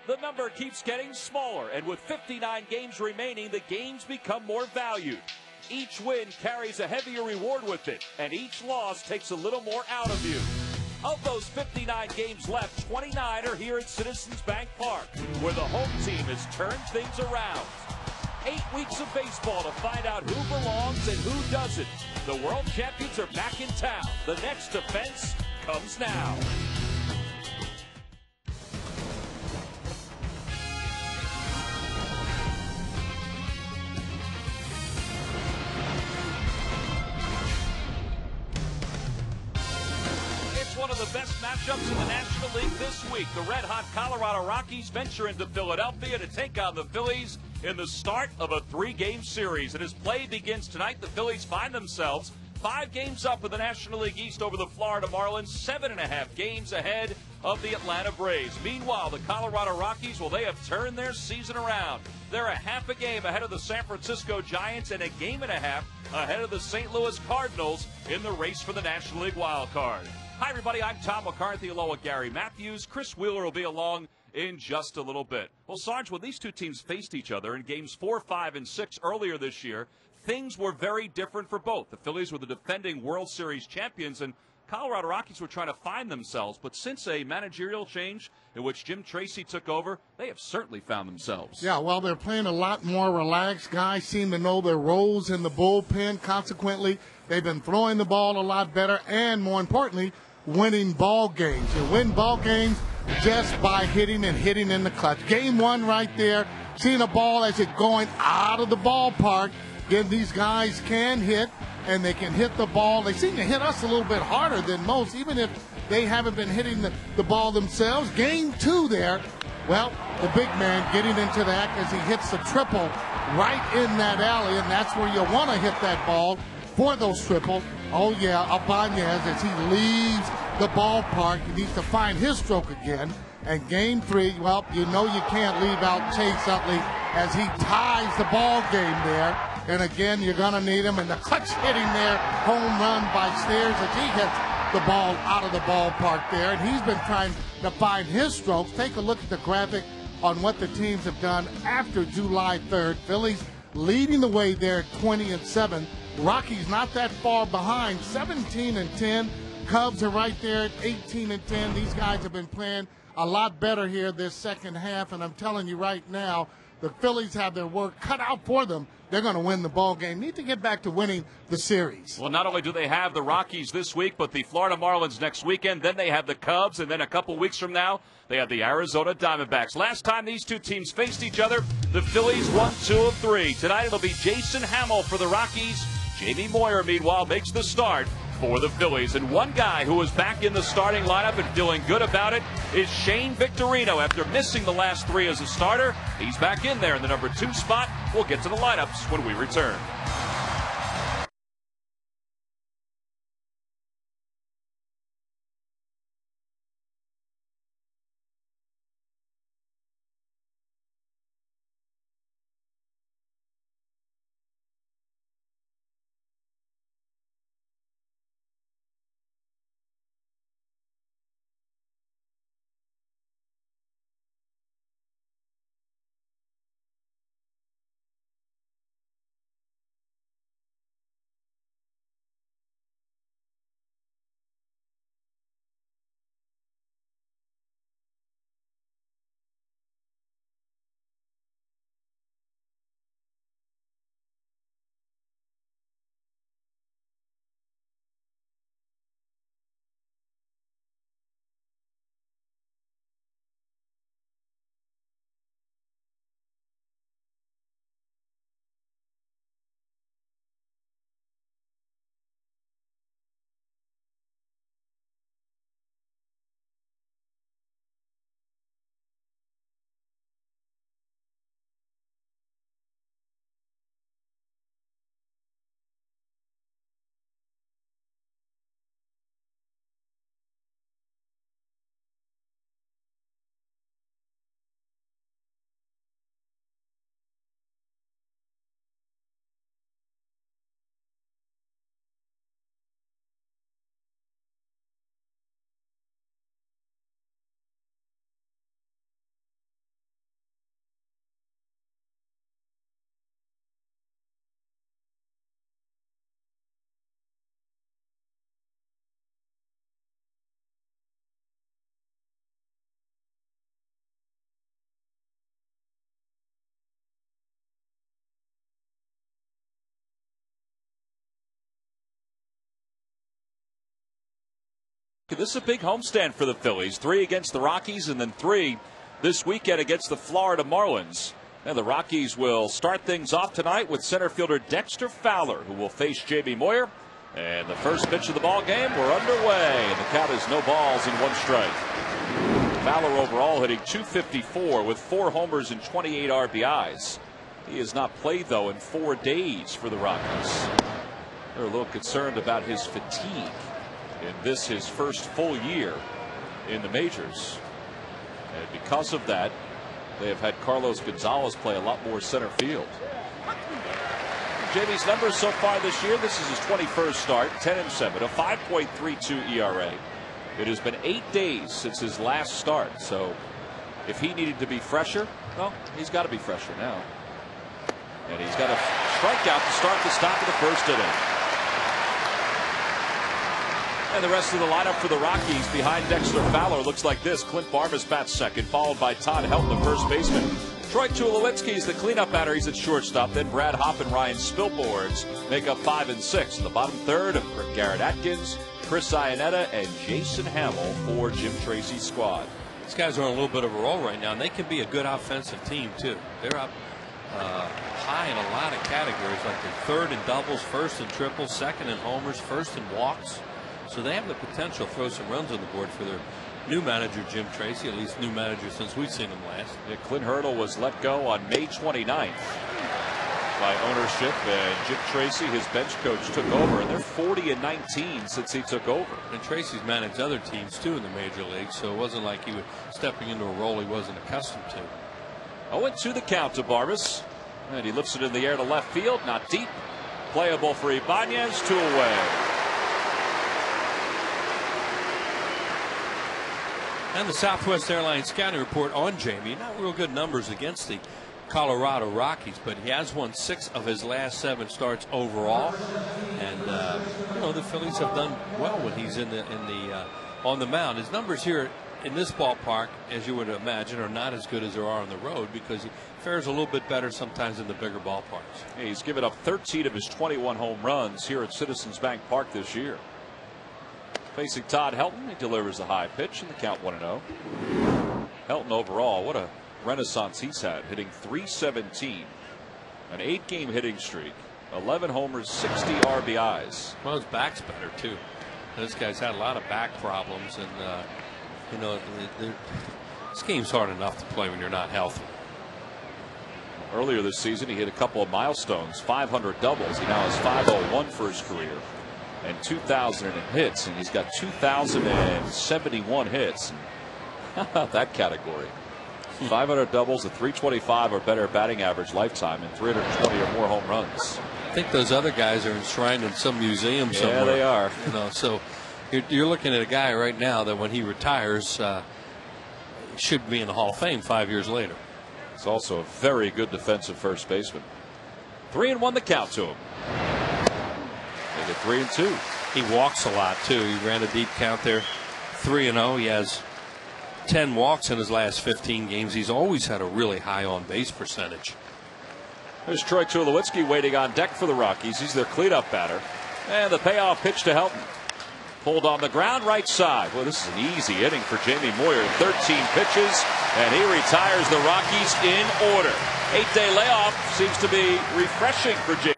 The number keeps getting smaller, and with 59 games remaining, the games become more valued. Each win carries a heavier reward with it, and each loss takes a little more out of you. Of those 59 games left, 29 are here at Citizens Bank Park, where the home team has turned things around. 8 weeks of baseball to find out who belongs and who doesn't. The world champions are back in town. The next defense comes now. One of the best matchups in the National League this week. The red-hot Colorado Rockies venture into Philadelphia to take on the Phillies in the start of a 3-game series. And as play begins tonight, the Phillies find themselves 5 games up in the National League East over the Florida Marlins, 7.5 games ahead of the Atlanta Braves. Meanwhile, the Colorado Rockies, well, they have turned their season around. They're a half a game ahead of the San Francisco Giants and a game and a half ahead of the St. Louis Cardinals in the race for the National League wild card. Hi, everybody. I'm Tom McCarthy along with Gary Matthews. Chris Wheeler will be along in just a little bit. Well, Sarge, when these two teams faced each other in games 4, 5, and 6 earlier this year, things were very different for both. The Phillies were the defending World Series champions, and Colorado Rockies were trying to find themselves. But since a managerial change in which Jim Tracy took over, they have certainly found themselves. Yeah, well, they're playing a lot more relaxed. Guys seem to know their roles in the bullpen. Consequently, they've been throwing the ball a lot better and, more importantly, winning ball games. You win ball games just by hitting in the clutch. Game 1 right there, seeing a ball as it's going out of the ballpark. Again, these guys can hit, and they can hit the ball. They seem to hit us a little bit harder than most, even if they haven't been hitting the ball themselves. Game 2 there, well, the big man getting into that as he hits the triple right in that alley, and that's where you want to hit that ball for those triples. Oh, yeah, Abanez, as he leaves the ballpark, he needs to find his stroke again. And game 3, well, you know you can't leave out Chase Utley as he ties the ball game there. And again, you're going to need him. And the clutch hitting there, home run by Stairs as he hits the ball out of the ballpark there. And he's been trying to find his strokes. Take a look at the graphic on what the teams have done after July 3rd. Phillies leading the way there at 20-7. Rockies not that far behind, 17-10. Cubs are right there at 18-10. These guys have been playing a lot better here this second half, and I'm telling you right now, the Phillies have their work cut out for them. They're going to win the ball game. Need to get back to winning the series. Well, not only do they have the Rockies this week, but the Florida Marlins next weekend. Then they have the Cubs, and then a couple weeks from now, they have the Arizona Diamondbacks. Last time these two teams faced each other, the Phillies won 2 of 3. Tonight it'll be Jason Hamill for the Rockies. Jamie Moyer, meanwhile, makes the start for the Phillies. And one guy who is back in the starting lineup and feeling good about it is Shane Victorino. After missing the last 3 as a starter, he's back in there in the number 2 spot. We'll get to the lineups when we return. This is a big homestand for the Phillies. 3 against the Rockies and then 3 this weekend against the Florida Marlins. And the Rockies will start things off tonight with center fielder Dexter Fowler, who will face Jamie Moyer. And the first pitch of the ball game, we're underway. And the count is no balls and 1 strike. Fowler overall hitting .254 with 4 homers and 28 RBIs. He has not played, though, in 4 days for the Rockies. They're a little concerned about his fatigue in this, his first full year in the majors. And because of that, they have had Carlos Gonzalez play a lot more center field. Jamie's numbers so far this year, this is his 21st start, 10-7, a 5.32 ERA. It has been 8 days since his last start, so if he needed to be fresher, well, he's got to be fresher now. And he's got a strikeout to start the top of the first inning. And the rest of the lineup for the Rockies behind Dexter Fowler looks like this. Clint Barmas bats second, followed by Todd Helton, the first baseman. Troy Tulowitzki is the cleanup batter. He's at shortstop. Then Brad Hopp and Ryan Spilborns make up 5 and 6. In the bottom third of Garrett Atkins, Chris Iannetta, and Jason Hamill for Jim Tracy's squad. These guys are on a little bit of a roll right now, and they can be a good offensive team, too. They're up high in a lot of categories, like they're third in doubles, first in triples, second in homers, first in walks. So they have the potential to throw some runs on the board for their new manager, Jim Tracy, at least new manager since we've seen him last. Yeah, Clint Hurdle was let go on May 29th by ownership, and Jim Tracy, his bench coach, took over, and they're 40 and 19 since he took over. And Tracy's managed other teams too in the major leagues, so it wasn't like he was stepping into a role he wasn't accustomed to. 0-2 the count to Barmas, and he lifts it in the air to left field, not deep. Playable for Ibanez, 2 away. And the Southwest Airlines scouting report on Jamie. Not real good numbers against the Colorado Rockies, but he has won 6 of his last 7 starts overall. And you know, the Phillies have done well when he's on the mound. His numbers here in this ballpark, as you would imagine, are not as good as there are on the road because he fares a little bit better sometimes in the bigger ballparks. He's given up 13 of his 21 home runs here at Citizens Bank Park this year. Facing Todd Helton, he delivers a high pitch and the count 1-0. Helton overall, what a renaissance he's had, hitting .317, an 8-game hitting streak, 11 homers, 60 RBIs. Well, his back's better too. This guy's had a lot of back problems, and you know, this game's hard enough to play when you're not healthy. Earlier this season, he hit a couple of milestones, 500 doubles. He now has 501 for his career and 2,000 in hits, and he's got 2,071 hits. How about that category? 500 doubles, a .325 or better batting average lifetime, and 320 or more home runs. I think those other guys are enshrined in some museum somewhere. Yeah, they are. You know, so you're looking at a guy right now that when he retires should be in the Hall of Fame 5 years later. He's also a very good defensive first baseman. 3-1 the count to him. They get 3-2. He walks a lot too. He ran a deep count there. 3-0. He has 10 walks in his last 15 games. He's always had a really high on base percentage. There's Troy Tulowitzki waiting on deck for the Rockies. He's their cleanup batter. And the payoff pitch to Helton. Pulled on the ground, right side. Well, this is an easy inning for Jamie Moyer. 13 pitches, and he retires the Rockies in order. 8-day layoff seems to be refreshing for Jamie.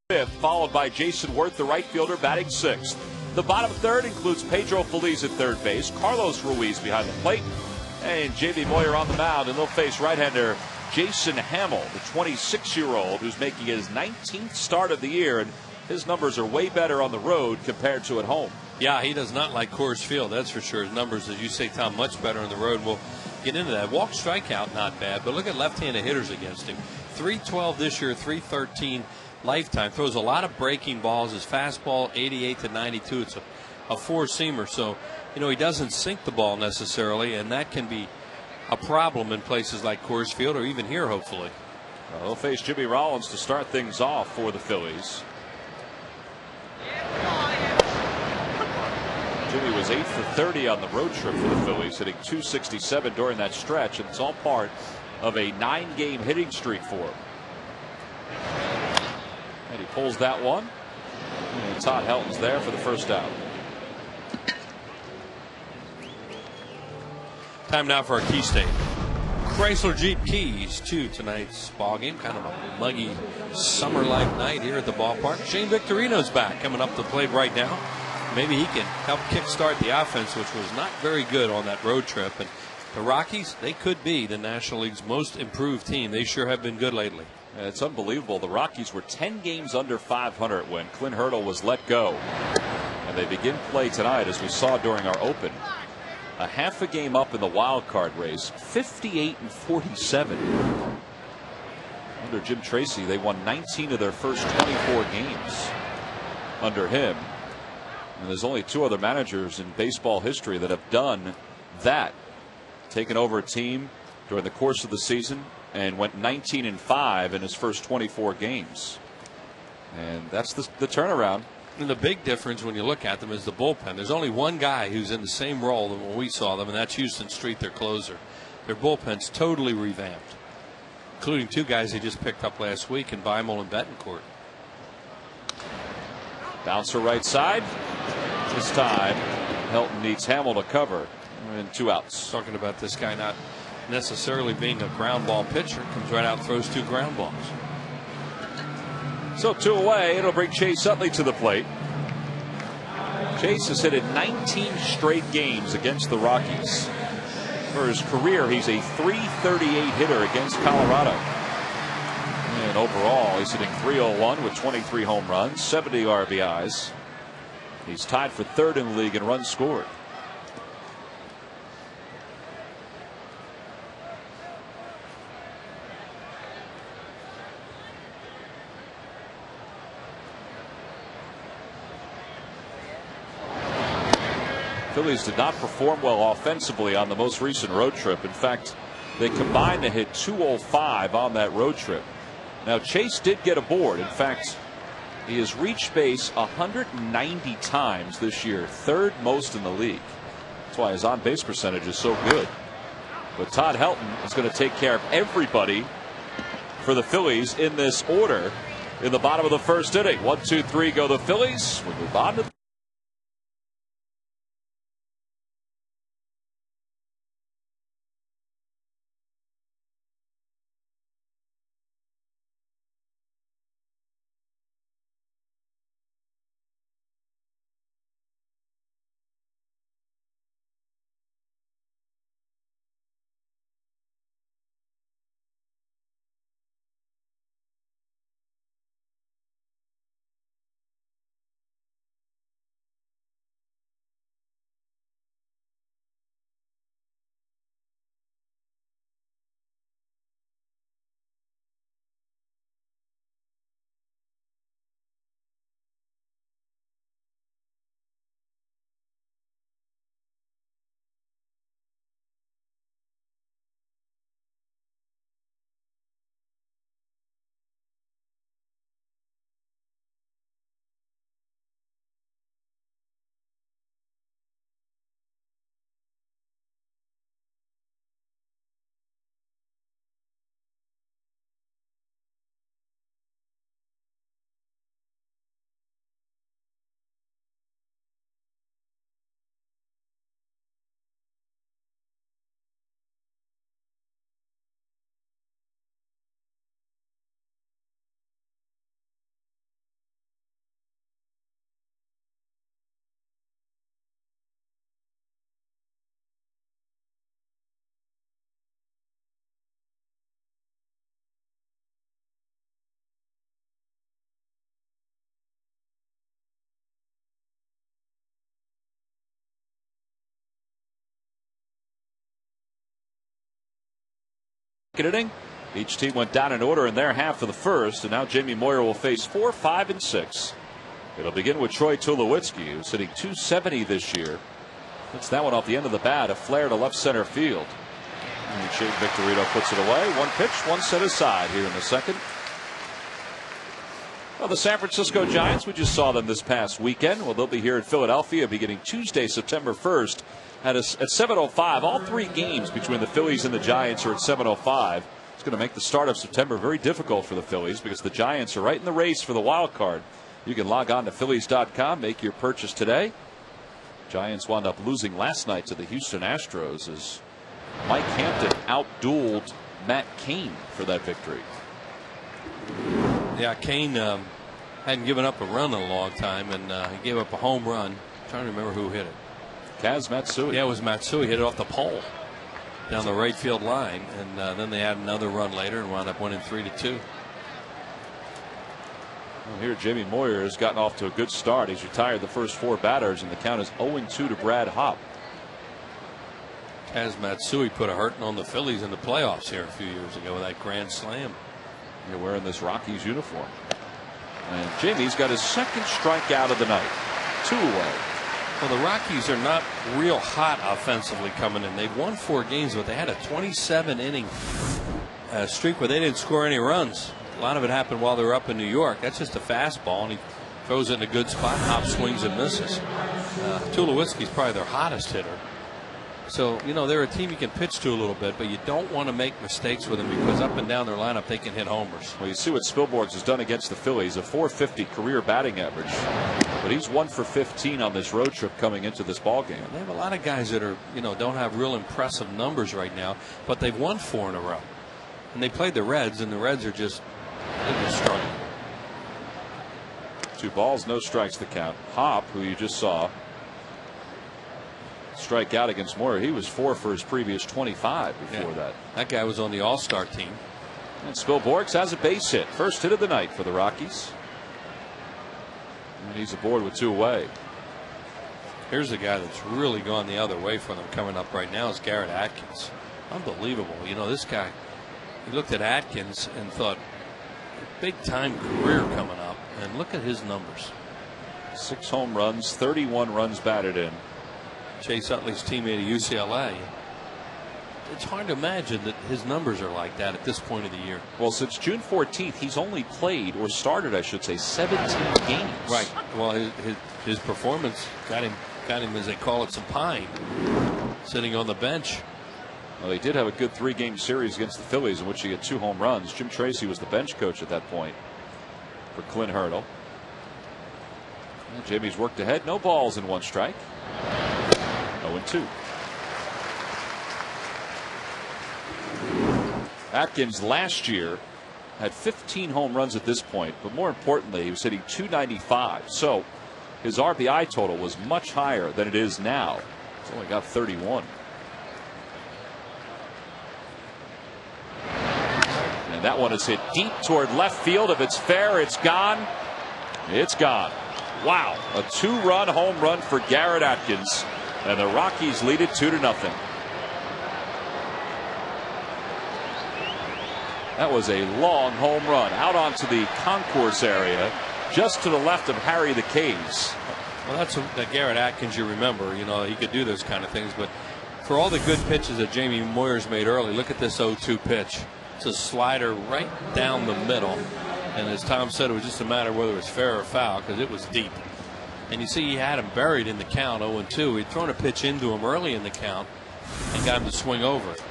fifth, followed by Jason Worth, the right fielder, batting sixth. The bottom third includes Pedro Feliz at third base, Carlos Ruiz behind the plate, and J.B. Moyer on the mound, and they'll face right-hander Jason Hamill, the 26-year-old who's making his 19th start of the year, and his numbers are way better on the road compared to at home. Yeah, he does not like Coors Field, that's for sure. His numbers, as you say, Tom, much better on the road. We'll get into that. Walk strikeout, not bad, but look at left-handed hitters against him. 312 this year, 313 lifetime. Throws a lot of breaking balls. His fastball, 88 to 92. It's a four-seamer, so, he doesn't sink the ball necessarily, and that can be a problem in places like Coors Field or even here, hopefully. They'll face Jimmy Rollins to start things off for the Phillies. Jimmy was 8 for 30 on the road trip for the Phillies, hitting .267 during that stretch, and it's all part of a 9-game hitting streak for him. And he pulls that one. And Todd Helton's there for the first out. Time now for our key state. Chrysler Jeep keys to tonight's ball game. Kind of a muggy summer-like night here at the ballpark. Shane Victorino's back, coming up the plate right now. Maybe he can help kickstart the offense, which was not very good on that road trip. And the Rockies, they could be the National League's most improved team. They sure have been good lately. It's unbelievable. The Rockies were 10 games under 500 when Clint Hurdle was let go. And they begin play tonight, as we saw during our open. A half a game up in the wild card race, 58-47. Under Jim Tracy, they won 19 of their first 24 games under him. And there's only 2 other managers in baseball history that have done that. Taken over a team during the course of the season and went 19-5 in his first 24 games. And that's the turnaround. And the big difference when you look at them is the bullpen. There's only one guy who's in the same role than when we saw them, and that's Houston Street, their closer. Their bullpen's totally revamped, including 2 guys they just picked up last week in Beimel and Betancourt. Bouncer right side. This time, Helton needs Hamill to cover. And 2 outs. Talking about this guy not necessarily being a ground ball pitcher. Comes right out, throws 2 ground balls. So 2 away. It'll bring Chase Utley to the plate. Chase has hit in 19 straight games against the Rockies. For his career, he's a .338 hitter against Colorado. And overall, he's hitting .301 with 23 home runs, 70 RBIs. He's tied for 3rd in the league in runs scored. Phillies did not perform well offensively on the most recent road trip. In fact, they combined to hit .205 on that road trip. Now, Chase did get aboard. In fact, he has reached base 190 times this year, 3rd most in the league. That's why his on-base percentage is so good. But Todd Helton is going to take care of everybody for the Phillies in this order in the bottom of the first inning. 1, 2, 3 go the Phillies. We move on to inning. Each team went down in order in their half of the first, and now Jamie Moyer will face 4, 5, and 6. It'll begin with Troy Tulowitzki, who's hitting .270 this year. That's that one off the end of the bat, a flare to left center field. And Shane Victorino puts it away. One pitch, one set aside here in the second. Well, the San Francisco Giants, we just saw them this past weekend. Well, they'll be here in Philadelphia beginning Tuesday, September 1st at 7:05. All 3 games between the Phillies and the Giants are at 7:05. It's going to make the start of September very difficult for the Phillies because the Giants are right in the race for the wild card. You can log on to Phillies.com, make your purchase today. Giants wound up losing last night to the Houston Astros as Mike Hampton outdueled Matt Cain for that victory. Yeah, Cain hadn't given up a run in a long time, and he gave up a home run. I'm trying to remember who hit it. Kaz Matsui. Yeah, it was Matsui. Hit it off the pole down the right field line, and then they had another run later and wound up winning 3-2. Well, here Jamie Moyer has gotten off to a good start. He's retired the first 4 batters, and the count is 0-2 to Brad Hopp. Kaz Matsui put a hurting on the Phillies in the playoffs here a few years ago with that grand slam. You're wearing this Rockies uniform. And Jamie's got his second strikeout of the night. 2 away. Well, the Rockies are not real hot offensively coming in. They've won 4 games, but they had a 27-inning streak where they didn't score any runs. A lot of it happened while they were up in New York. That's just a fastball, and he throws it in a good spot. Hop swings and misses. Tulowitzki's probably their hottest hitter. So, you know, they're a team you can pitch to a little bit, but you don't want to make mistakes with them because up and down their lineup they can hit homers. Well, you see what Spilborghs has done against the Phillies, a .450 career batting average. But he's 1 for 15 on this road trip coming into this ball game. They have a lot of guys that are, you know, don't have real impressive numbers right now, but they've won 4 in a row. And they played the Reds, and the Reds are just struggling. 2 balls, no strikes, the count. Hopp, who you just saw strike out against Moyer, he was 4 for his previous 25 before that. That guy was on the All-Star team. And Spilborghs has a base hit. First hit of the night for the Rockies. And he's aboard with 2 away. Here's a guy that's really gone the other way for them coming up right now is Garrett Atkins. Unbelievable. You know, this guy, he looked at Atkins and thought, big time career coming up, and look at his numbers. 6 home runs, 31 runs batted in. Chase Utley's teammate at UCLA. It's hard to imagine that his numbers are like that at this point of the year. Well, since June 14th, he's only played, or started, I should say, 17 games. Right. Well, his performance got him, as they call it, some pine, sitting on the bench. Well, they did have a good 3-game series against the Phillies in which he had 2 home runs. Jim Tracy was the bench coach at that point for Clint Hurdle. And Jamie's worked ahead. No balls and 1 strike. 0-2. Atkins last year had 15 home runs at this point, but more importantly, he was hitting .295. So his RBI total was much higher than it is now. He's only got 31. And that one is hit deep toward left field. If it's fair, it's gone. It's gone. Wow. A 2-run home run for Garrett Atkins. And the Rockies lead it 2-0. That was a long home run out onto the concourse area, just to the left of Harry the Case. Well, that's that Garrett Atkins you remember. You know, he could do those kind of things. But for all the good pitches that Jamie Moyer's made early, look at this 0-2 pitch. It's a slider right down the middle. And as Tom said, it was just a matter of whether it was fair or foul because it was deep. And you see he had him buried in the count 0-2. He'd thrown a pitch into him early in the count and got him to swing over it.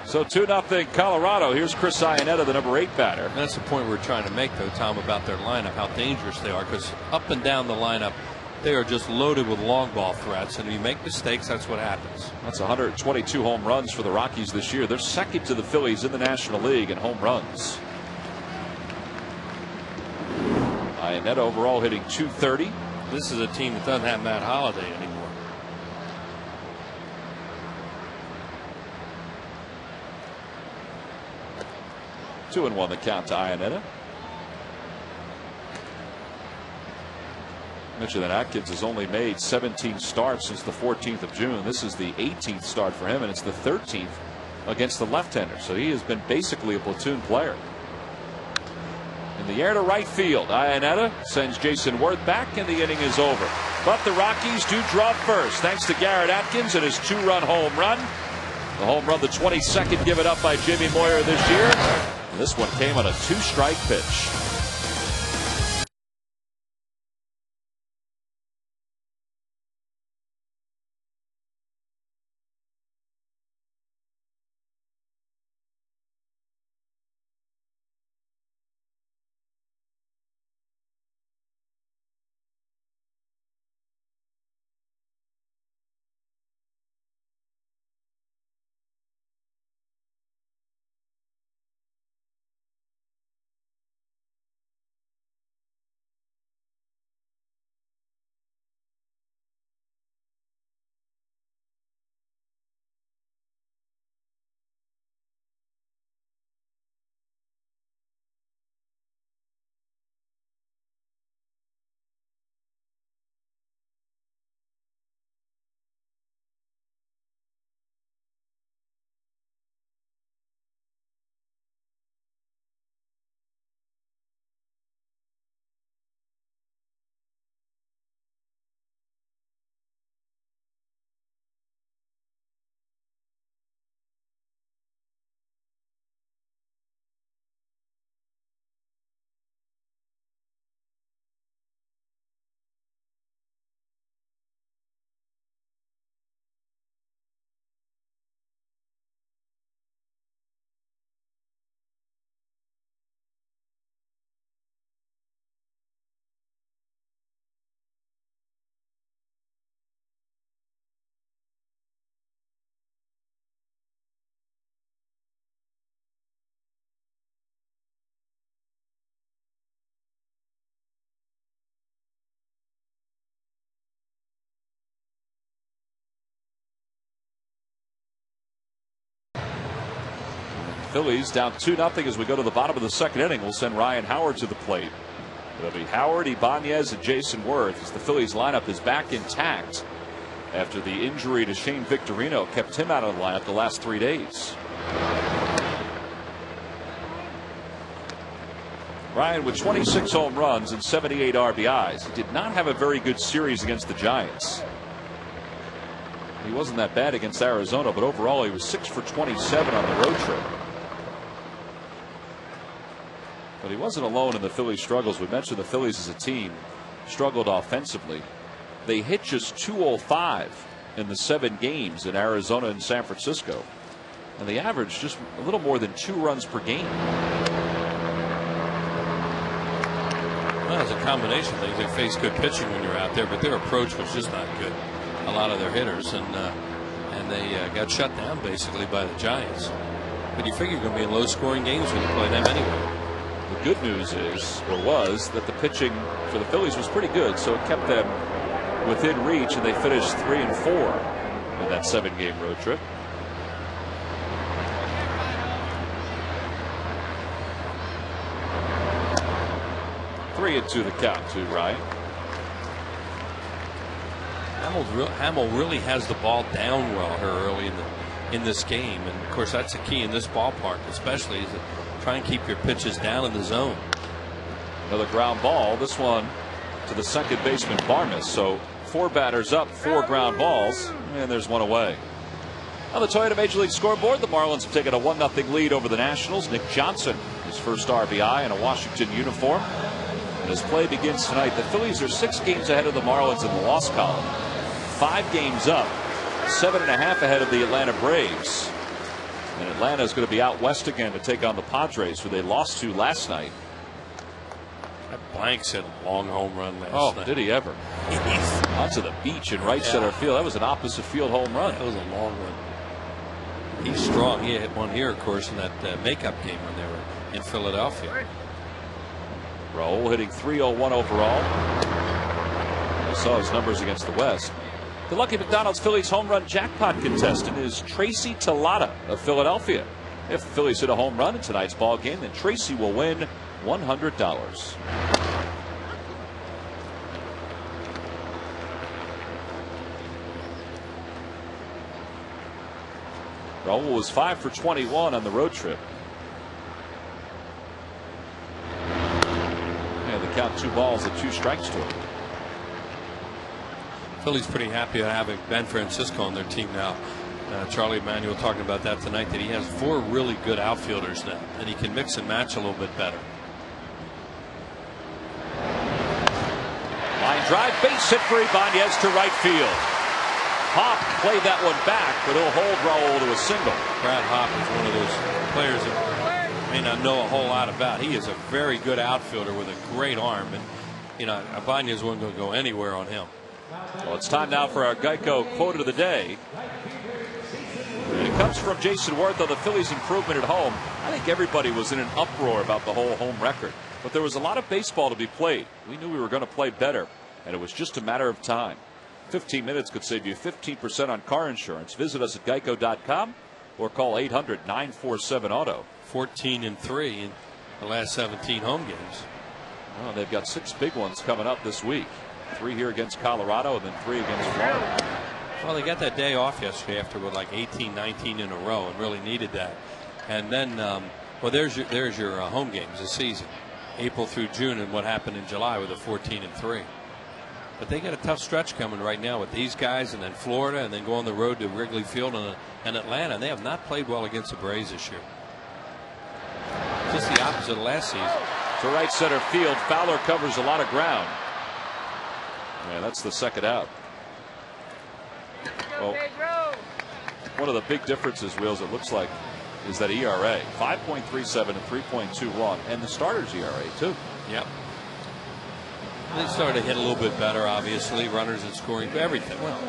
So 2-0 Colorado. Here's Chris Iannetta, the number 8 batter. And that's the point we're trying to make, though, Tom, about their lineup, how dangerous they are. Because up and down the lineup, they are just loaded with long ball threats. And if you make mistakes, that's what happens. That's 122 home runs for the Rockies this year. They're second to the Phillies in the National League in home runs. Iannetta overall hitting .230. This is a team that doesn't have Matt Holliday anymore. Two and 1 the count to Iannetta. Mentioned that Atkins has only made 17 starts since the 14th of June. This is the 18th start for him, and it's the 13th against the left-hander. So he has been basically a platoon player. In the air to right field, Iannetta sends Jason Worth back, and the inning is over. But the Rockies do draw first thanks to Garrett Atkins and his 2-run home run. The home run, the 22nd given up by Jimmy Moyer this year. And this one came on a 2-strike pitch. Phillies down 2-0 as we go to the bottom of the second inning. We'll send Ryan Howard to the plate. It'll be Howard, Ibanez, and Jason Worth as the Phillies lineup is back intact after the injury to Shane Victorino kept him out of the lineup the last 3 days. Ryan with 26 home runs and 78 RBIs. He did not have a very good series against the Giants. He wasn't that bad against Arizona, but overall he was 6 for 27 on the road trip. But he wasn't alone in the Phillies' struggles. We mentioned the Phillies as a team struggled offensively. They hit just .205 in the 7 games in Arizona and San Francisco. And they averaged just a little more than 2 runs per game. Well, it's a combination of things. They face good pitching when you're out there, but their approach was just not good. A lot of their hitters, and they got shut down basically by the Giants. But you figure you're going to be in low-scoring games when you play them anyway. The good news is, or was, that the pitching for the Phillies was pretty good, so it kept them within reach, and they finished 3-4 in that 7-game road trip. Three and 2 the count to Ryan. Hamill really has the ball down well here early in this game, and of course that's the key in this ballpark, especially is to try and keep your pitches down in the zone. Another ground ball. This one to the second baseman Barnes. So 4 batters up, 4 ground balls, and there's 1 away. On the Toyota Major League scoreboard, the Marlins have taken a 1-0 lead over the Nationals. Nick Johnson, his first RBI in a Washington uniform. And as play begins tonight, the Phillies are 6 games ahead of the Marlins in the loss column. 5 games up, 7.5 ahead of the Atlanta Braves. And Atlanta is going to be out west again to take on the Padres, who they lost to last night. That Blanks hit a long home run last night. Did he ever? Onto the beach in right center field. That was an opposite field home run. That was a long one. He's strong. He hit one here, of course, in that makeup game when they were in Philadelphia. Raul hitting .301 overall. I saw his numbers against the West. The Lucky McDonald's Phillies home run jackpot contestant is Tracy Talata of Philadelphia. If the Phillies hit a home run in tonight's ball game, then Tracy will win $100. Raul was 5 for 21 on the road trip. And they count 2 balls and 2 strikes to him. Philly's pretty happy at having Ben Francisco on their team now. Charlie Emanuel talking about that tonight, that he has 4 really good outfielders now, and he can mix and match a little bit better. Line drive, base hit for Ibanez to right field. Hop played that one back, but he'll hold Raul to a single. Brad Hop is one of those players that may not know a whole lot about. He is a very good outfielder with a great arm, and Ibanez wasn't going to go anywhere on him. Well, it's time now for our Geico quote of the day. And it comes from Jason Worth on the Phillies' improvement at home. I think everybody was in an uproar about the whole home record, but there was a lot of baseball to be played. We knew we were going to play better, and it was just a matter of time. 15 minutes could save you 15% on car insurance. Visit us at geico.com or call 800-947-AUTO. 14-3 in the last 17 home games. Well, they've got 6 big ones coming up this week. 3 here against Colorado and then 3 against Florida. Well, they got that day off yesterday after like 18, 19 in a row, and really needed that. And then, well, there's your home games this season, April through June, and what happened in July with a 14-3. But they got a tough stretch coming right now with these guys, and then Florida, and then go on the road to Wrigley Field and Atlanta. And they have not played well against the Braves this year. Just the opposite of last season. To right center field, Fowler covers a lot of ground. Yeah, that's the second out. Well, one of the big differences, Wheels, it looks like, is that ERA 5.37 and 3.21, and the starters ERA too. Yep. They started to hit a little bit better, obviously. Runners and scoring, everything. Well,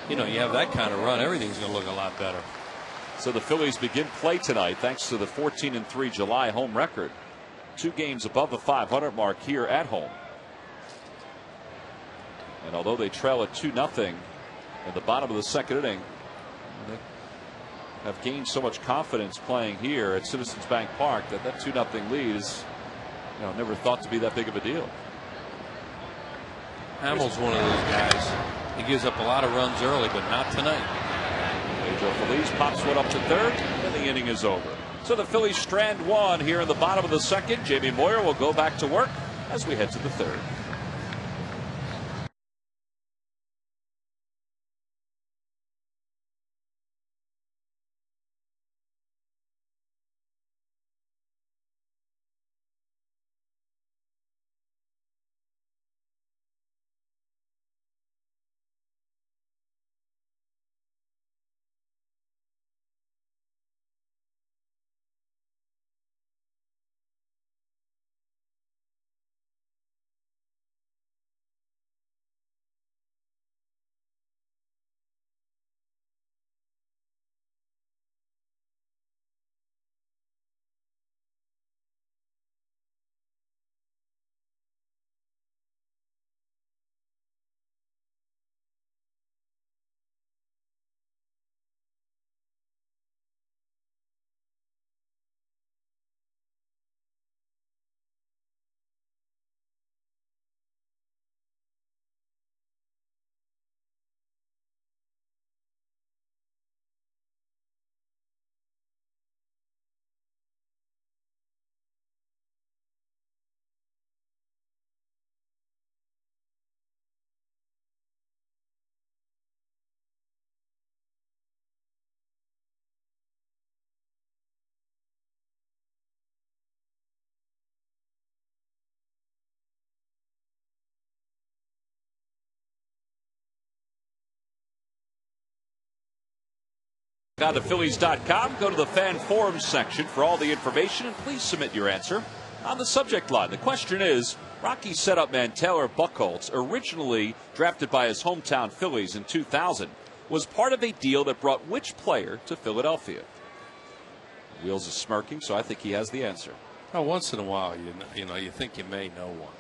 you have that kind of run, everything's going to look a lot better. So the Phillies begin play tonight thanks to the 14-3 July home record. 2 games above the 500 mark here at home. And although they trail at 2-0 at the bottom of the second inning, they have gained so much confidence playing here at Citizens Bank Park that 2-0 lead is never thought to be that big of a deal. Hamill's one of those guys. He gives up a lot of runs early, but not tonight. Pedro Feliz pops one up to third, and the inning is over. So the Phillies strand 1 here in the bottom of the second. Jamie Moyer will go back to work as we head to the third. Now to Phillies.com, go to the fan forums section for all the information, and please submit your answer. On the subject line, the question is, Rocky setup man Taylor Buchholz, originally drafted by his hometown Phillies in 2000, was part of a deal that brought which player to Philadelphia? Wheels is smirking, so I think he has the answer. Oh, once in a while, you think you may know one.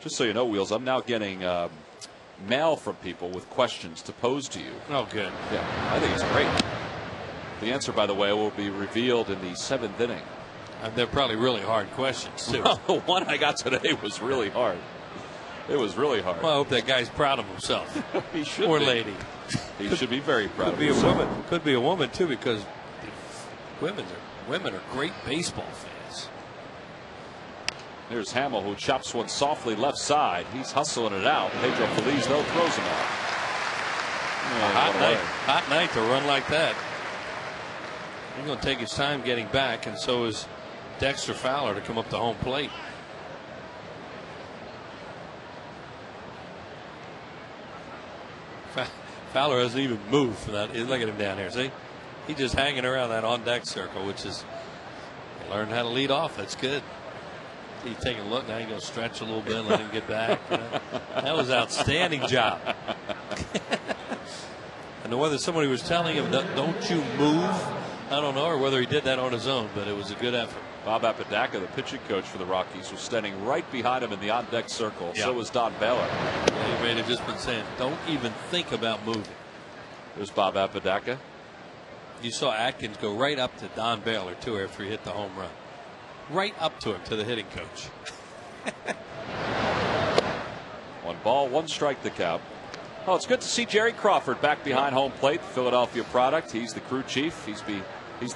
Just so you know, Wheels, I'm now getting mail from people with questions to pose to you. Oh, good. Yeah, I think it's great. The answer, by the way, will be revealed in the 7th inning. They're probably really hard questions, too. Well, the one I got today was really hard. It was really hard. Well, I hope that guy's proud of himself. He should or be. lady. He should be very proud. Could be a woman. Could be a woman too, because women are great baseball fans. There's Hamill, who chops one softly left side. He's hustling it out. Pedro Feliz, though, throws him out. Hot night to run like that. He's going to take his time getting back, and so is Dexter Fowler to come up to home plate. Fowler hasn't even moved from that. Look at him down here. See, he's just hanging around that on deck circle, which is, he learned how to lead off. That's good. He's taking a look now. He's going to stretch a little bit and let him get back. That was outstanding job. And whether somebody was telling him, "Don't you move," I don't know, or whether he did that on his own, but it was a good effort. Bob Apodaca, the pitching coach for the Rockies, was standing right behind him in the on-deck circle. Yeah. So was Don Baylor. Yeah, he may have just been saying, "Don't even think about moving." There's Bob Apodaca. You saw Atkins go right up to Don Baylor, too, after he hit the home run. Right up to him, to the hitting coach. 1 ball, 1 strike the count. Oh, it's good to see Jerry Crawford back behind home plate, the Philadelphia product. He's the crew chief. He's the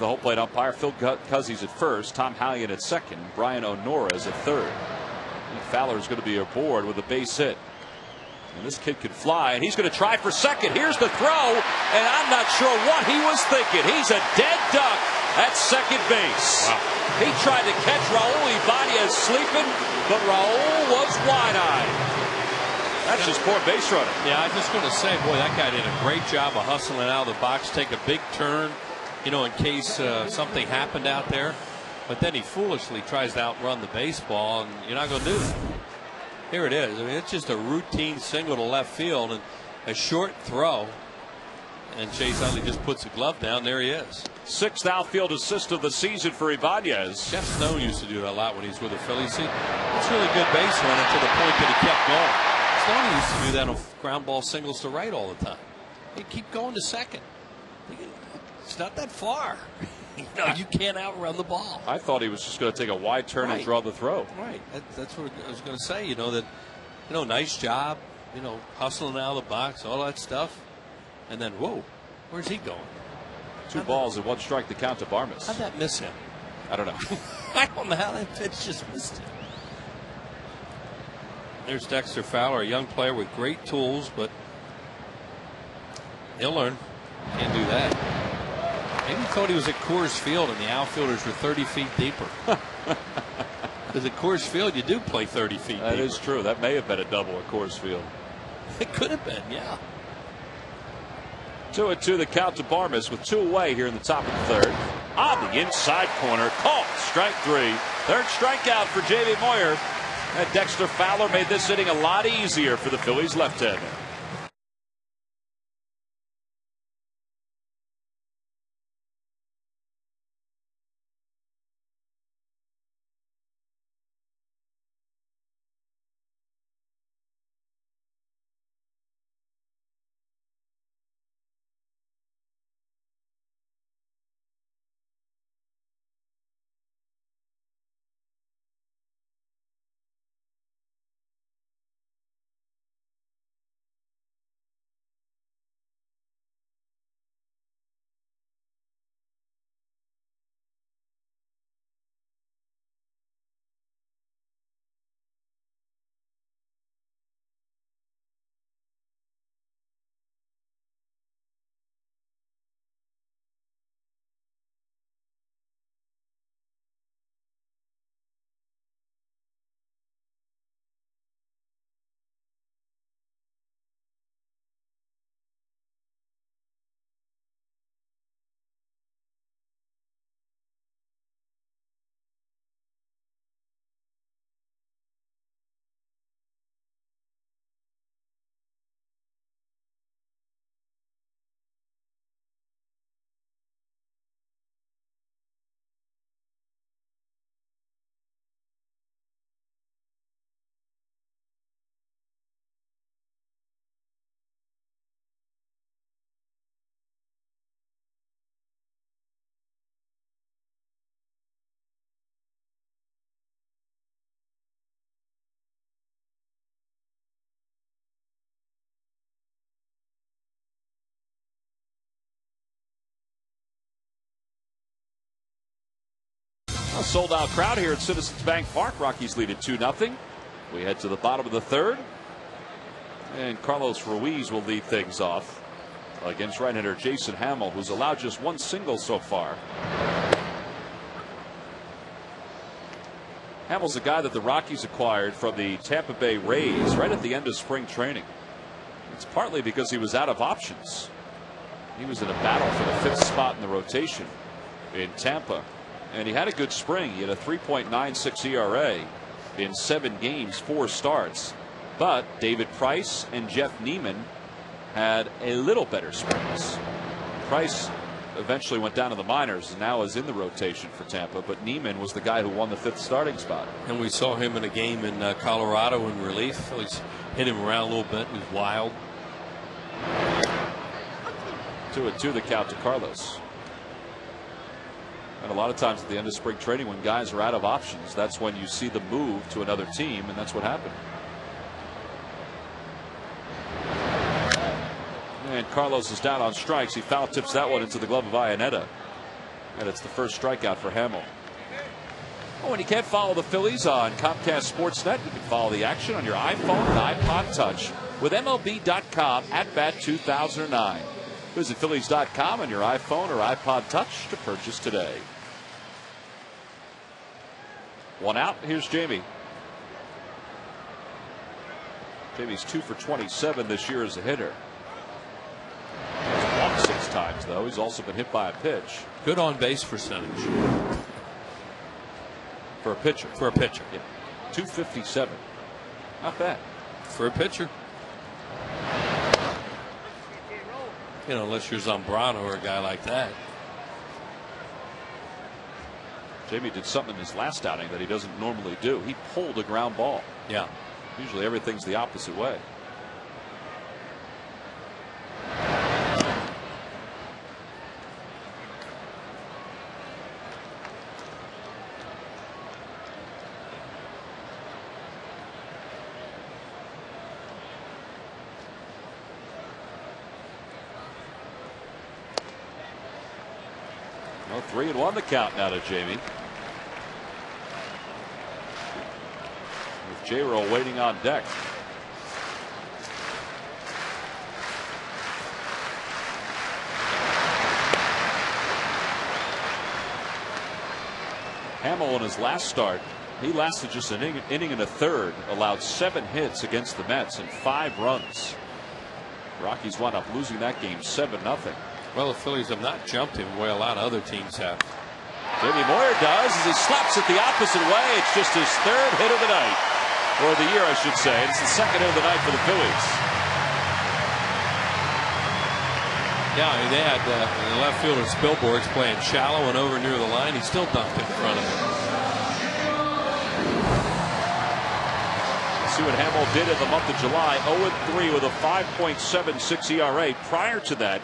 home plate umpire. Phil Cuzzies at first, Tom Hallion at second, Brian O'Nora is at third. And Fowler's going to be aboard with a base hit. And this kid can fly, and he's going to try for second. Here's the throw, and I'm not sure what he was thinking. He's a dead duck at second base. Wow. He tried to catch Raul Ibanez sleeping, but Raul was wide-eyed. That's just poor base running. Yeah, I'm just going to say, boy, that guy did a great job of hustling out of the box, take a big turn, in case something happened out there. But then he foolishly tries to outrun the baseball, and you're not going to do that. Here it is. I mean, it's just a routine single to left field and a short throw. And Chase Utley just puts a glove down. There he is. 6th outfield assist of the season for Ibanez. Jeff Snow used to do that a lot when he's with the Phillies. See, it's really good base running to the point that he kept going. Stoney used to do that on ground ball singles to right all the time. He'd keep going to second. It's not that far. You can't outrun the ball. I thought he was just going to take a wide turn and draw the throw. Right. That's what I was going to say. Nice job. Hustling out of the box, all that stuff. And then, whoa, where's he going? 2 balls and 1 strike to count to Barmes. How'd that miss him? I don't know. I don't know how that pitch just missed him. There's Dexter Fowler, a young player with great tools, but he'll learn. Can't do that. Maybe he thought he was at Coors Field and the outfielders were 30 feet deeper. Because at Coors Field, you do play 30 feet deeper. That is true. That may have been a double at Coors Field. It could have been, yeah. 2-2 the count to Barmes with 2 away here in the top of the 3rd. On the inside corner, called strike 3. 3rd strikeout for Jamie Moyer. And Dexter Fowler made this inning a lot easier for the Phillies left-hander. A sold-out crowd here at Citizens Bank Park. Rockies lead at 2-0. We head to the bottom of the third. And Carlos Ruiz will lead things off against right-hander Jason Hamill, who's allowed just one single so far. Hamill's a guy that the Rockies acquired from the Tampa Bay Rays right at the end of spring training. It's partly because he was out of options. He was in a battle for the 5th spot in the rotation in Tampa. And he had a good spring. He had a 3.96 ERA in 7 games, 4 starts. But David Price and Jeff Neiman had a little better springs. Price eventually went down to the minors and now is in the rotation for Tampa. But Neiman was the guy who won the 5th starting spot. And we saw him in a game in Colorado in relief. Phillies hit him around a little bit. He was wild. 2-2 the count to Carlos. And a lot of times at the end of spring training, when guys are out of options, that's when you see them move to another team, and that's what happened. And Carlos is down on strikes. He foul tips that one into the glove of Iannetta. And it's the first strikeout for Hamill. Oh, and you can't follow the Phillies on Comcast Sportsnet. You can follow the action on your iPhone and iPod Touch with MLB.com @Bat 2009. Visit Phillies.com on your iPhone or iPod Touch to purchase today. One out. Here's Jamie. Jamie's 2 for 27 this year as a hitter. He's walked 6 times, though. He's also been hit by a pitch. Good on base percentage. For a pitcher. For a pitcher. Yeah. 257. Not bad. For a pitcher. You know, unless you're Zambrano or a guy like that. Jamie did something in his last outing that he doesn't normally do. He pulled a ground ball. Yeah. Usually everything's the opposite way. Well, 3-1 the count now to Jamie. With J-Roll waiting on deck. Hamill in his last start, he lasted just an inning and a third, allowed 7 hits against the Mets and 5 runs. Rockies wound up losing that game 7-0. Well, the Phillies have not jumped him the way a lot of other teams have. Jamie Moyer does as he slaps it the opposite way. It's just his 3rd hit of the night, or the year, I should say. It's the 2nd hit of the night for the Phillies. Yeah, I mean, they had the left fielder Spilborgh's playing shallow and over near the line. He still dunked in front of him. See what Hamill did in the month of July. 0-3 with a 5.76 ERA. Prior to that,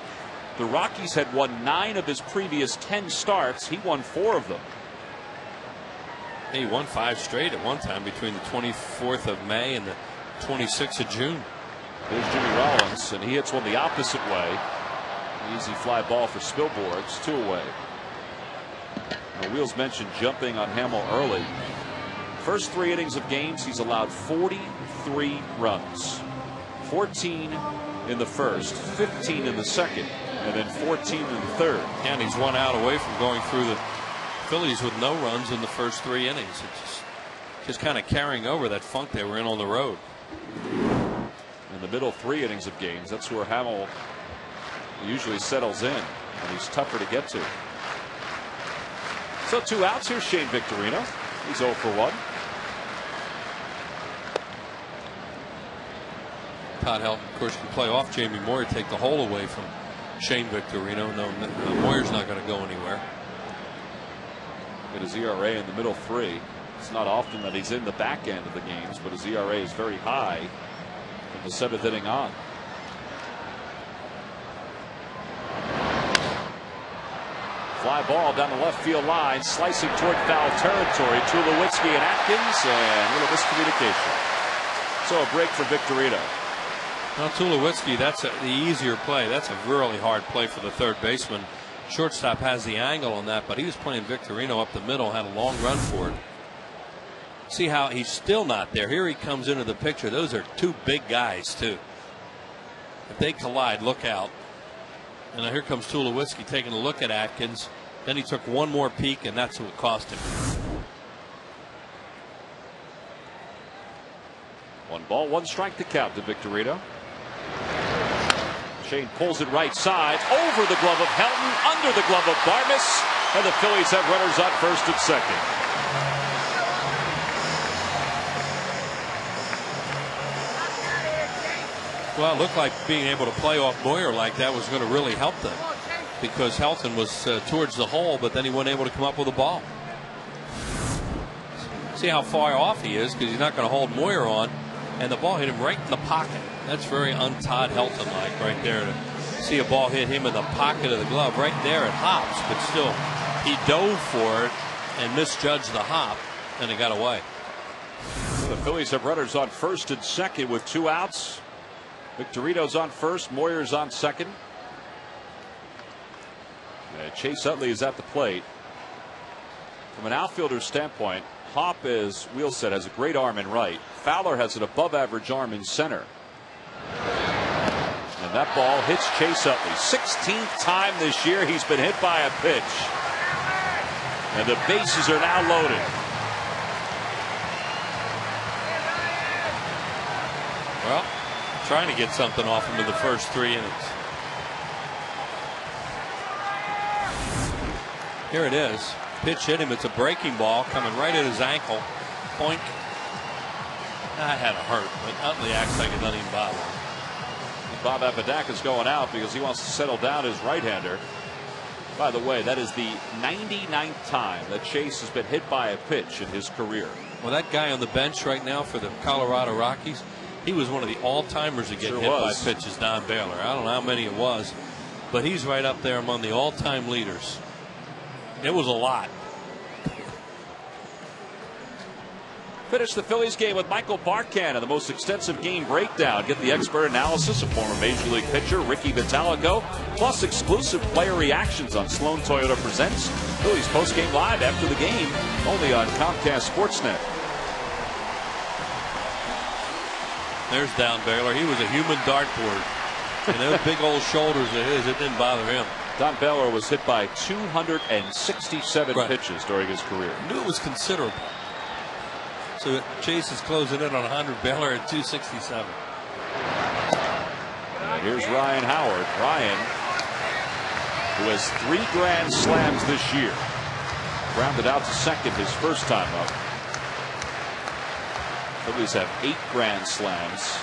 the Rockies had won 9 of his previous 10 starts. He won 4 of them. He won 5 straight at one time between the 24th of May and the 26th of June. Here's Jimmy Rollins, and he hits one the opposite way. Easy fly ball for Spilborghs, 2 away. Now, Wheels mentioned jumping on Hamill early. First 3 innings of games, he's allowed 43 runs. 14 in the first, 15 in the second, and then 14 in the third. And he's 1 out away from going through the Phillies with no runs in the first 3 innings. It's just kind of carrying over that funk they were in on the road. In the middle 3 innings of games, that's where Hamill usually settles in, and he's tougher to get to. So 2 outs. Here's Shane Victorino. He's 0 for 1. Todd Helton, of course, can play off Jamie Moyer, take the hole away from Shane Victorino. No, Moyer's not going to go anywhere. At his ERA in the middle 3. It's not often that he's in the back end of the games, but his ERA is very high from the 7th inning on. Fly ball down the left field line, slicing toward foul territory. Tulowitzki and Atkins, and a little miscommunication. So a break for Victorino. Now Tulowitzki, that's the easier play. That's a really hard play for the third baseman. Shortstop has the angle on that, but he was playing Victorino up the middle, had a long run for it. See how he's still not there. Here he comes into the picture. Those are two big guys, too. If they collide, look out. And now here comes Tulowitzki taking a look at Atkins. Then he took one more peek, and that's what cost him. 1 ball, 1 strike to count to Victorino. Shane pulls it right side, over the glove of Helton, under the glove of Barmes, and the Phillies have runners on first and second. Well, it looked like being able to play off Moyer like that was going to really help them, because Helton was towards the hole, but then he wasn't able to come up with a ball. See how far off he is, because he's not going to hold Moyer on, and the ball hit him right in the pocket. That's very un-Todd Helton-like right there, to see a ball hit him in the pocket of the glove. Right there it hops, but still he dove for it and misjudged the hop, and it got away. The Phillies have runners on first and second with 2 outs. Victorino's on first, Moyer's on second. Chase Utley is at the plate. From an outfielder's standpoint, Hop, as Wheel said, has a great arm in right. Fowler has an above-average arm in center. And that ball hits Chase Utley. 16th time this year he's been hit by a pitch. And the bases are now loaded. Well, trying to get something off him in the first 3 innings. Here it is. Pitch hit him. It's a breaking ball coming right at his ankle. Poink. That had to hurt, but Utley acts like it doesn't even bother him. Bob Apodaca's going out because he wants to settle down his right-hander. By the way, that is the 99th time that Chase has been hit by a pitch in his career. Well, that guy on the bench right now for the Colorado Rockies, he was one of the all-timers to get hit by pitches, Don Baylor. I don't know how many it was, but he's right up there among the all-time leaders. It was a lot. Finish the Phillies game with Michael Barkan and the most extensive game breakdown. Get the expert analysis of former Major League pitcher Ricky Vitalico, plus exclusive player reactions on Sloan Toyota Presents Phillies postgame live after the game, only on Comcast Sportsnet. There's Don Baylor. He was a human dartboard. And those big old shoulders of his, it didn't bother him. Don Baylor was hit by 267 pitches during his career. I knew it was considerable. So Chase is closing in on 100. Baylor at 267. And here's Ryan Howard. Ryan, who has 3 grand slams this year, rounded out to second his first time up. Phillies have 8 grand slams.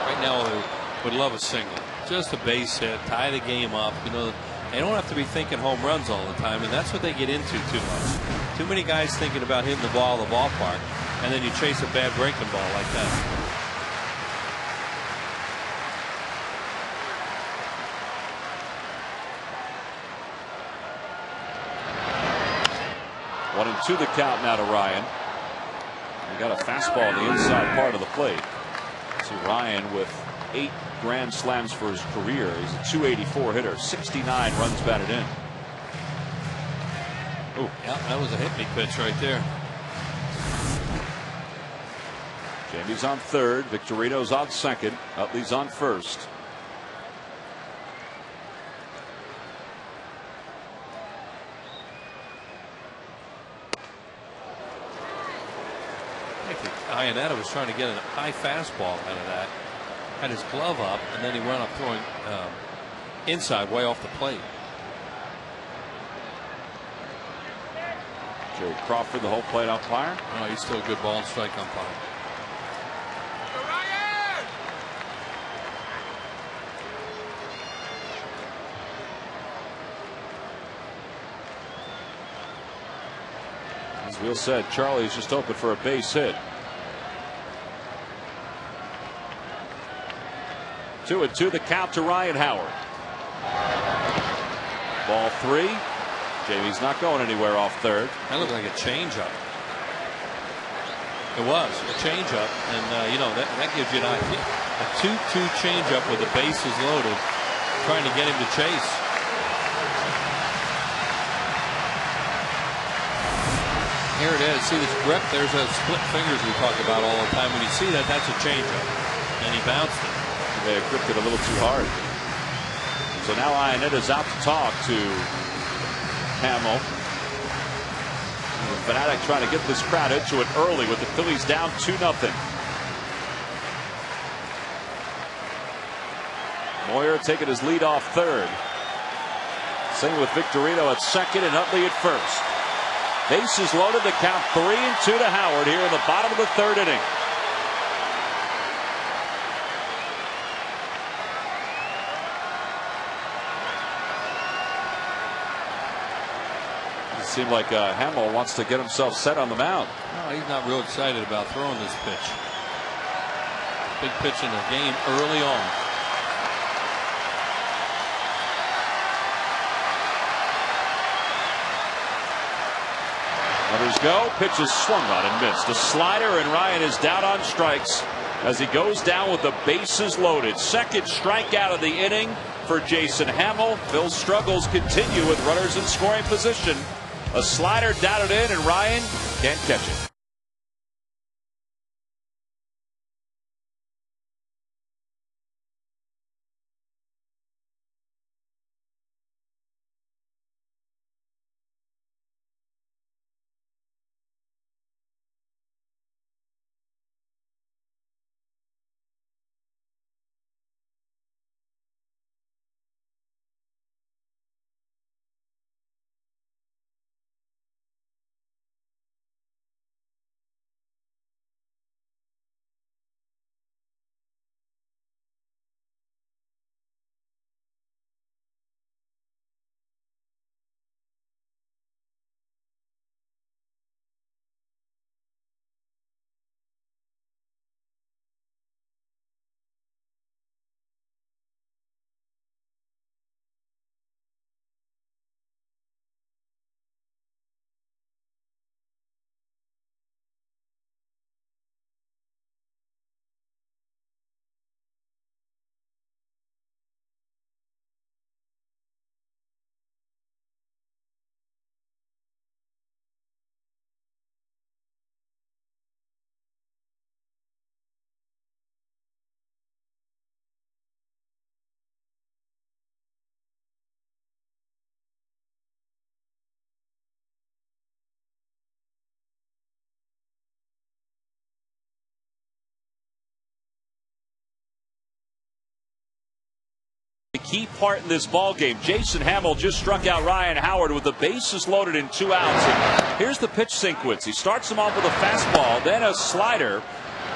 Right now, they would love a single. Just a base hit, tie the game up. You know, they don't have to be thinking home runs all the time, and that's what they get into too much. Too many guys thinking about hitting the ball in the ballpark, and then you chase a bad breaking ball like that. 1-2 the count now to Ryan. He got a fastball on the inside part of the plate. See Ryan with 8 grand slams for his career. He's a 284 hitter, 69 runs batted in. Oh, yeah, that was a hit me pitch right there. Jamie's on third. Victorino's on second. Utley's on first. Iannetta was trying to get a high fastball out of that. Had his glove up, and then he wound up throwing inside way off the plate. Jerry Crawford, the whole plate umpire. Oh, he's still a good ball and strike umpire. As Will said, Charlie's just open for a base hit. 2-2 the count to Ryan Howard. Ball 3. Jamie's not going anywhere off third. That looked like a changeup. It was a changeup, and you know that gives you an idea. A 2-2 changeup with the bases loaded, trying to get him to chase. Here it is. See this grip? There's a split fingers we talk about all the time. When you see that, that's a changeup, and he bounced it. They gripped it a little too hard. So now Ionetta's out to talk to Hamill. The Fanatic trying to get this crowd into it early with the Phillies down 2-0. Moyer taking his lead off third. Same with Victorino at second and Utley at first. Bases loaded, the count 3-2 to Howard here in the bottom of the third inning. It seemed like Hamill wants to get himself set on the mound. No, he's not real excited about throwing this pitch. Big pitch in the game early on. Runners go. Pitch is swung on and missed. A slider, and Ryan is down on strikes as he goes down with the bases loaded. Second strikeout of the inning for Jason Hamill. Phil's struggles continue with runners in scoring position. A slider down in, and Ryan can't catch it. Key part in this ball game. Jason Hamill just struck out Ryan Howard with the bases loaded in 2 outs. And here's the pitch sequence. He starts him off with a fastball, then a slider,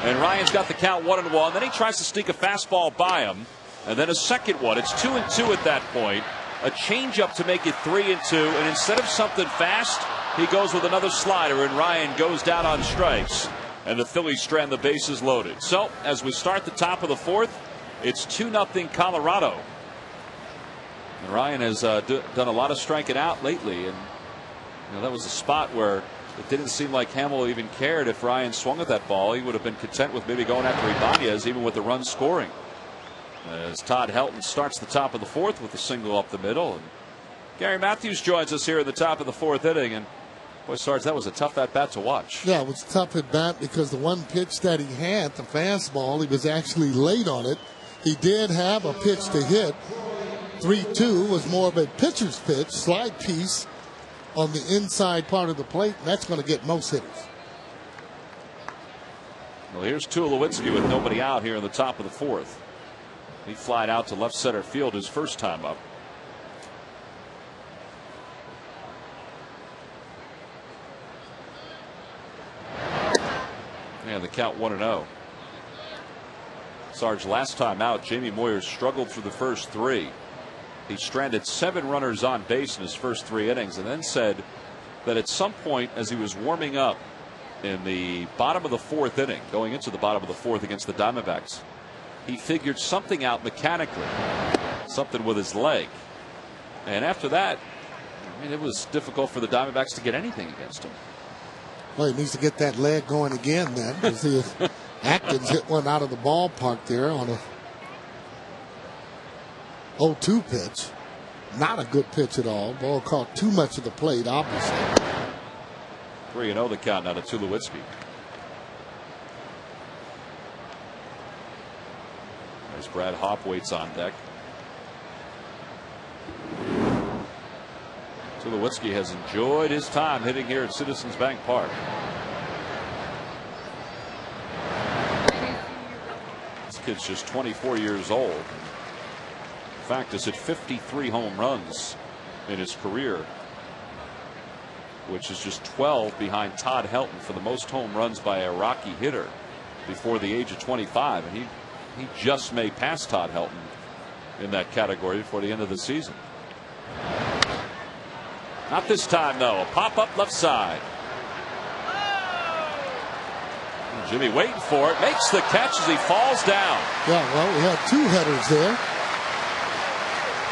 and Ryan's got the count 1-1. Then he tries to sneak a fastball by him, and then a second one. It's 2-2 at that point. A changeup to make it 3-2, and instead of something fast, he goes with another slider, and Ryan goes down on strikes, and the Phillies strand the bases loaded. So as we start the top of the fourth, it's 2-0 Colorado. And Ryan has done a lot of striking out lately, and that was a spot where it didn't seem like Hamill even cared if Ryan swung at that ball. He would have been content with maybe going after Ibanez, even with the run scoring. As Todd Helton starts the top of the fourth with a single up the middle, and Gary Matthews joins us here in the top of the fourth inning. And boy, Sarge, that was a tough at bat to watch. Yeah, it was a tough at bat because the one pitch that he had, the fastball, he was actually late on it. He did have a pitch to hit. 3-2 was more of a pitcher's pitch, slide piece on the inside part of the plate, and that's going to get most hitters. Well, here's Tulowitzki with nobody out here in the top of the fourth. He flied out to left center field his first time up. And the count 1-0. Sarge, last time out, Jamie Moyer struggled through the first 3. He stranded 7 runners on base in his first 3 innings, and then said that at some point as he was warming up in the bottom of the 4th inning, going into the bottom of the 4th against the Diamondbacks, he figured something out mechanically, something with his leg. And after that, I mean, it was difficult for the Diamondbacks to get anything against him. Well, he needs to get that leg going again then, because Atkins hit one out of the ballpark there on a 0-2 pitch. Not a good pitch at all. Ball caught too much of the plate, obviously. 3-0 the count now to Tulowitzki. As Brad Hopp waits on deck. Tulowitzki has enjoyed his time hitting here at Citizens Bank Park. This kid's just 24 years old. In fact, has hit 53 home runs in his career, which is just 12 behind Todd Helton for the most home runs by a Rocky hitter before the age of 25. And he just may pass Todd Helton in that category before the end of the season. Not this time, though. A pop-up left side. Jimmy waiting for it. Makes the catch as he falls down. Yeah, well, we had two headers there.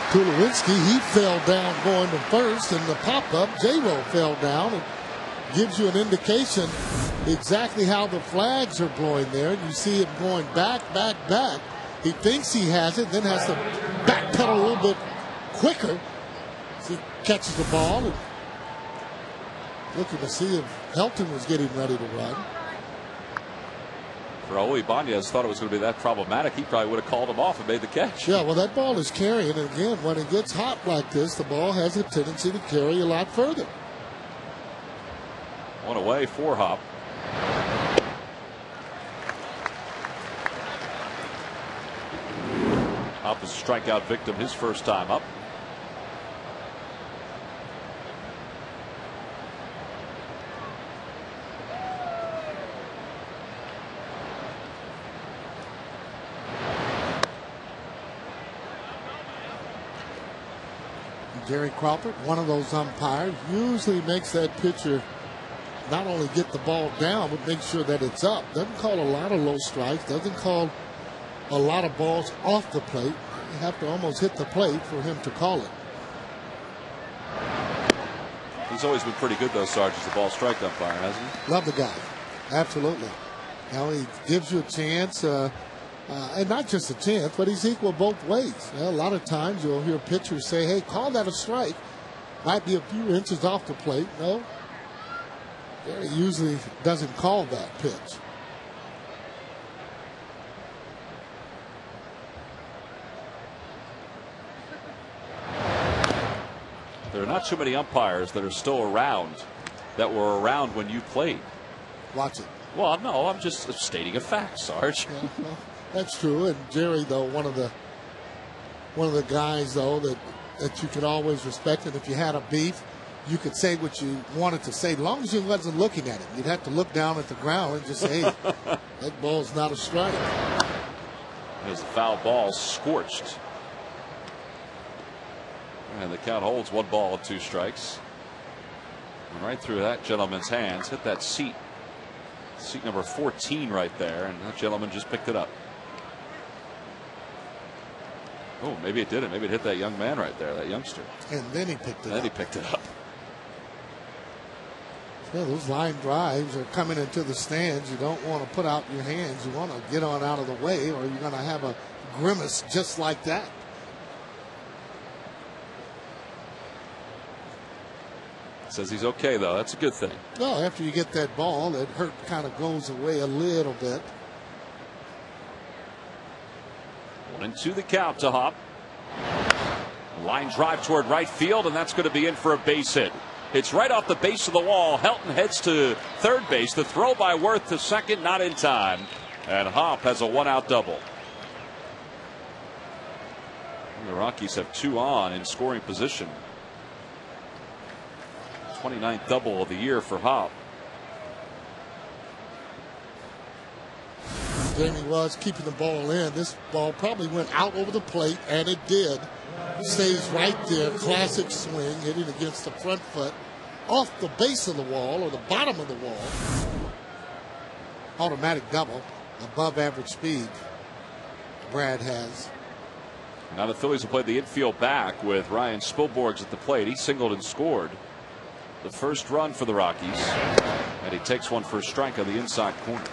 Tulowitzki, he fell down going to first, and the pop-up, J-Ro fell down. It gives you an indication exactly how the flags are blowing there. You see him going back, back, back. He thinks he has it, then has to backpedal a little bit quicker. So he catches the ball and looking to see if Helton was getting ready to run. Raul Ibanez thought it was going to be that problematic. He probably would have called him off and made the catch. Yeah, well, that ball is carrying. And again, when it gets hot like this, the ball has a tendency to carry a lot further. One away for Hopp. Hopp is a strikeout victim his first time up. Jerry Crawford, one of those umpires, usually makes that pitcher not only get the ball down, but make sure that it's up. Doesn't call a lot of low strikes, doesn't call a lot of balls off the plate. You have to almost hit the plate for him to call it. He's always been pretty good, though, Sarge, as the ball strike umpire, hasn't he? Love the guy. Absolutely. Now he gives you a chance, and not just a chance, but he's equal both ways. A lot of times you'll hear pitchers say, hey, call that a strike. Might be a few inches off the plate. No. He usually doesn't call that pitch. There are not too many umpires that are still around that were around when you played. Watch it. Well, no, I'm just stating a fact, Sarge. Yeah, well, that's true. And Jerry, though, one of the guys, though, that you could always respect. And if you had a beef, you could say what you wanted to say, as long as you wasn't looking at it. You'd have to look down at the ground and just say, hey, that ball's not a strike. As the foul ball scorched. And the count holds 1 ball and 2 strikes. And right through that gentleman's hands, hit that seat number 14 right there, and that gentleman just picked it up. Oh, maybe it didn't. Maybe it hit that young man right there, that youngster. And then he picked it up. Then he picked it up. Yeah, those line drives are coming into the stands. You don't want to put out your hands. You want to get on out of the way, or you're going to have a grimace just like that. Says he's okay, though. That's a good thing. Well, after you get that ball, that hurt kind of goes away a little bit. 1-2 the count to Hopp. Line drive toward right field, and that's going to be in for a base hit. It's right off the base of the wall. Helton heads to third base. The throw by Worth to second, not in time. And Hopp has a 1-out double. And the Rockies have 2 on in scoring position. 29th double of the year for Hopp. Jamie was keeping the ball in. This ball probably went out over the plate, and it did. Stays right there. Classic swing, hitting against the front foot, off the base of the wall or the bottom of the wall. Automatic double, above average speed. Brad has. Now the Phillies will play the infield back with Ryan Spilborghs at the plate. He singled and scored the first run for the Rockies, and he takes one for a strike on the inside corner.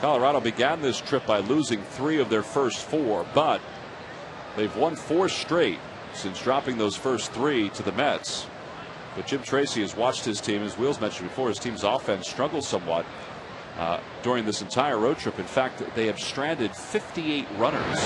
Colorado began this trip by losing 3 of their first 4, but they've won 4 straight since dropping those first 3 to the Mets. But Jim Tracy has watched his team, as Wheels mentioned before, his team's offense struggle somewhat during this entire road trip. In fact, they have stranded 58 runners.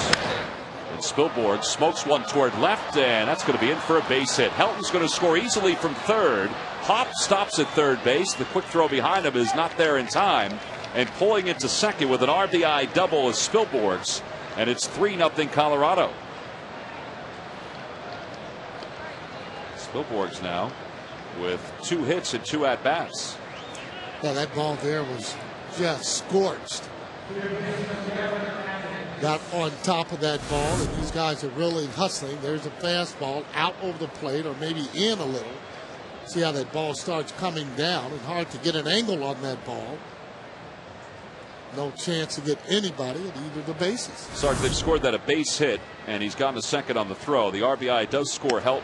And Spielborg smokes one toward left, and that's going to be in for a base hit. Helton's going to score easily from third. Hop stops at third base. The quick throw behind him is not there in time. And pulling it to second with an RBI double is Spielborg's, and it's 3-0 Colorado. Spielborg's now with 2 hits and 2 at-bats. Yeah, that ball there was just scorched. Got on top of that ball, and these guys are really hustling. There's a fastball out over the plate, or maybe in a little. See how that ball starts coming down. It's hard to get an angle on that ball. No chance to get anybody at either of the bases. Sarge, they've scored that a base hit, and he's gone to second on the throw. The RBI does score Helton,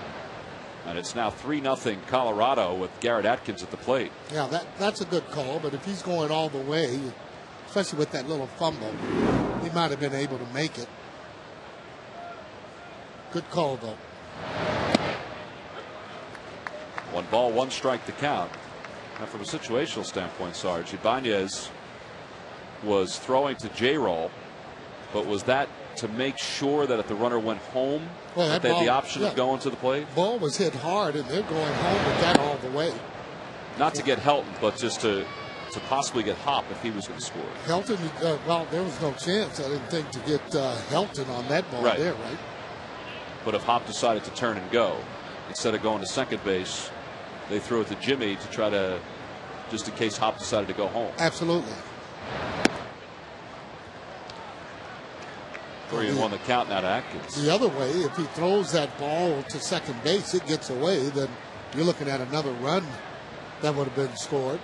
and it's now 3-0 Colorado with Garrett Atkins at the plate. Yeah, that's a good call, but if he's going all the way, especially with that little fumble, he might have been able to make it. Good call, though. 1 ball, 1 strike to count. Now, from a situational standpoint, Sarge, Ibanez was throwing to J-roll, but was that to make sure that if the runner went home, that they had the option of going to the plate? Ball was hit hard, and they're going home with that all the way. Not to get Helton, but just to possibly get Hop if he was going to score. Helton, well, there was no chance, I didn't think, to get Helton on that ball there, right? But if Hop decided to turn and go, instead of going to second base, they threw it to Jimmy to try to, just in case Hop decided to go home. Absolutely. 3-1 the count now to Atkins. The other way, if he throws that ball to second base, it gets away, then you're looking at another run that would have been scored.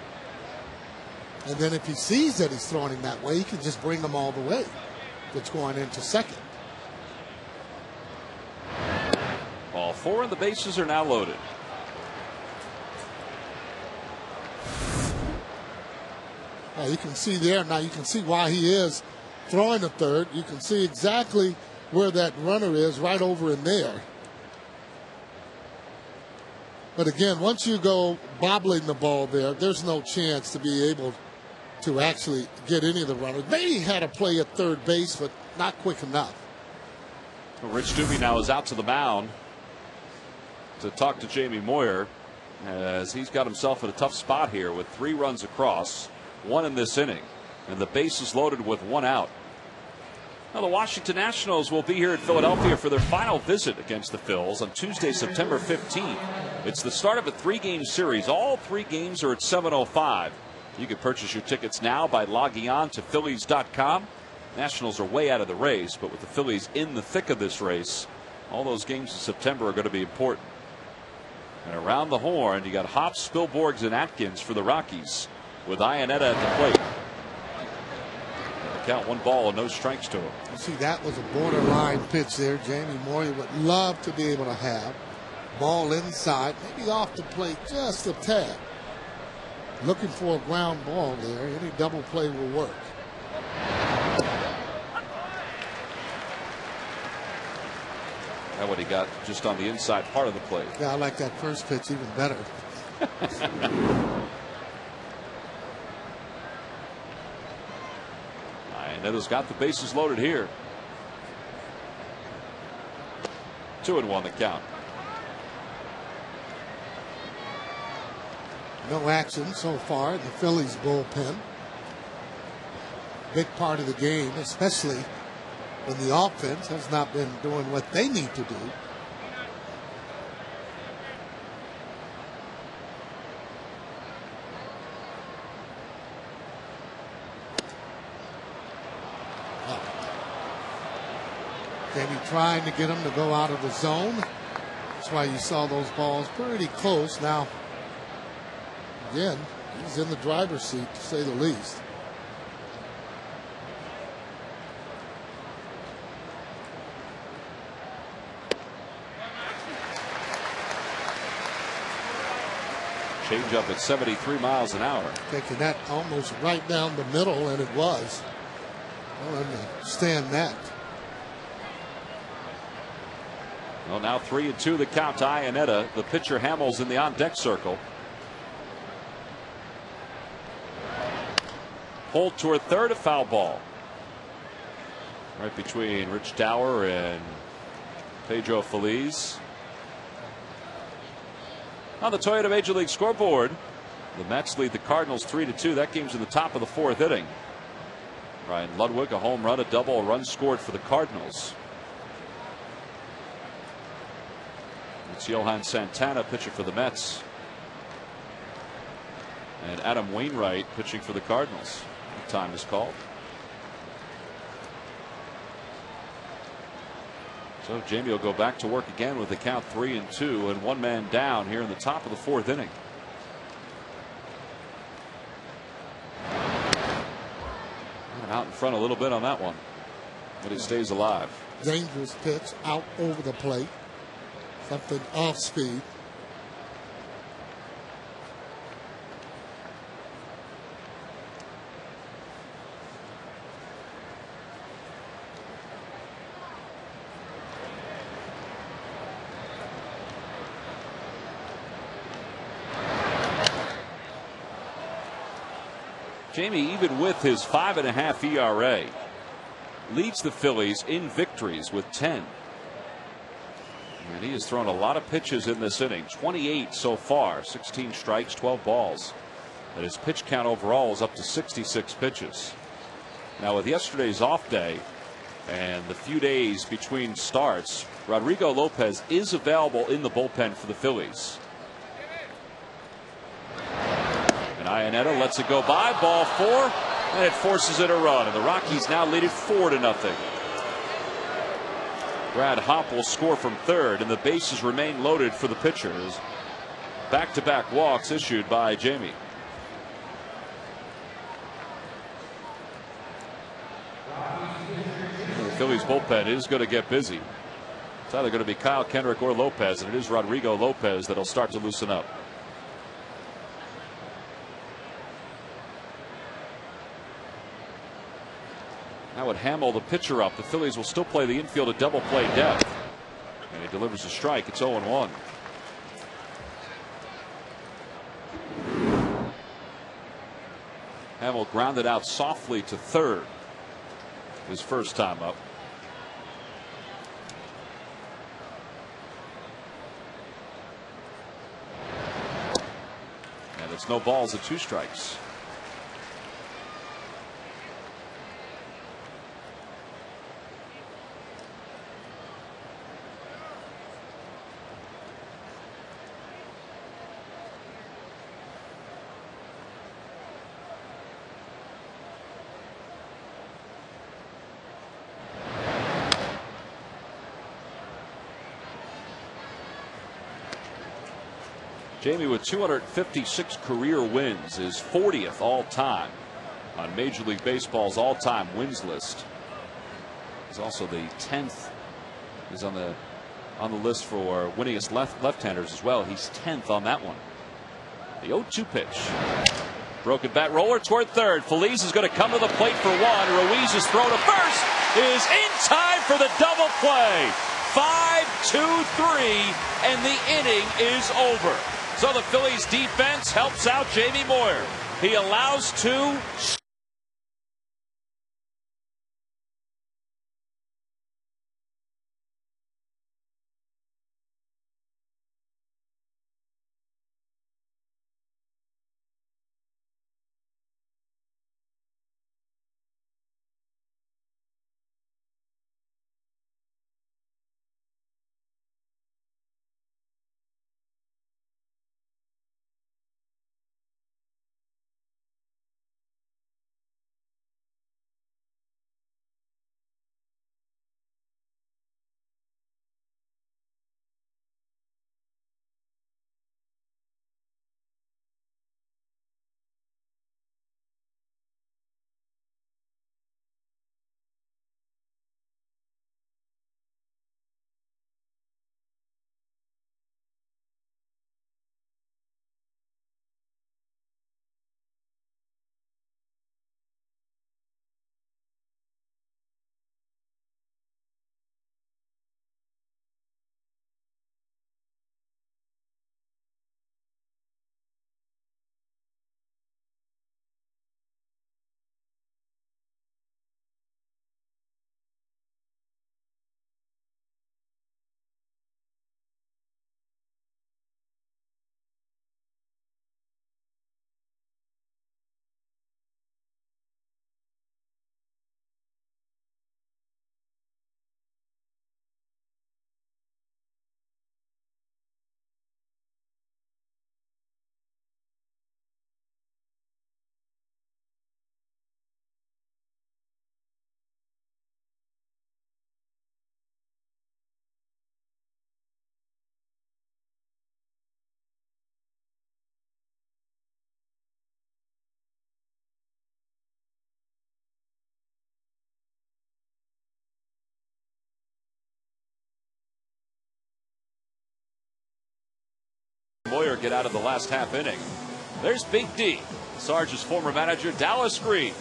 And then if he sees that he's throwing him that way, he can just bring him all the way. It's going into second. All 4 and the bases are now loaded. You can see there, now you can see why he is throwing to third. You can see exactly where that runner is, right over in there. But again, once you go bobbling the ball there, there's no chance to be able to actually get any of the runners. Maybe he had a play at third base, but not quick enough. Well, Rich Doobie now is out to the mound to talk to Jamie Moyer, as he's got himself in a tough spot here with 3 runs across, 1 in this inning, and the base is loaded with 1 out. Now, the Washington Nationals will be here at Philadelphia for their final visit against the Phils on Tuesday, September 15th. It's the start of a 3-game series. All 3 games are at 7:05. You can purchase your tickets now by logging on to Phillies.com. Nationals are way out of the race, but with the Phillies in the thick of this race, all those games in September are going to be important. And around the horn, you got Hop, Spielborgs, and Atkins for the Rockies, with Iannetta at the plate. Count 1 ball and no strikes to him. You see, that was a borderline pitch there. Jamie Moyer would love to be able to have. Ball inside, maybe off the plate just a tad. Looking for a ground ball there. Any double play will work. That's what he got just on the inside part of the plate. Yeah, I like that first pitch even better. Iannetta's got the bases loaded here. 2-1 the count. No action so far in the Phillies bullpen. Big part of the game, especially when the offense has not been doing what they need to do. Jamie trying to get him to go out of the zone. That's why you saw those balls pretty close. Now, again, he's in the driver's seat, to say the least. Change up at 73 miles an hour. Taking that almost right down the middle, and it was. I don't understand that. Well, now 3-2 the count to Iannetta. The pitcher Hamels in the on-deck circle. Pulled toward third, a foul ball. Right between Rich Dower and Pedro Feliz. On the Toyota Major League scoreboard, the Mets lead the Cardinals 3-2. That game's in the top of the fourth inning. Ryan Ludwig, a home run, a double, a run scored for the Cardinals. It's Johan Santana pitching for the Mets. And Adam Wainwright pitching for the Cardinals. The time is called. So Jamie will go back to work again with the count 3-2 and one man down here in the top of the fourth inning. And out in front a little bit on that one, but he stays alive. Dangerous pitch out over the plate. Something off speed. Jamie, even with his 5.5 ERA, leads the Phillies in victories with 10. And he has thrown a lot of pitches in this inning. 28 so far, 16 strikes, 12 balls. And his pitch count overall is up to 66 pitches. Now, with yesterday's off day and the few days between starts, Rodrigo Lopez is available in the bullpen for the Phillies. And Iannetta lets it go by. Ball four, and it forces it a run. And the Rockies now lead it 4-0. Brad Hopp will score from third, and the bases remain loaded for the pitchers. Back-to-back walks issued by Jamie. The Phillies bullpen is going to get busy. It's either going to be Kyle Kendrick or Lopez, and it is Rodrigo Lopez that'll start to loosen up. Now with Hamel, the pitcher, up, the Phillies will still play the infield at double play depth. And he delivers a strike. It's 0-1. Hamel grounded out softly to third his first time up. And it's no balls at 2 strikes. Jamie, with 256 career wins, is 40th all time on Major League Baseball's all time wins list. He's also the 10th. He's on the list for winningest left-handers as well. He's 10th on that one. The 0-2 pitch. Broken bat roller toward third. Feliz is going to come to the plate for one. Ruiz's throw to first is in time for the double play. 5-2-3, and the inning is over. So the Phillies defense helps out Jamie Moyer. He allows 2. Moyer get out of the last half inning. There's Big D, Sarge's former manager, Dallas Green,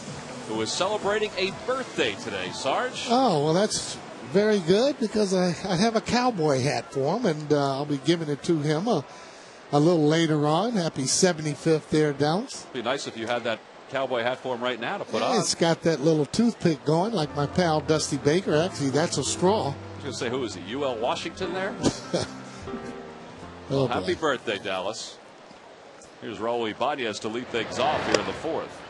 who is celebrating a birthday today. Sarge? Oh, well, that's very good because I have a cowboy hat for him, and I'll be giving it to him a little later on. Happy 75th there, Dallas. It'd be nice if you had that cowboy hat for him right now to put on. It's got that little toothpick going like my pal Dusty Baker. Actually, that's a straw. I was going to say, who is it? UL Washington there? Oh, happy birthday, Dallas. Here's Raul Ibanez to lead things off here in the fourth.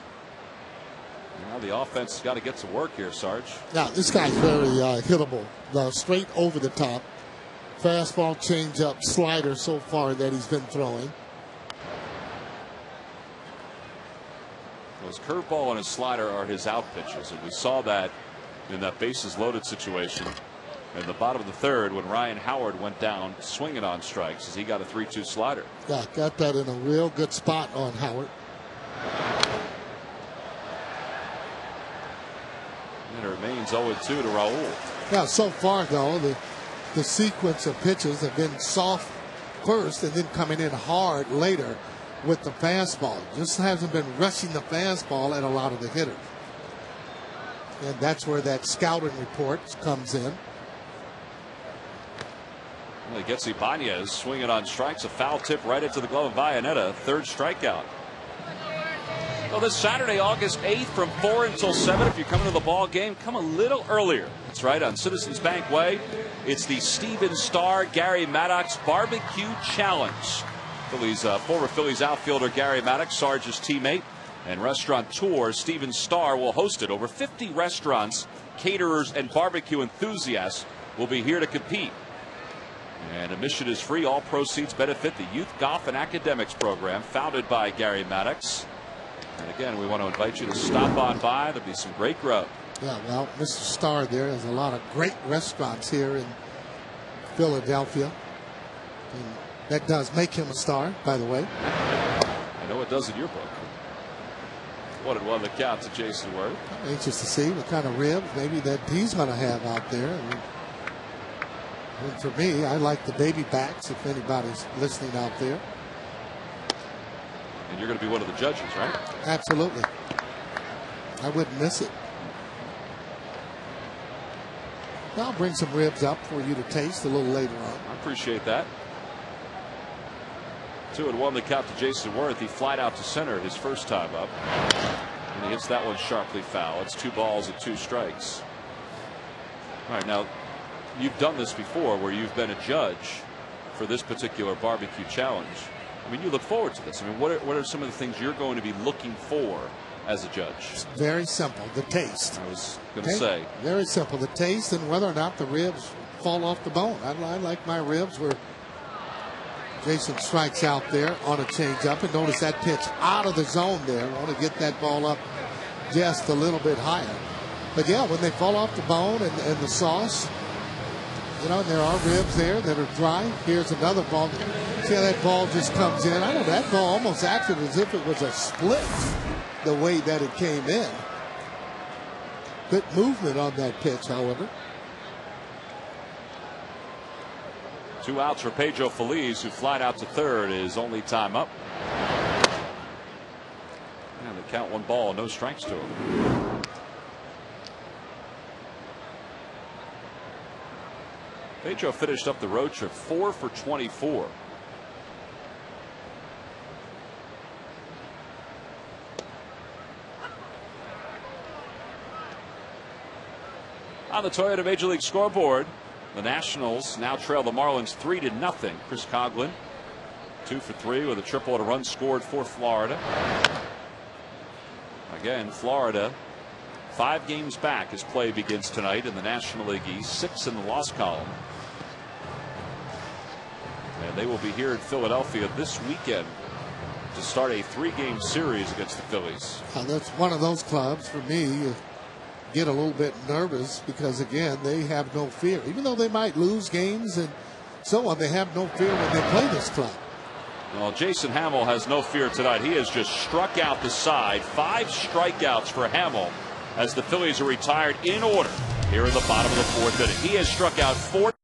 Now the offense has got to get some work here, Sarge. Now, this guy's very hittable. Straight over the top. Fastball, changeup, slider so far that he's been throwing. His curveball and his slider are his out pitches, and we saw that in that bases loaded situation in the bottom of the third when Ryan Howard went down swinging on strikes as he got a 3-2 slider. Yeah, got that in a real good spot on Howard. And it remains 0-2 to Raul. Now, so far, though, the sequence of pitches have been soft first and then coming in hard later with the fastball. Just hasn't been rushing the fastball at a lot of the hitters. And that's where that scouting report comes in. Well, he gets Ibanez swinging on strikes. A foul tip right into the glove of Valletta. Third strikeout. Well, this Saturday, August 8th, from 4 until 7. If you're coming to the ball game, come a little earlier. That's right, on Citizens Bank Way. It's the Steven Starr Gary Maddox Barbecue Challenge. Former Phillies outfielder Gary Maddox, Sarge's teammate, and restaurateur Steven Starr will host it. Over 50 restaurants, caterers, and barbecue enthusiasts will be here to compete. And admission is free. All proceeds benefit the Youth Golf and Academics program founded by Gary Maddox. And again, we want to invite you to stop on by. There'll be some great grub. Yeah, well, Mr. Starr there has a lot of great restaurants here in Philadelphia. And that does make him a star, by the way. I know it does in your book. 1-1 the count to Jason Worth. I'm anxious to see what kind of ribs maybe that he's going to have out there. And for me, I like the baby backs if anybody's listening out there. And you're going to be one of the judges, right? Absolutely. I wouldn't miss it. I'll bring some ribs up for you to taste a little later on. I appreciate that. 2-1 the count to Jason Worth. He flied out to center his first time up. And he hits that one sharply foul. It's 2 balls and 2 strikes. All right, now, you've done this before where you've been a judge for this particular barbecue challenge. I mean, you look forward to this. I mean, what are some of the things you're going to be looking for as a judge? It's very simple. The taste. I was going to say. Very simple. The taste and whether or not the ribs fall off the bone. I like my ribs where Jason strikes out there on a changeup. And notice that pitch out of the zone there. I want to get that ball up just a little bit higher. But, yeah, when they fall off the bone and the sauce, you know, there are ribs there that are dry. Here's another ball. See how that ball just comes in? I know that ball almost acted as if it was a split the way that it came in. Good movement on that pitch, however. 2 outs for Pedro Feliz, who flied out to third, is only time up. And they count 1 ball, no strikes to him. Pedro finished up the road trip 4 for 24. On the Toyota Major League scoreboard, the Nationals now trail the Marlins 3-0. Chris Coughlin 2 for 3 with a triple and a run scored for Florida. Again, Florida 5 games back as play begins tonight in the National League East, 6 in the loss column. And they will be here in Philadelphia this weekend to start a 3-game series against the Phillies. That's one of those clubs for me. You get a little bit nervous because, again, they have no fear. Even though they might lose games and so on, they have no fear when they play this club. Well, Jason Hamill has no fear tonight. He has just struck out the side. 5 strikeouts for Hamill as the Phillies are retired in order here in the bottom of the 4th inning. He has struck out 4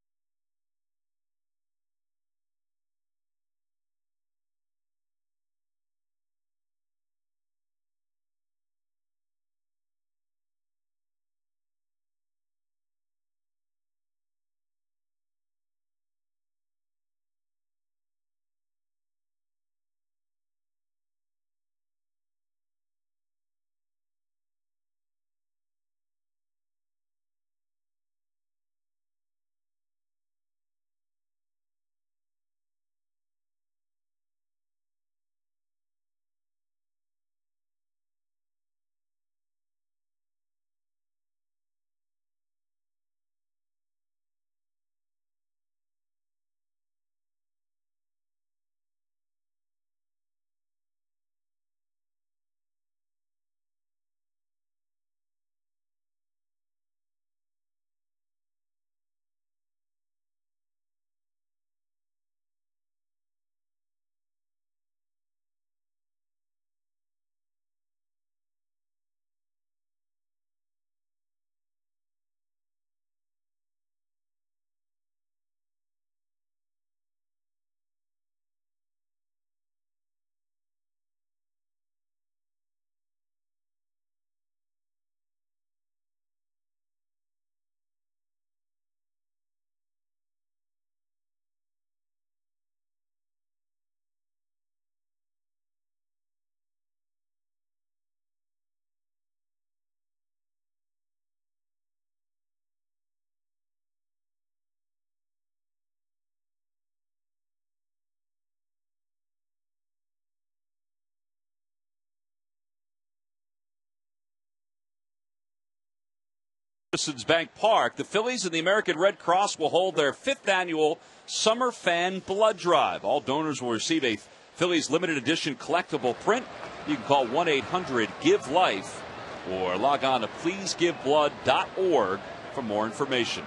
Citizens Bank Park, the Phillies and the American Red Cross will hold their 5th annual Summer Fan Blood Drive. All donors will receive a Phillies limited edition collectible print. You can call 1-800-GIVE-LIFE or log on to pleasegiveblood.org for more information.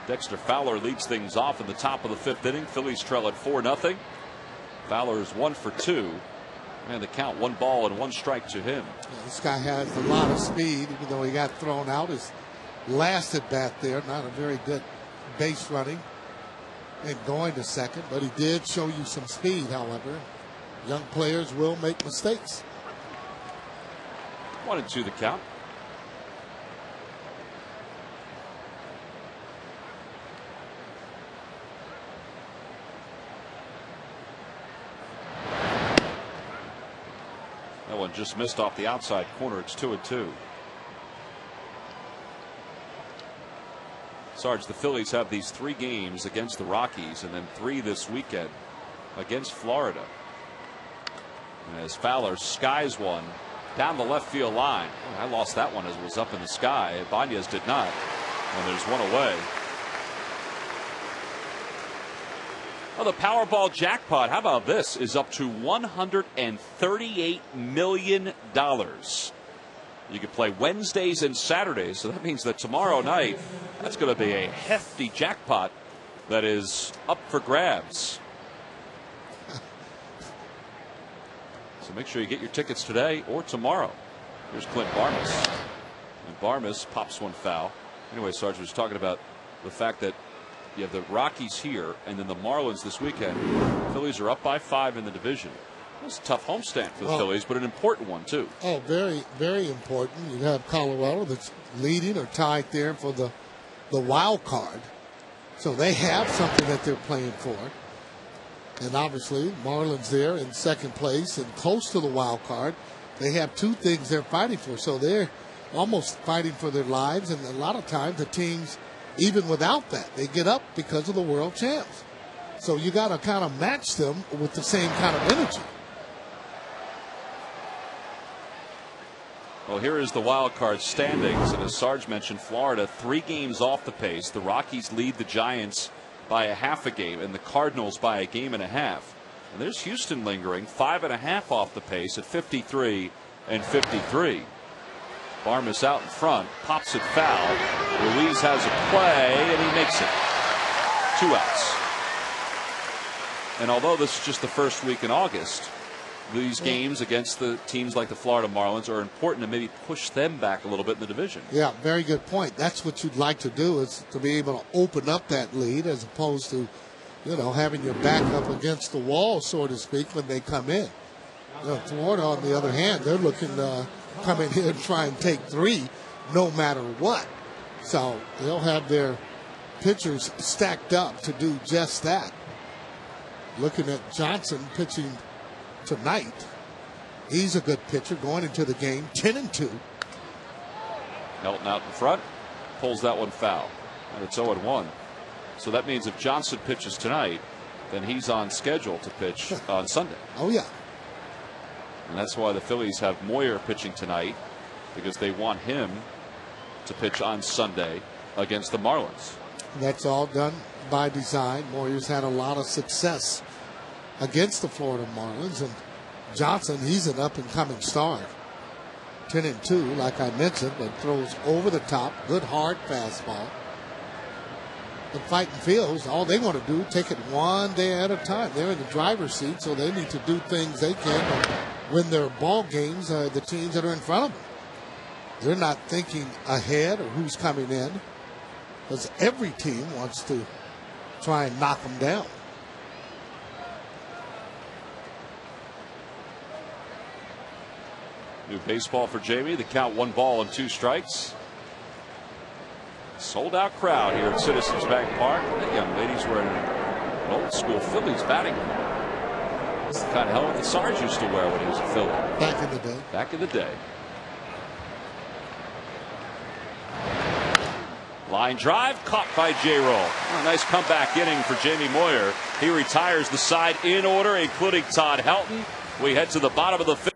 Dexter Fowler leads things off in the top of the 5th inning. Phillies trail at 4-0. Fowler is 1 for 2. And the count, 1 ball and 1 strike to him. This guy has a lot of speed, even though he got thrown out his last at bat there. Not a very good base running and going to second, but he did show you some speed, however. Young players will make mistakes. 1-2 the count. That one just missed off the outside corner. It's 2-2. Sarge, the Phillies have these 3 games against the Rockies and then 3 this weekend against Florida. And as Fowler skies one down the left field line. I lost that one as it was up in the sky. Ibanez did not. And there's one away. Oh, the Powerball jackpot, how about this, is up to $138 million. You can play Wednesdays and Saturdays, so that means that tomorrow night, that's going to be a hefty jackpot that is up for grabs. So make sure you get your tickets today or tomorrow. Here's Clint Barmas. And Barmas pops one foul. Anyway, Sarge was talking about the fact that you have the Rockies here and then the Marlins this weekend. The Phillies are up by 5 in the division. It's a tough homestand for the Phillies, but an important one, too. Oh, very, very important. You have Colorado that's leading or tied there for the wild card. So they have something that they're playing for. And obviously, Marlins there in second place and close to the wild card. They have 2 things they're fighting for. So they're almost fighting for their lives. And a lot of times the teams, even without that, they get up because of the world champs. So you got to kind of match them with the same kind of energy. Well, here is the wild card standings. And as Sarge mentioned, Florida 3 games off the pace. The Rockies lead the Giants by a half a game and the Cardinals by a game and a half. And there's Houston lingering 5.5 off the pace at 53 and 53. Barmas out in front, pops it foul. Ruiz has a play and he makes it. 2 outs. And although this is just the first week in August, these games against the teams like the Florida Marlins are important to maybe push them back a little bit in the division. Yeah, very good point. That's what you'd like to do, is to be able to open up that lead as opposed to, you know, having your back up against the wall, so to speak, when they come in. You know, Florida, on the other hand, they're looking to come in here and try and take 3 no matter what. So they'll have their pitchers stacked up to do just that. Looking at Johnson pitching tonight, he's a good pitcher going into the game, 10-2. Helton out in front, pulls that one foul, and it's 0-1. So that means if Johnson pitches tonight, then he's on schedule to pitch on Sunday. Oh yeah. And that's why the Phillies have Moyer pitching tonight, because they want him to pitch on Sunday against the Marlins. That's all done by design. Moyer's had a lot of success against the Florida Marlins, and Johnson, he's an up-and-coming star. 10-2, like I mentioned, but throws over the top, good hard fastball. The fighting Phils, all they want to do, take it one day at a time. They're in the driver's seat, so they need to do things they can to win their ball games, the teams that are in front of them. They're not thinking ahead or who's coming in, because every team wants to try and knock them down. New baseball for Jamie. The count 1 ball and 2 strikes. Sold out crowd here at Citizens Bank Park. The young ladies were in an old school Phillies batting. It's the kind of helmet that Sarge used to wear when he was a Philly. Back in the day. Back in the day. Line drive caught by J-Roll. A nice comeback inning for Jamie Moyer. He retires the side in order, including Todd Helton. We head to the bottom of the 5th.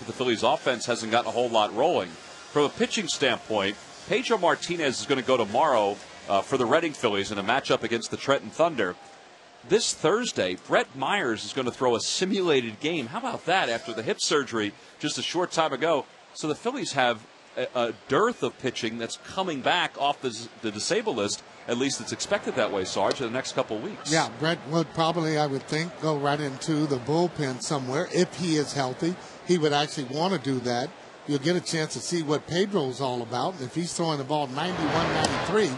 The Phillies offense hasn't gotten a whole lot rolling. From a pitching standpoint, Pedro Martinez is going to go tomorrow for the Reading Phillies in a matchup against the Trenton Thunder. This Thursday, Brett Myers is going to throw a simulated game. How about that after the hip surgery just a short time ago? So the Phillies have a dearth of pitching that's coming back off the disabled list. At least it's expected that way, Sarge, in the next couple of weeks. Yeah, Brett would probably, I would think, go right into the bullpen somewhere. If he is healthy, he would actually want to do that. You'll get a chance to see what Pedro's all about. If he's throwing the ball 91, 93,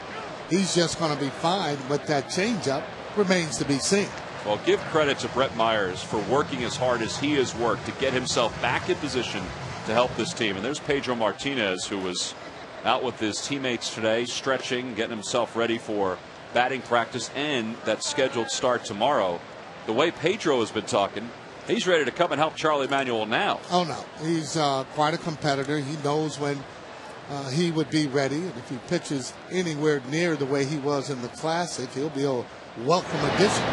he's just going to be fine. But that changeup remains to be seen. Well, give credit to Brett Myers for working as hard as he has worked to get himself back in position to help this team. And there's Pedro Martinez, who was out with his teammates today, stretching, getting himself ready for batting practice and that scheduled start tomorrow. The way Pedro has been talking, he's ready to come and help Charlie Manuel now. Oh, no. He's quite a competitor. He knows when he would be ready. And if he pitches anywhere near the way he was in the Classic, he'll be a welcome addition.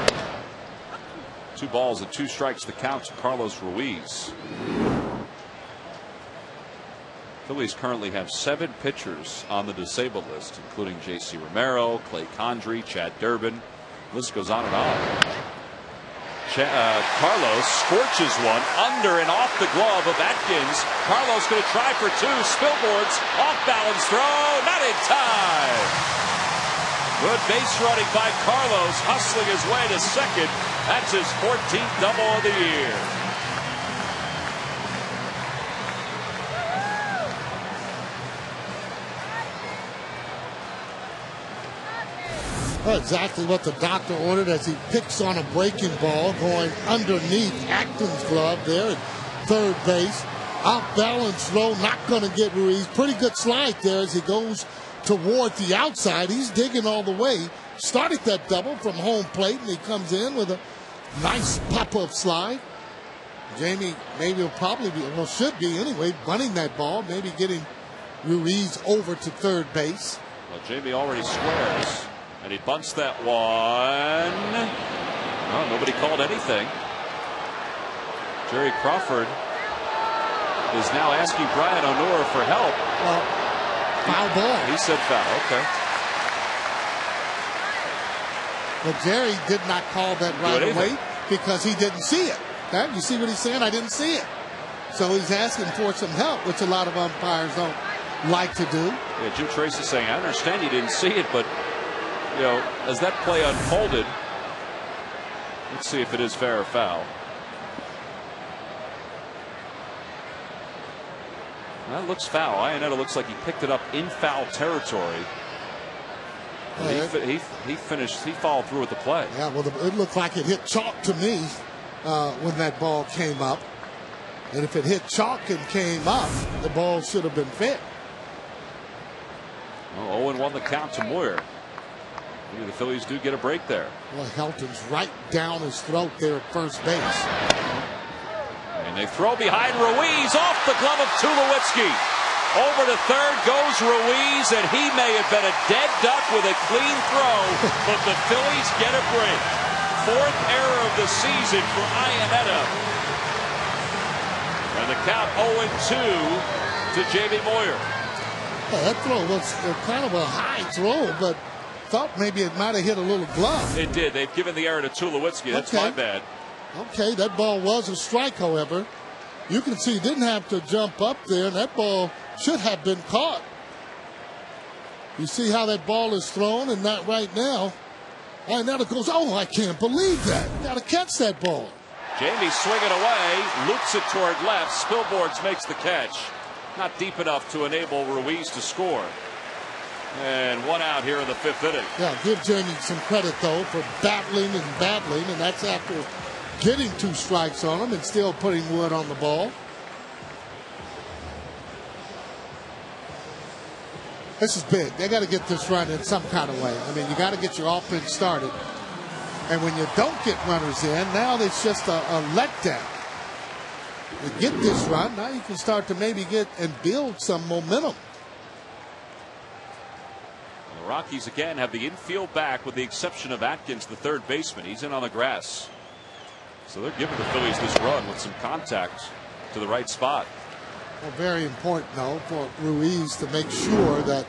2 balls and 2 strikes the count to Carlos Ruiz. Phillies currently have 7 pitchers on the disabled list, including J.C. Romero, Clay Condrey, Chad Durbin. The list goes on and on. Carlos scorches one under and off the glove of Atkins. Carlos going to try for 2. Spilborgh's off balance throw, not in time. Good base running by Carlos, hustling his way to second. That's his 14th double of the year. Exactly what the doctor ordered as he picks on a breaking ball going underneath Atkins' glove there at third base. Off balance throw, not going to get Ruiz. Pretty good slide there as he goes toward the outside. He's digging all the way. Started that double from home plate, and he comes in with a nice pop-up slide. Jamie maybe will probably be, well, should be anyway, bunting that ball, maybe getting Ruiz over to third base. Well, Jamie already squares. And he bunts that one. Oh, nobody called anything. Jerry Crawford is now asking Brian O'Neill for help. Well, foul ball. He said foul. Okay. But Jerry did not call that right away because he didn't see it. Okay? You see what he's saying? I didn't see it. So he's asking for some help, which a lot of umpires don't like to do. Yeah, Jim Tracy saying, I understand you didn't see it, but you know, as that play unfolded, let's see if it is fair or foul. That looks foul. Iannetta looks like he picked it up in foul territory. He finished. He followed through with the play. Yeah, well, it looked like it hit chalk to me when that ball came up. And if it hit chalk and came up, the ball should have been fair. Well, 0-1 the count to Moyer. Maybe the Phillies do get a break there. Well, Helton's right down his throat there at first base. And they throw behind Ruiz off the glove of Tulowitzki. Over to third goes Ruiz, and he may have been a dead duck with a clean throw, but the Phillies get a break. 4th error of the season for Iannetta. And the count 0-2 to Jamie Moyer. Well, that throw was kind of a high throw, but thought maybe it might have hit a little glove. It did. They've given the error to Tulowitzki. That's my bad. Okay, that ball was a strike, however. You can see he didn't have to jump up there, and that ball should have been caught. You see how that ball is thrown, and not right now. And now it goes, oh, I can't believe that. Got to catch that ball. Jamie swinging away, loops it toward left. Spilborghs makes the catch. Not deep enough to enable Ruiz to score. And 1 out here in the 5th inning. Yeah, give Jamie some credit, though, for battling, and that's after getting 2 strikes on him and still putting wood on the ball. This is big. They got to get this run in some kind of way. I mean, you got to get your offense started. And when you don't get runners in, now it's just a letdown. You get this run, now you can start to maybe get and build some momentum. The Rockies again have the infield back with the exception of Atkins, the third baseman. He's in on the grass. So they're giving the Phillies this run with some contact to the right spot. Well, very important, though, for Ruiz to make sure that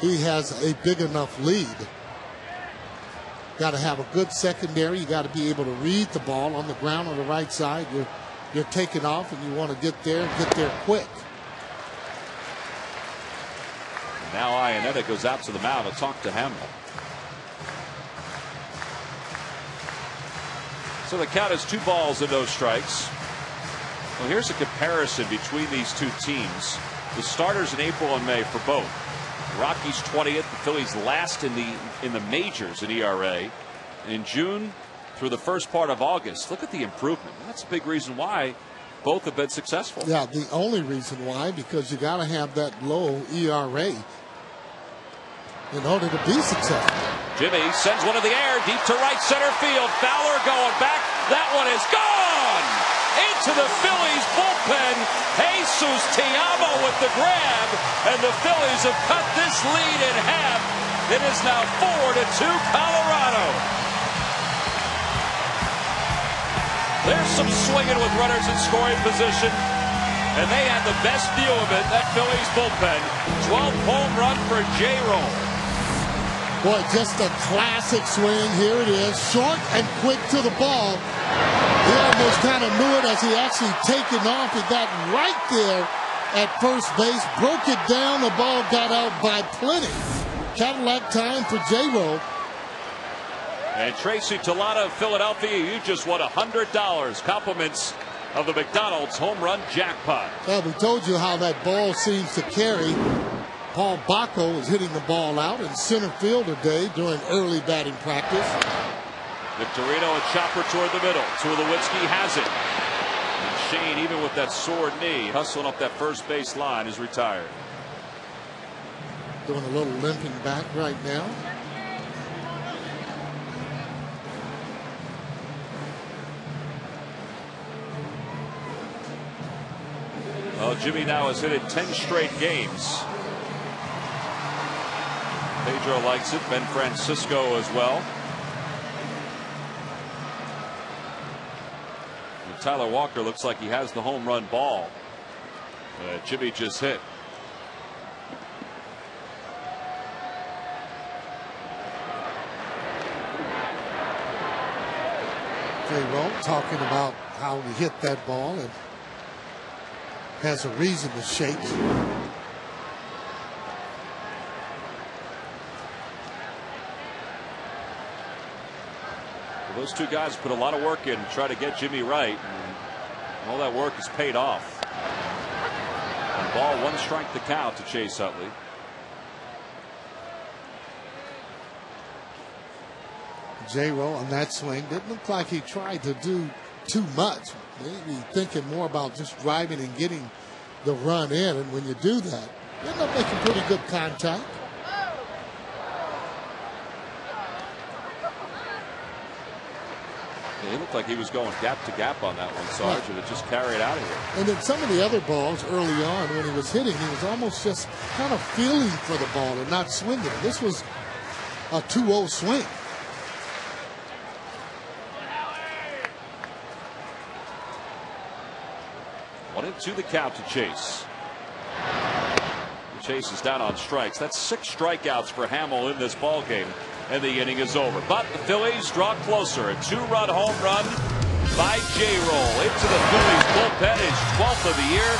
he has a big enough lead. Got to have a good secondary. You got to be able to read the ball on the ground on the right side. You're taking off, and you want to get there and get there quick. Now Iannetta goes out to the mound to talk to Hamill. So the count is 2 balls and no strikes. Well, here's a comparison between these two teams. The starters in April and May for both. Rockies 20th, the Phillies last in the majors in ERA. In June through the first part of August, look at the improvement. That's a big reason why both have been successful. Yeah, the only reason why, because you got to have that low ERA in order to be successful. Jimmy sends one in the air deep to right center field. Fowler going back. That one is gone into the Phillies bullpen. Jesus Tiamo with the grab, and the Phillies have cut this lead in half. It is now 4-2 Colorado. There's some swinging with runners in scoring position, and they had the best view of it, that Phillies bullpen. 12th home run for J-Roll. Boy, just a classic swing. Here it is, short and quick to the ball. He almost kind of knew it as he actually taken off. He got right there at first base, broke it down. The ball got out by plenty. Cadillac time for J-Roll. And Tracy Talata of Philadelphia, you just won $100. Compliments of the McDonald's home run jackpot. Well, we told you how that ball seems to carry. Paul Bacco is hitting the ball out in center field today during early batting practice. Victorino a chopper toward the middle. Tulowitzki has it. And Shane, even with that sore knee, hustling up that first base line, is retired. Doing a little limping back right now. Well, Jimmy now has hit it 10 straight games. Pedro likes it. Ben Francisco as well. And Tyler Walker looks like he has the home run ball. Jimmy just hit. J-Roll talking about how he hit that ball and has a reason to shake. Those two guys put a lot of work in to try to get Jimmy right, and all that work has paid off. And ball, 1 strike the count to Chase Utley. J-Roll on that swing didn't look like he tried to do too much. Maybe thinking more about just driving and getting the run in, and when you do that, you end up making pretty good contact. It looked like he was going gap to gap on that one, Sarge, and it just carried out of here. And then some of the other balls early on when he was hitting, he was almost just kind of feeling for the ball and not swinging. This was a 2-0 swing. One and two the count to Chase. Chase is down on strikes. That's 6 strikeouts for Hamill in this ball game, and the inning is over. But the Phillies draw closer. A 2-run home run by J-Roll into the Phillies bullpen, his 12th of the year.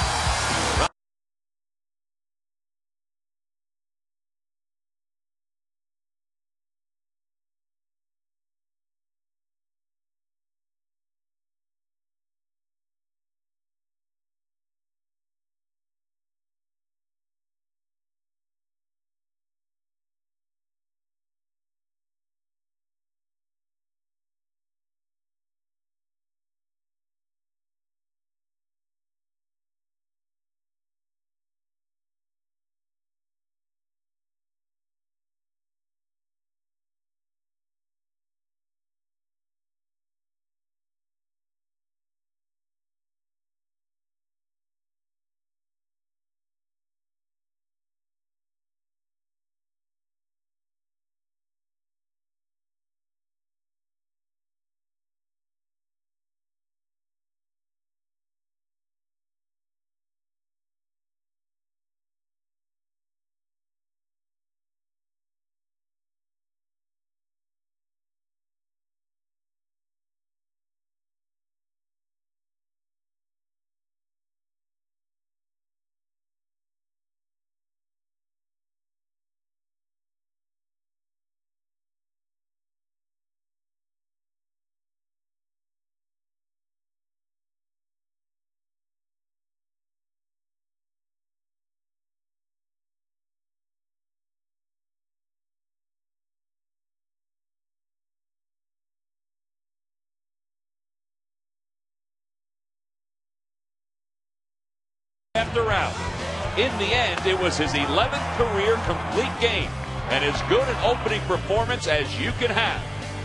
turned around. In the end, it was his 11th career complete game and as good an opening performance as you can have.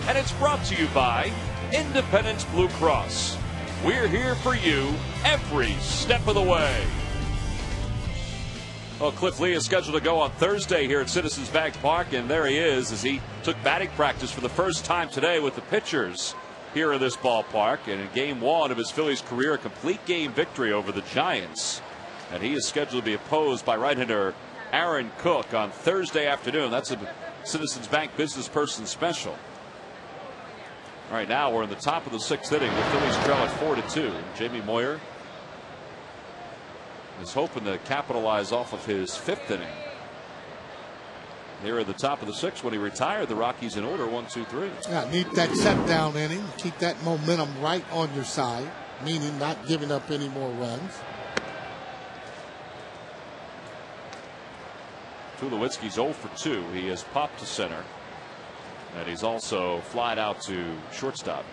And it's brought to you by Independence Blue Cross. We're here for you every step of the way. Well, Cliff Lee is scheduled to go on Thursday here at Citizens Bank Park, and there he is as he took batting practice for the first time today with the pitchers here in this ballpark. And in game one of his Phillies career, a complete game victory over the Giants. And he is scheduled to be opposed by right-hander Aaron Cook on Thursday afternoon. That's a Citizens Bank Business Person special. Right now we're in the top of the 6th inning. The Phillies trail at 4-2. Jamie Moyer is hoping to capitalize off of his 5th inning. Here at the top of the 6th when he retired, the Rockies in order 1-2-3. Yeah, need that set down inning. Keep that momentum right on your side, meaning not giving up any more runs. Tulowitzki's 0 for 2. He has popped to center. And he's also flied out to shortstop.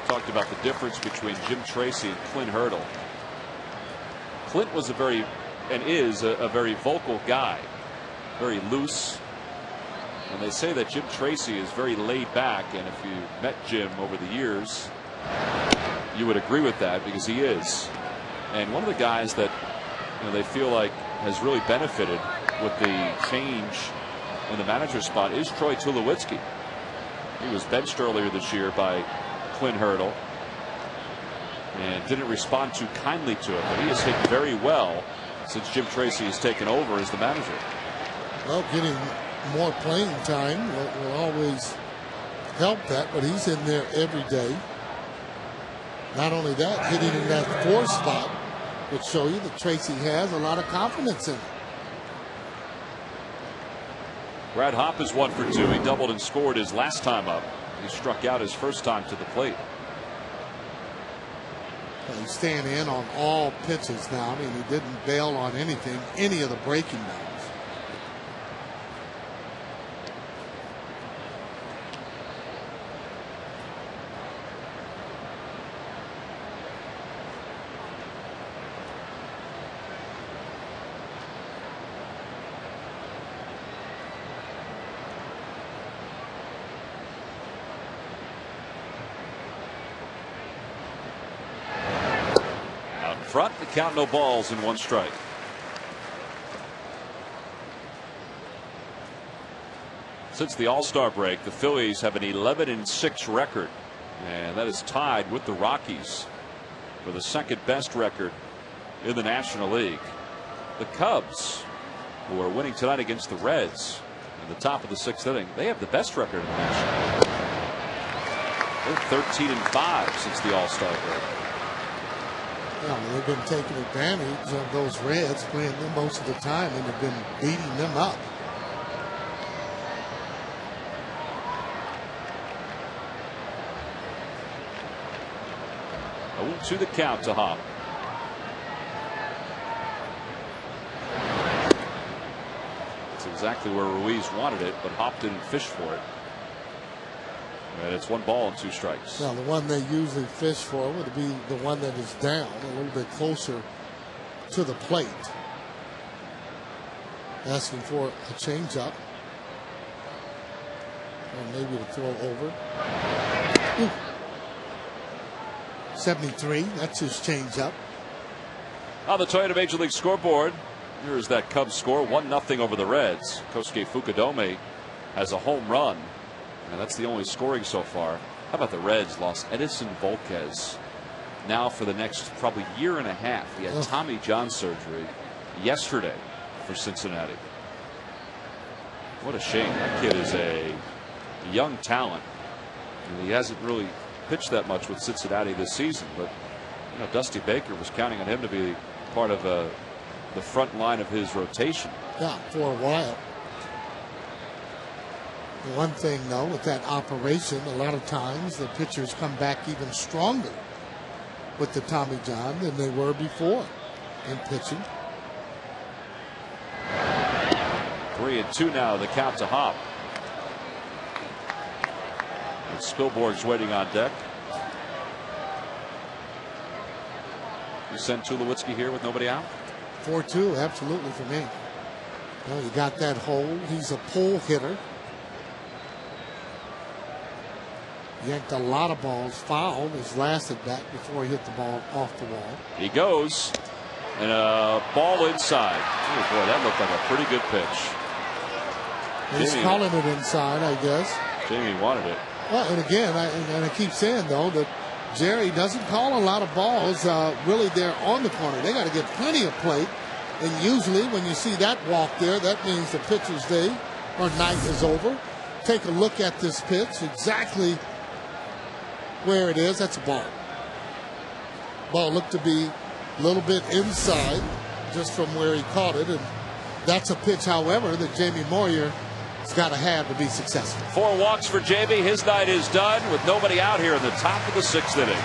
Talked about the difference between Jim Tracy and Clint Hurdle. Clint was is a very vocal guy, very loose. And they say that Jim Tracy is very laid back. And if you met Jim over the years, you would agree with that because he is. And one of the guys that they feel like has really benefited with the change in the manager spot is Troy Tulowitzki. He was benched earlier this year by Clint Hurdle and didn't respond too kindly to it, but he has hit very well since Jim Tracy has taken over as the manager. Well, getting more playing time will always help that, but he's in there every day. Not only that, hitting in that 4th spot would show you that Tracy has a lot of confidence in him. Brad Hopp is 1 for 2. He doubled and scored his last time up. He struck out his first time to the plate. Well, he's staying in on all pitches now. I mean, he didn't bail on anything, any of the breaking balls. Front, the count, no balls and 1 strike. Since the All-Star break, the Phillies have an 11-6 record, and that is tied with the Rockies for the 2nd best record in the National League. The Cubs, who are winning tonight against the Reds in the top of the 6th inning, they have the best record in the National League. They're 13-5 since the All-Star break. Yeah, they've been taking advantage of those Reds, playing them most of the time, and have been beating them up. To the count to Hopp. That's exactly where Ruiz wanted it, but Hopp didn't fish for it. And it's 1 ball and 2 strikes. Now, the one they usually fish for would be the one that is down, a little bit closer to the plate. Asking for a changeup. Or maybe to throw over. Ooh. 73, that's his changeup. On the Toyota Major League scoreboard, here's that Cubs score, 1-0 over the Reds. Kosuke Fukudome has a home run, and that's the only scoring so far. How about the Reds lost Edison Volquez now for the next probably year and a half. He had Tommy John surgery yesterday for Cincinnati. What a shame. That kid is a young talent, and he hasn't really pitched that much with Cincinnati this season, but Dusty Baker was counting on him to be part of the front line of his rotation. Yeah, for a while. The one thing though with that operation, a lot of times the pitchers come back even stronger with the Tommy John than they were before in pitching. 3-2 now, the count to Hopp. And Spilborg's waiting on deck. You send Tulowitzki here with nobody out? 4-2, absolutely for me. Well, you got that hold. He's a pull hitter. Yanked a lot of balls, fouled his last at bat before he hit the ball off the wall. He goes, and a ball inside. Oh boy, that looked like a pretty good pitch. He's calling it inside, I guess. Jamie wanted it. Well, and again, I keep saying though that Jerry doesn't call a lot of balls really there on the corner. They got to get plenty of plate, and usually when you see that walk there, that means the pitcher's day or night is over. Take a look at this pitch, exactly where it is. That's a ball. Ball looked to be a little bit inside just from where he caught it, and that's a pitch, however, that Jamie Moyer has got to have to be successful. 4 walks for Jamie. His night is done with nobody out here in the top of the 6th inning.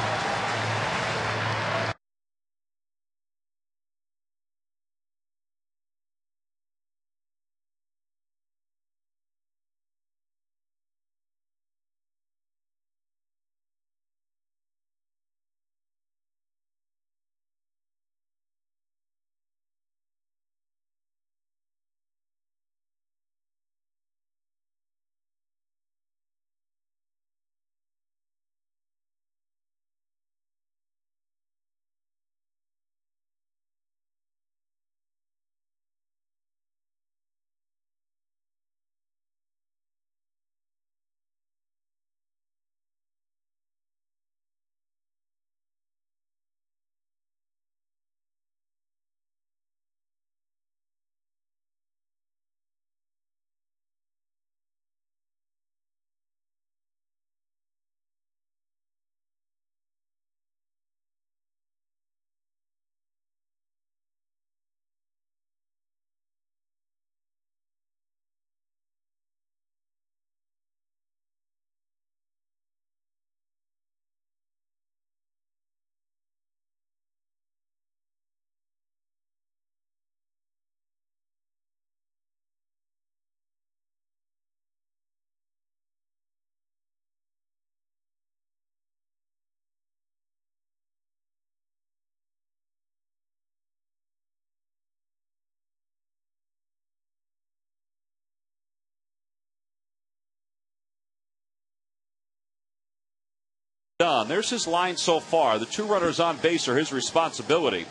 Done. There's his line so far. The 2 runners on base are his responsibility.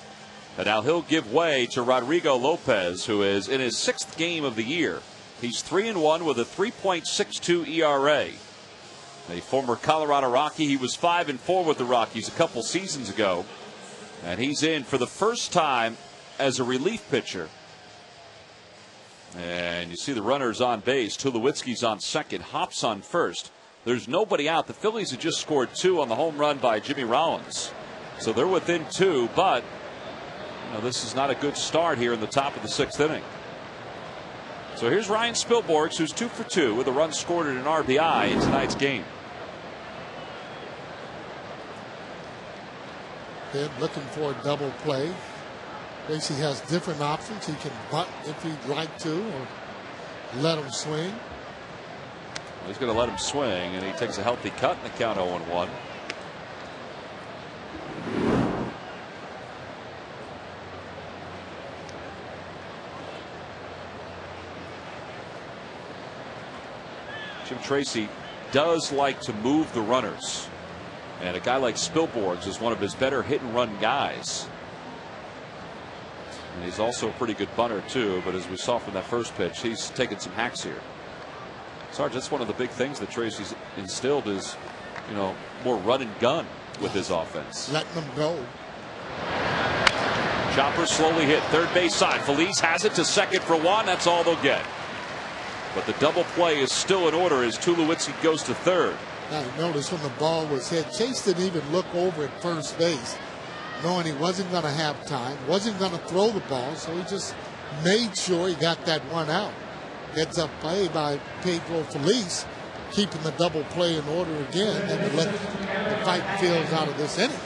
And now he'll give way to Rodrigo Lopez, who is in his 6th game of the year. He's 3-1 with a 3.62 ERA. A former Colorado Rocky. He was 5-4 with the Rockies a couple seasons ago. And he's in for the first time as a relief pitcher. And you see the runners on base. Tulowitzki's on second. Hops on first. There's nobody out. The Phillies had just scored 2 on the home run by Jimmy Rollins. So they're within 2, but this is not a good start here in the top of the 6th inning. So here's Ryan Spilborghs, who's 2 for 2 with a run scored and an RBI in tonight's game. They're looking for a double play. Gracie has different options. He can bunt if he'd like to, or let him swing. He's going to let him swing, and he takes a healthy cut in the count 0-1. Jim Tracy does like to move the runners, and a guy like Spilborghs is one of his better hit-and-run guys. And he's also a pretty good bunter, too, but as we saw from that first pitch, he's taking some hacks here. Sarge, that's one of the big things that Tracy's instilled is, more run and gun with his offense. Letting them go. Chopper slowly hit third base side. Feliz has it to second for 1. That's all they'll get. But the double play is still in order as Tulowitzki goes to third. Now you notice when the ball was hit, Chase didn't even look over at first base, knowing he wasn't going to have time, wasn't going to throw the ball, so he just made sure he got that one out. Heads up play by Pedro Feliz, keeping the double play in order again, and would let the fighting fields out of this inning.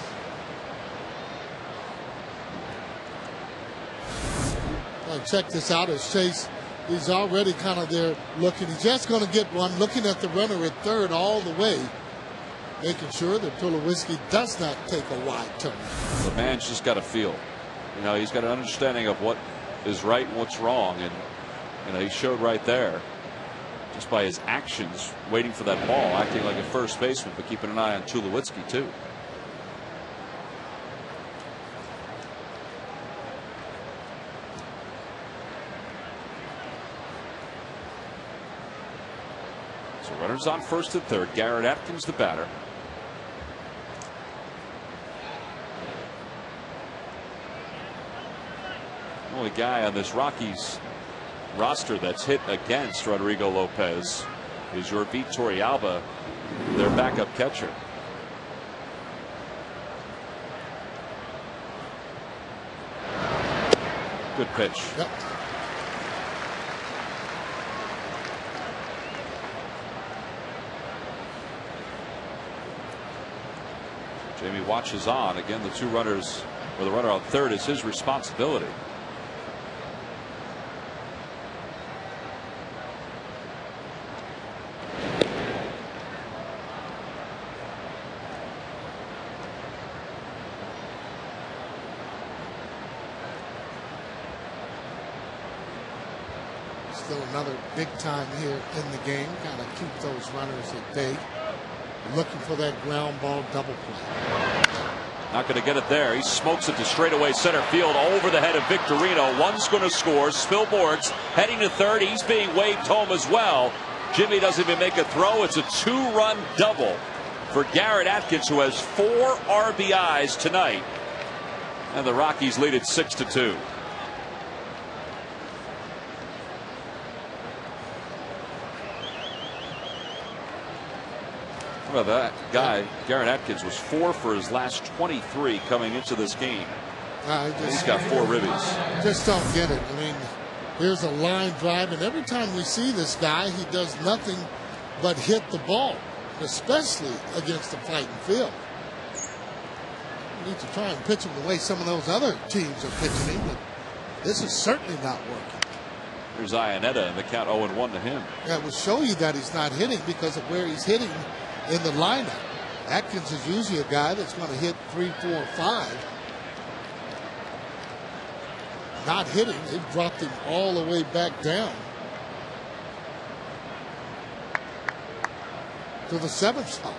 Well, check this out as Chase, he's already kind of there looking. He's just going to get one, looking at the runner at third all the way. making sure that Tulowitzki does not take a wide turn. The man's just got a feel. He's got an understanding of what is right and what's wrong, and he showed right there just by his actions, waiting for that ball, acting like a first baseman, but keeping an eye on Tulowitzki too. So runners on first and third. Garrett Atkins, the batter. The only guy on this Rockies roster that's hit against Rodrigo Lopez is your Vitor Alba, their backup catcher. Good pitch. Yep. Jamie watches on. Again, the two runners, or the runner on third, is his responsibility. Still another big time here in the game. Kind of keep those runners at bay. Looking for that ground ball double play. Not going to get it there. He smokes it to straightaway center field over the head of Victorino. One's going to score. Spilborgh's heading to third. He's being waved home as well. Jimmy doesn't even make a throw. It's a 2-run double for Garrett Atkins, who has 4 RBIs tonight. And the Rockies lead it 6-2. Well, that guy, Garrett Atkins, was 4 for his last 23 coming into this game. He's got 4 ribbies. Just don't get it. I mean, here's a line drive, and every time we see this guy, he does nothing but hit the ball, especially against the fighting field. We need to try and pitch him the way some of those other teams are pitching him, but this is certainly not working. Here's Iannetta, and the count 0-1 to him. That will show you that he's not hitting because of where he's hitting in the lineup. Atkins is usually a guy that's going to hit 3, 4, 5. Not hitting. They've dropped him all the way back down to the 7th spot.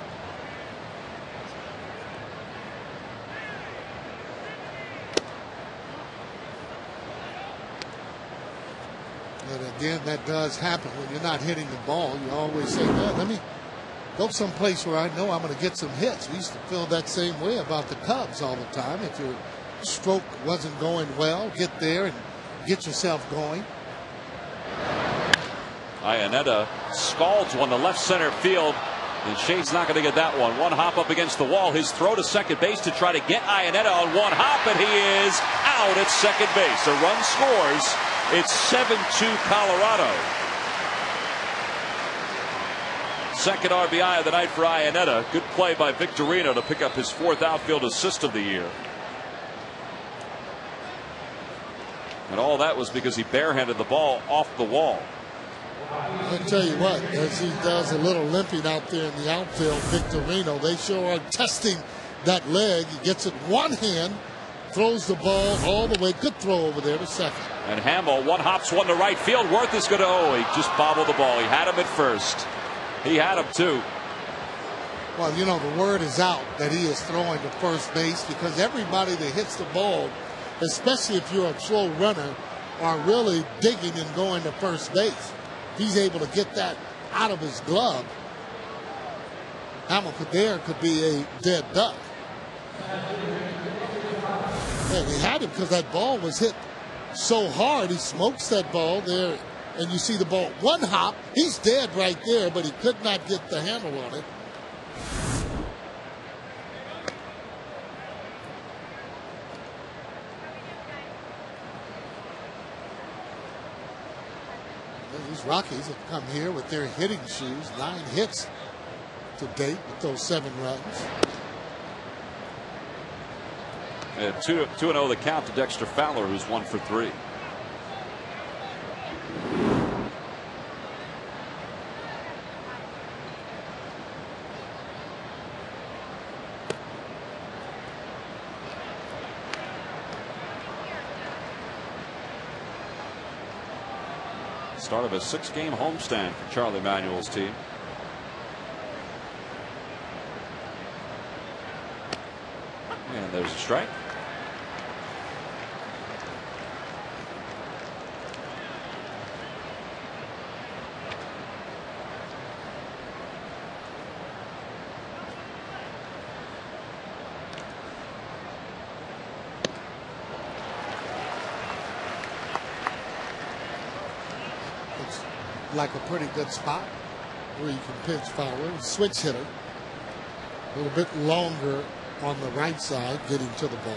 And again, that does happen when you're not hitting the ball. You always say, man, let me go someplace where I know I'm going to get some hits. We used to feel that same way about the Cubs all the time. If your stroke wasn't going well, get there and get yourself going. Iannetta scalds one to left center field, and Shane's not going to get that one. One hop up against the wall. His throw to second base to try to get Iannetta on one hop, and he is out at second base. A run scores. It's 7-2 Colorado. Second RBI of the night for Iannetta. Good play by Victorino to pick up his 4th outfield assist of the year. And all that was because he barehanded the ball off the wall. I'll tell you what, as he does a little limping out there in the outfield, Victorino, they sure are testing that leg. He gets it one hand, throws the ball all the way. Good throw over there to second. And Hamill one hops one to right field. Worth is going to, he just bobbled the ball. He had him at first. He had him too. Well, you know, the word is out that he is throwing to first base because everybody that hits the ball, especially if you're a slow runner, are really digging and going to first base. He's able to get that out of his glove. Hamilton there could be a dead duck. And he had him because that ball was hit so hard. He smokes that ball there, and you see the ball one hop. He's dead right there, but he could not get the handle on it. These Rockies have come here with their hitting shoes. 9 hits to date with those 7 runs. And 2-0 the count to Dexter Fowler, who's 1 for 3. Start of a 6-game homestand for Charlie Manuel's team. And there's a strike. It's like a pretty good spot where you can pitch Fowler. Switch hitter. A little bit longer on the right side, getting to the ball.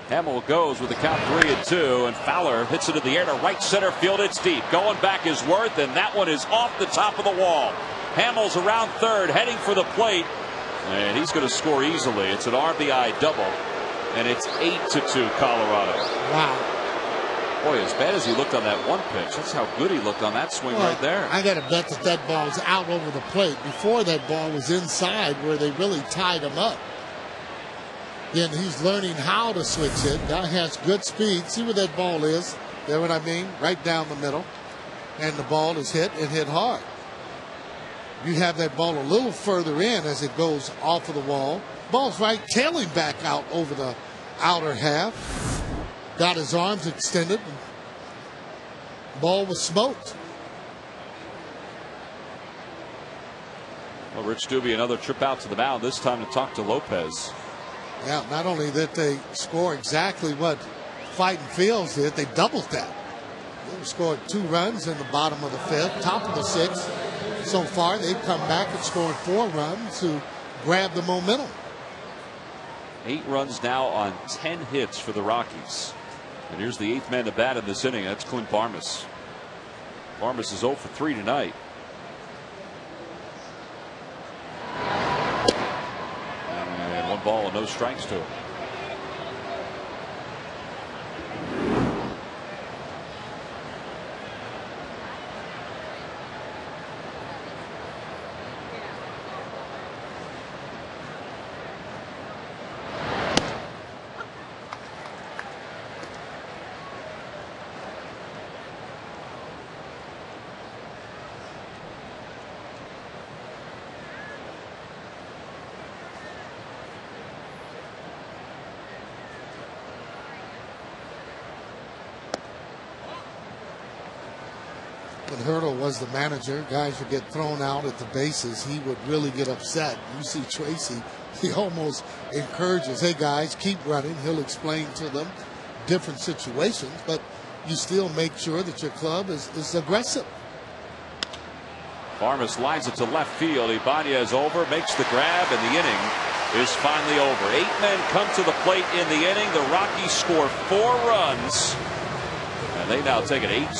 Hamill goes with the count 3-2, and Fowler hits it in the air to right center field. It's deep. Going back is Worth, and that one is off the top of the wall. Hamill's around third, heading for the plate, and he's going to score easily. It's an RBI double, and it's 8-2 Colorado. Wow. Boy, as bad as he looked on that one pitch, that's how good he looked on that swing right there. I got to bet that that ball was out over the plate. Before, that ball was inside where they really tied him up. Then he's learning how to switch it. Guy has good speed. See where that ball is? You know what I mean? Right down the middle. And the ball is hit and hit hard. You have that ball a little further in as it goes off of the wall. Ball's right, tailing back out over the outer half. Got his arms extended. Ball was smoked. Well, Rich Doobie, another trip out to the mound, this time to talk to Lopez. Yeah, not only did they score exactly what Fighting Fields did, they doubled that. They scored 2 runs in the bottom of the 5th, top of the 6th. So far, they've come back and scored 4 runs to grab the momentum. 8 runs now on 10 hits for the Rockies. And here's the 8th man to bat in this inning. That's Clint Barmas. Barmas is 0 for 3 tonight. And 1 ball and no strikes to him. When Hurdle was the manager, guys would get thrown out at the bases. He would really get upset. You see Tracy, he almost encourages, hey guys, keep running. He'll explain to them different situations, but you still make sure that your club is aggressive. Barmas lines it to left field. Ibanez over, makes the grab, and the inning is finally over. 8 men come to the plate in the inning. The Rockies score 4 runs, and they now take an 8.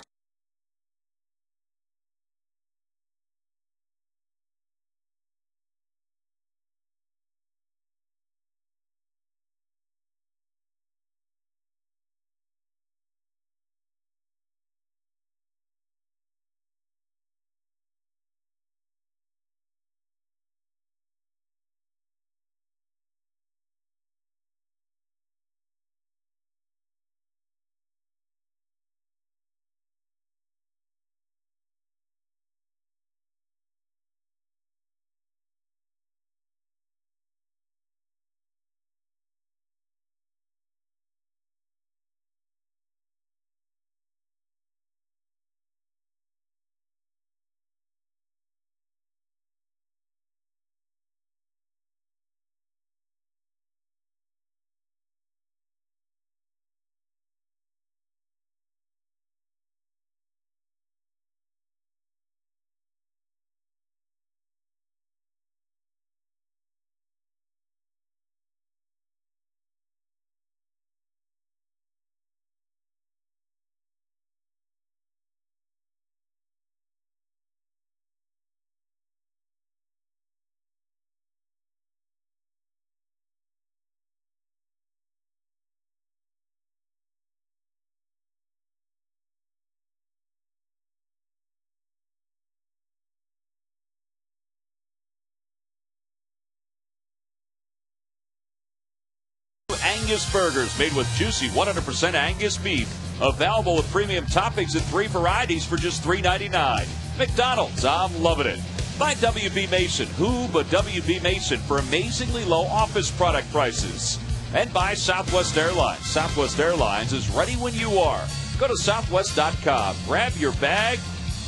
Angus burgers made with juicy 100% Angus beef. Available with premium toppings and 3 varieties for just $3.99. McDonald's, I'm loving it. By WB Mason, who but WB Mason for amazingly low office product prices. And by Southwest Airlines. Southwest Airlines is ready when you are. Go to southwest.com, grab your bag,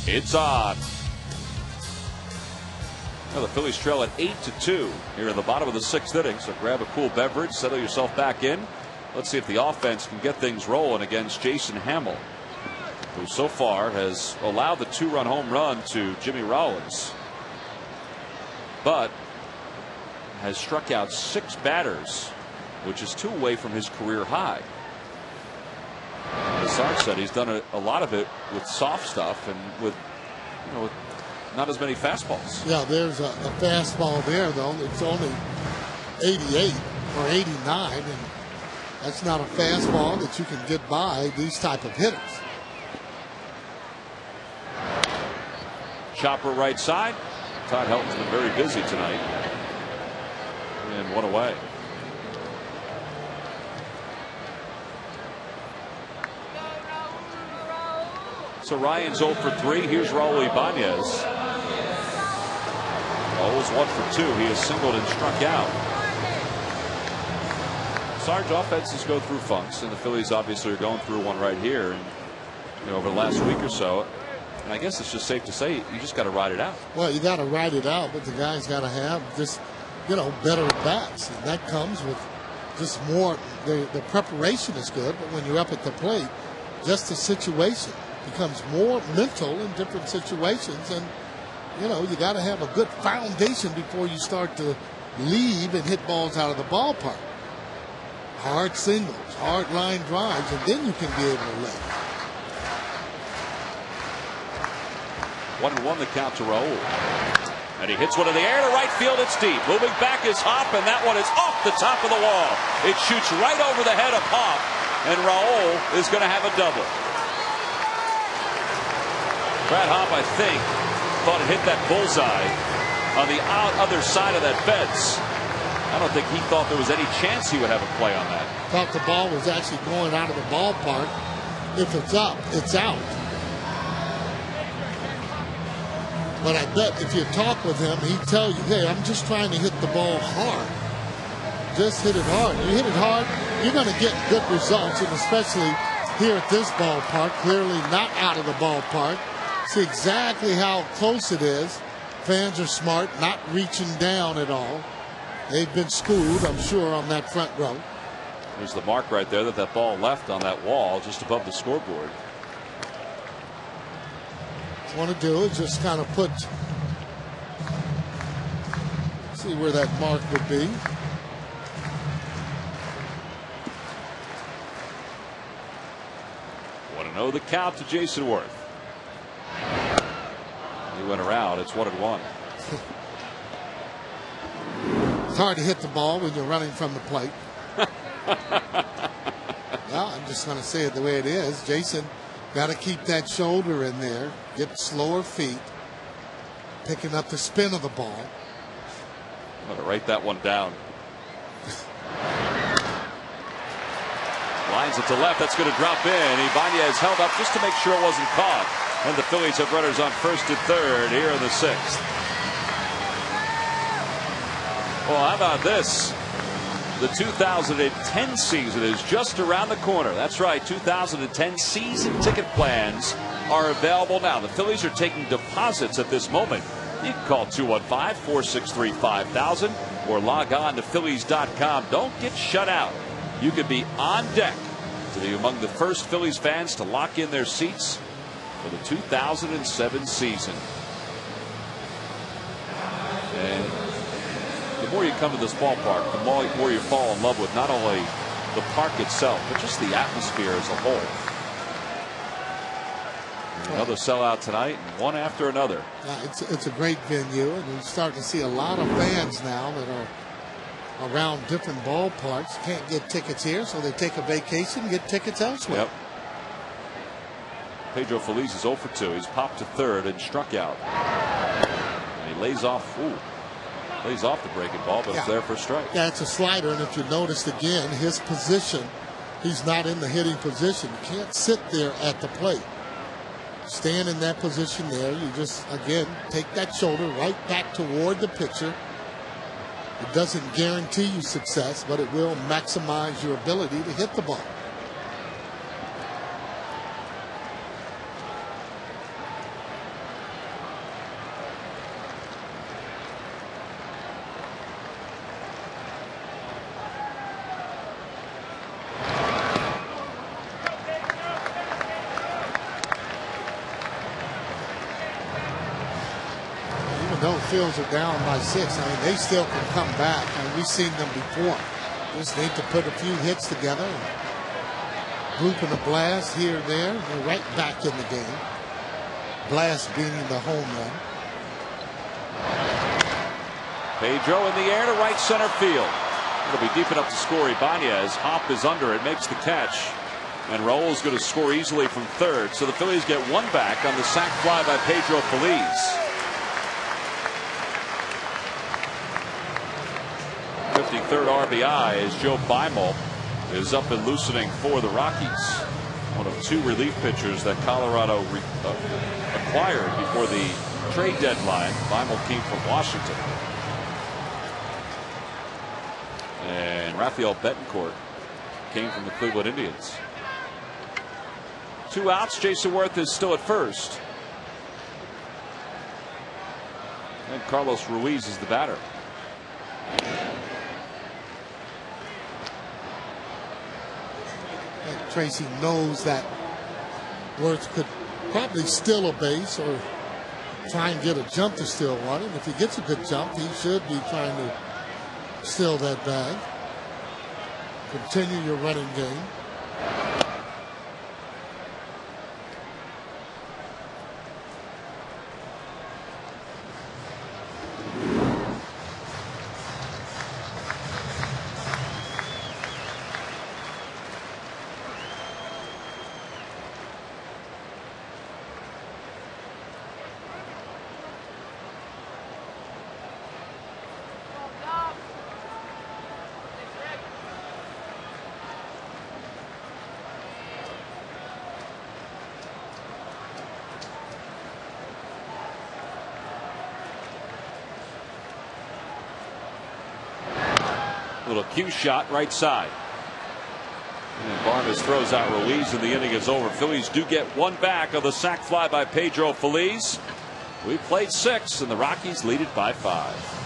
it's on. Well, the Phillies trail at 8-2 here in the bottom of the 6th inning. So grab a cool beverage, settle yourself back in. Let's see if the offense can get things rolling against Jason Hamill, who so far has allowed the 2-run home run to Jimmy Rollins, but has struck out 6 batters, which is 2 away from his career high. As Sarge said, he's done a lot of it with soft stuff and with not as many fastballs. Yeah, there's a fastball there, though. It's only 88 or 89, and that's not a fastball that you can get by these type of hitters. Chopper right side. Todd Helton's been very busy tonight. And 1 away. So Ryan's 0 for 3. Here's Raul Ibanez. Raul's 1 for 2. He has singled and struck out. Sarge, offenses go through funks, and the Phillies obviously are going through one right here. And over the last week or so, and I guess it's just safe to say you just got to ride it out. Well, you got to ride it out, but the guys got to have just better bats, and that comes with just more. The preparation is good, but when you're up at the plate, just the situation becomes more mental in different situations, and you got to have a good foundation before you start to leave and hit balls out of the ballpark. Hard singles, hard line drives, and then you can be able to lay. 1-1 the count to Raul. And he hits one in the air to right field. It's deep. Moving back is Hop, and that one is off the top of the wall. It shoots right over the head of Hop, and Raul is going to have a double. Brad Hop, I think, thought it hit that bullseye on the other side of that fence. I don't think he thought there was any chance he would have a play on that. Thought the ball was actually going out of the ballpark. If it's up, it's out. But I bet if you talk with him, he'd tell you, hey, I'm just trying to hit the ball hard. Just hit it hard. You hit it hard, you're going to get good results, and especially here at this ballpark, clearly not out of the ballpark. See exactly how close it is. Fans are smart, not reaching down at all. They've been schooled, I'm sure, on that front row. There's the mark right there that ball left on that wall just above the scoreboard. What I want to do is just kind of see where that mark would be. Want to know the count to Jason Worth. He went around. It's 1-1. It's hard to hit the ball when you're running from the plate. Well, I'm just going to say it the way it is. Jason got to keep that shoulder in there, get slower feet, picking up the spin of the ball. I'm going to write that one down. Lines it to left. That's going to drop in. Ibanez held up just to make sure it wasn't caught. And the Phillies have runners on first and third here in the 6th. Well, how about this? The 2010 season is just around the corner. That's right. 2010 season ticket plans are available now. The Phillies are taking deposits at this moment. You can call 215-463-5000 or log on to Phillies.com. Don't get shut out. You could be on deck to be among the first Phillies fans to lock in their seats for the 2007 season. And the more you come to this ballpark, the more you fall in love with not only the park itself, but just the atmosphere as a whole. Another sellout tonight, and one after another. Yeah, it's a great venue, and we're starting to see a lot of fans now that are around different ballparks. Can't get tickets here, so they take a vacation, get tickets elsewhere. Yep. Pedro Feliz is 0 for 2. He's popped to third and struck out. And he lays off. Lays off the breaking ball, but it's there for a strike. Yeah, it's a slider, and if you noticed again, his position he's not in the hitting position. You can't sit there at the plate. Stand in that position there. You just, again, take that shoulder right back toward the pitcher. It doesn't guarantee you success, but it will maximize your ability to hit the ball. Fields are down by 6. I mean, they still can come back. I mean, we've seen them before. Just need to put a few hits together. Grouping a blast here and there. They're right back in the game. Blast beating the home run. Pedro in the air to right center field. It'll be deep enough to score. Ibanez. Hop is under it, makes the catch. And Raul's going to score easily from third. So the Phillies get one back on the sac fly by Pedro Feliz. 53rd RBI as Joe Beimel is up and loosening for the Rockies. One of 2 relief pitchers that Colorado acquired before the trade deadline. Beimel came from Washington. And Rafael Betancourt came from the Cleveland Indians. 2 outs. Jason Worth is still at first. And Carlos Ruiz is the batter. Tracy knows that Worth could probably steal a base or try and get a jump to steal one. And if he gets a good jump, he should be trying to steal that bag. Continue your running game. Little cue shot right side. And Barnes throws out Ruiz and the inning is over. Phillies do get one back of the sac fly by Pedro Feliz. We played 6 and the Rockies lead it by 5.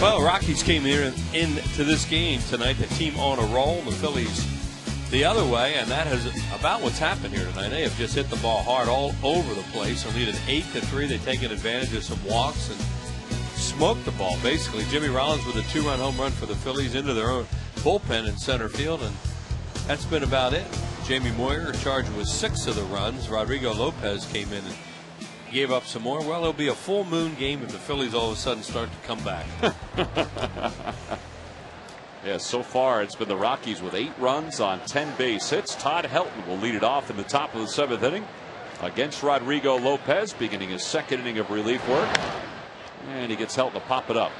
Well, Rockies came here into this game tonight, the team on a roll. The Phillies the other way, and that is about what's happened here tonight. They have just hit the ball hard all over the place. They're leading 8-3. They've taken advantage of some walks and smoked the ball, basically. Jimmy Rollins with a 2-run home run for the Phillies into their own bullpen in center field, and that's been about it. Jamie Moyer charged with 6 of the runs. Rodrigo Lopez came in and gave up some more. Well, it'll be a full moon game if the Phillies all of a sudden start to come back. Yeah, so far it's been the Rockies with 8 runs on 10 base hits. Todd Helton will lead it off in the top of the 7th inning against Rodrigo Lopez, beginning his 2nd inning of relief work. And he gets Helton to pop it up.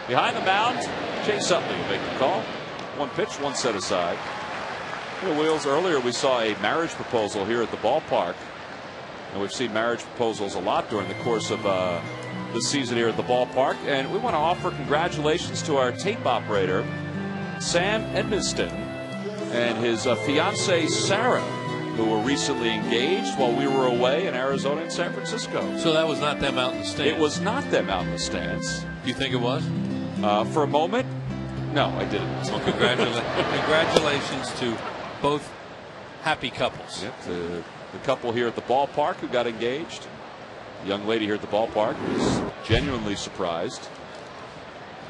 Behind the mound, Chase Utley will make the call. 1 pitch, 1 set aside. Wheels, earlier we saw a marriage proposal here at the ballpark. And we've seen marriage proposals a lot during the course of the season here at the ballpark. And we want to offer congratulations to our tape operator, Sam Edmiston, and his fiancee Sarah, who were recently engaged while we were away in Arizona and San Francisco. So that was not them out in the stands? It was not them out in the stands. You think it was? For a moment, no, I didn't. Well, congratulations to both happy couples. Yep, the couple here at the ballpark who got engaged. The young lady here at the ballpark was genuinely surprised.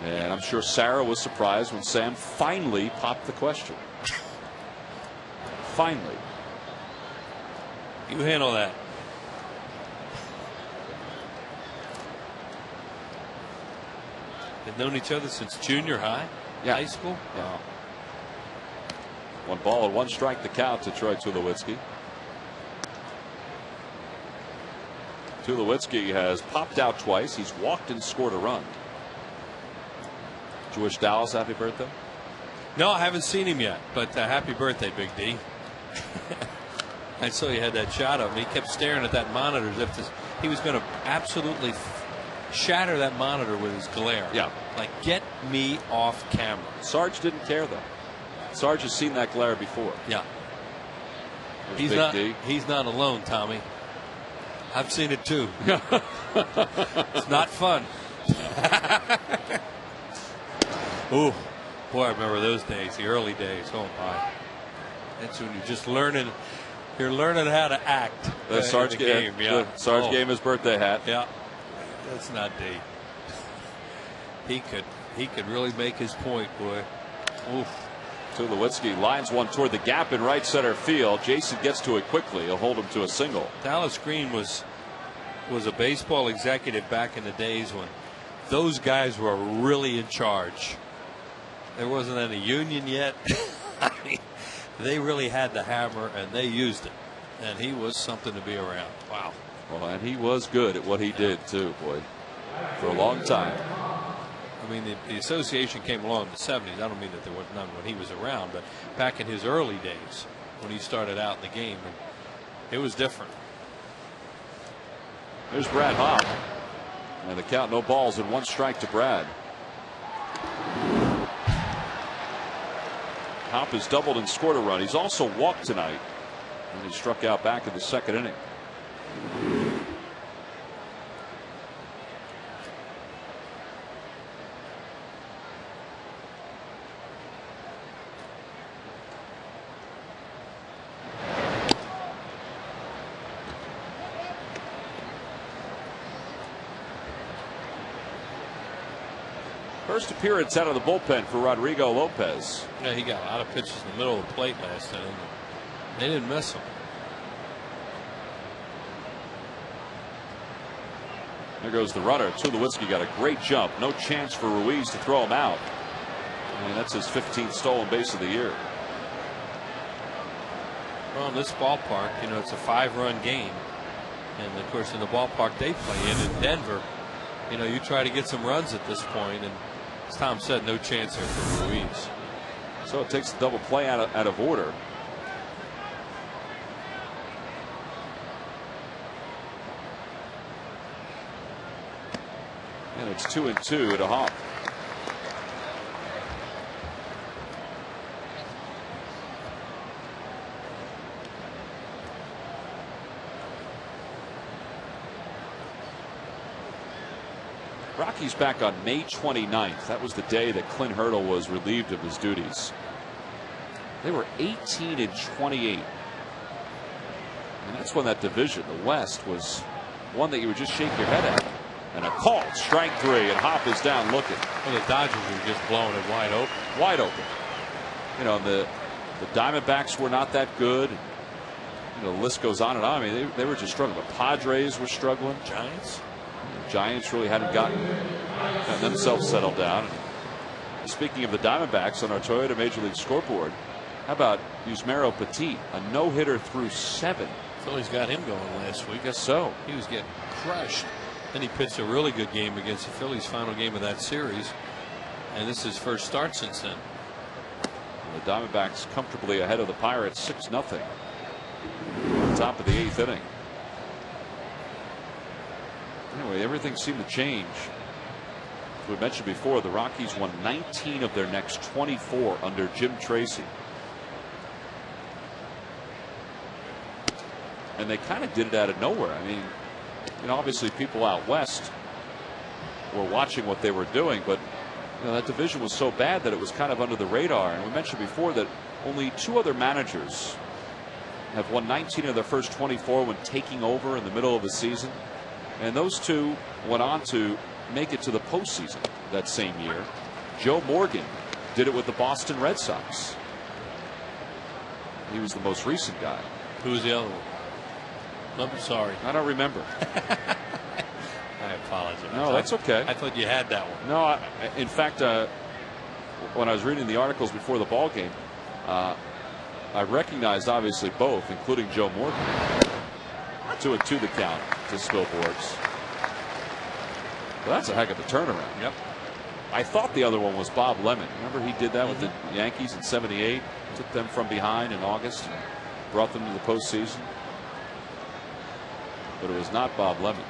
And I'm sure Sarah was surprised when Sam finally popped the question. Finally. You handle that. They've known each other since junior high? Yeah. High school? Yeah. 1 ball and 1 strike the count to Troy Tulowitzki. Tulowitzki has popped out twice. He's walked and scored a run. Did you wish Dallas happy birthday? No, I haven't seen him yet, but happy birthday, Big D. I saw you had that shot of him. He kept staring at that monitor as if he was going to absolutely shatter that monitor with his glare. Yeah. Like, get me off camera. Sarge didn't care, though. Sarge has seen that glare before. Yeah. There's He's not alone, Tommy. I've seen it too. It's not fun. Ooh, boy, I remember those days, the early days. Oh my! That's when you're just learning. You're learning how to act. The Sarge game. Yeah. Sarge gave him his birthday hat. Yeah. That's not D. He could really make his point, boy. Oof. Tulowitzki lines one toward the gap in right center field. Jason gets to it quickly. He'll hold him to a single. Dallas Green was a baseball executive back in the days when those guys were really in charge. There wasn't any union yet. I mean, they really had the hammer and they used it. And he was something to be around. Wow. Well, and he was good at what he did too, boy, for a long time. I mean, the association came along in the 70s. I don't mean that there was none when he was around, but back in his early days when he started out in the game, it was different. There's Brad Hopp. And the count, no balls and 1 strike to Brad. Hopp has doubled and scored a run. He's also walked tonight. And he struck out back in the 2nd inning. First appearance out of the bullpen for Rodrigo Lopez. Yeah, he got a lot of pitches in the middle of the plate last inning. They didn't miss him. There goes the runner. Tulowitzki got a great jump. No chance for Ruiz to throw him out. And that's his 15th stolen base of the year. Well, in this ballpark, you know, it's a 5-run game. And, of course, in the ballpark they play in Denver, you know, you try to get some runs at this point, and as Tom said, no chance there for Ruiz. So it takes the double play out of order. And it's 2-2 to Hopp. Rockies back on May 29th. That was the day that Clint Hurdle was relieved of his duties. They were 18-28. And that's when that division, the West, was one that you would just shake your head at. And a call, strike 3, and Hop is down looking. Well, the Dodgers were just blowing it wide open. Wide open. You know, the Diamondbacks were not that good. You know, the list goes on and on. I mean, they were just struggling. The Padres were struggling. Giants really hadn't gotten themselves settled down. And speaking of the Diamondbacks on our Toyota Major League scoreboard, how about Yusmeiro Petit, a no-hitter through 7. Phillies got him going last week. I guess so. He was getting crushed. Then he pitched a really good game against the Phillies, final game of that series. And this is his first start since then. The Diamondbacks comfortably ahead of the Pirates 6-0. Top of the 8th inning. Anyway, everything seemed to change. As we mentioned before, the Rockies won 19 of their next 24 under Jim Tracy. And they kind of did it out of nowhere. I mean, you know, obviously people out west were watching what they were doing, but you know, that division was so bad that it was kind of under the radar. And we mentioned before that only 2 other managers have won 19 of their first 24 when taking over in the middle of the season. And those 2 went on to make it to the postseason that same year. Joe Morgan did it with the Boston Red Sox. He was the most recent guy. Who was the other one? I'm sorry. I don't remember. I apologize. No, that's okay. I thought you had that one. No, in fact, when I was reading the articles before the ball game, I recognized obviously both, including Joe Morgan. 2-2 the count to Spilborghs. Well, that's a heck of a turnaround. Yep. I thought the other one was Bob Lemon. Remember he did that with the Yankees in '78. Took them from behind in August, brought them to the postseason. But it was not Bob Lemon.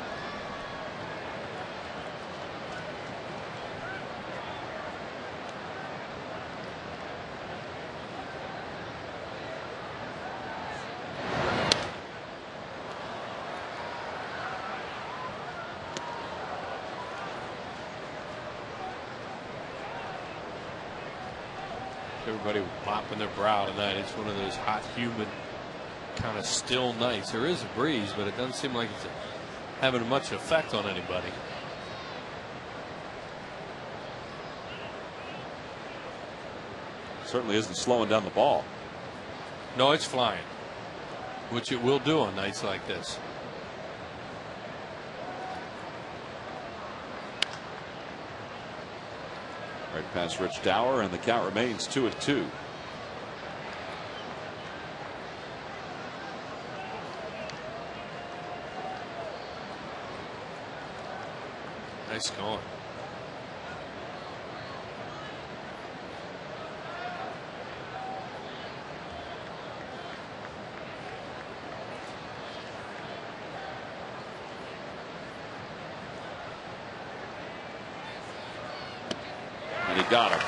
Everybody mopping their brow tonight. It's one of those hot, humid, kind of still nights. There is a breeze, but it doesn't seem like it's having much effect on anybody. Certainly isn't slowing down the ball. No, it's flying, which it will do on nights like this. Right past Rich Dower, and the count remains 2-2. Nice going. And he got him.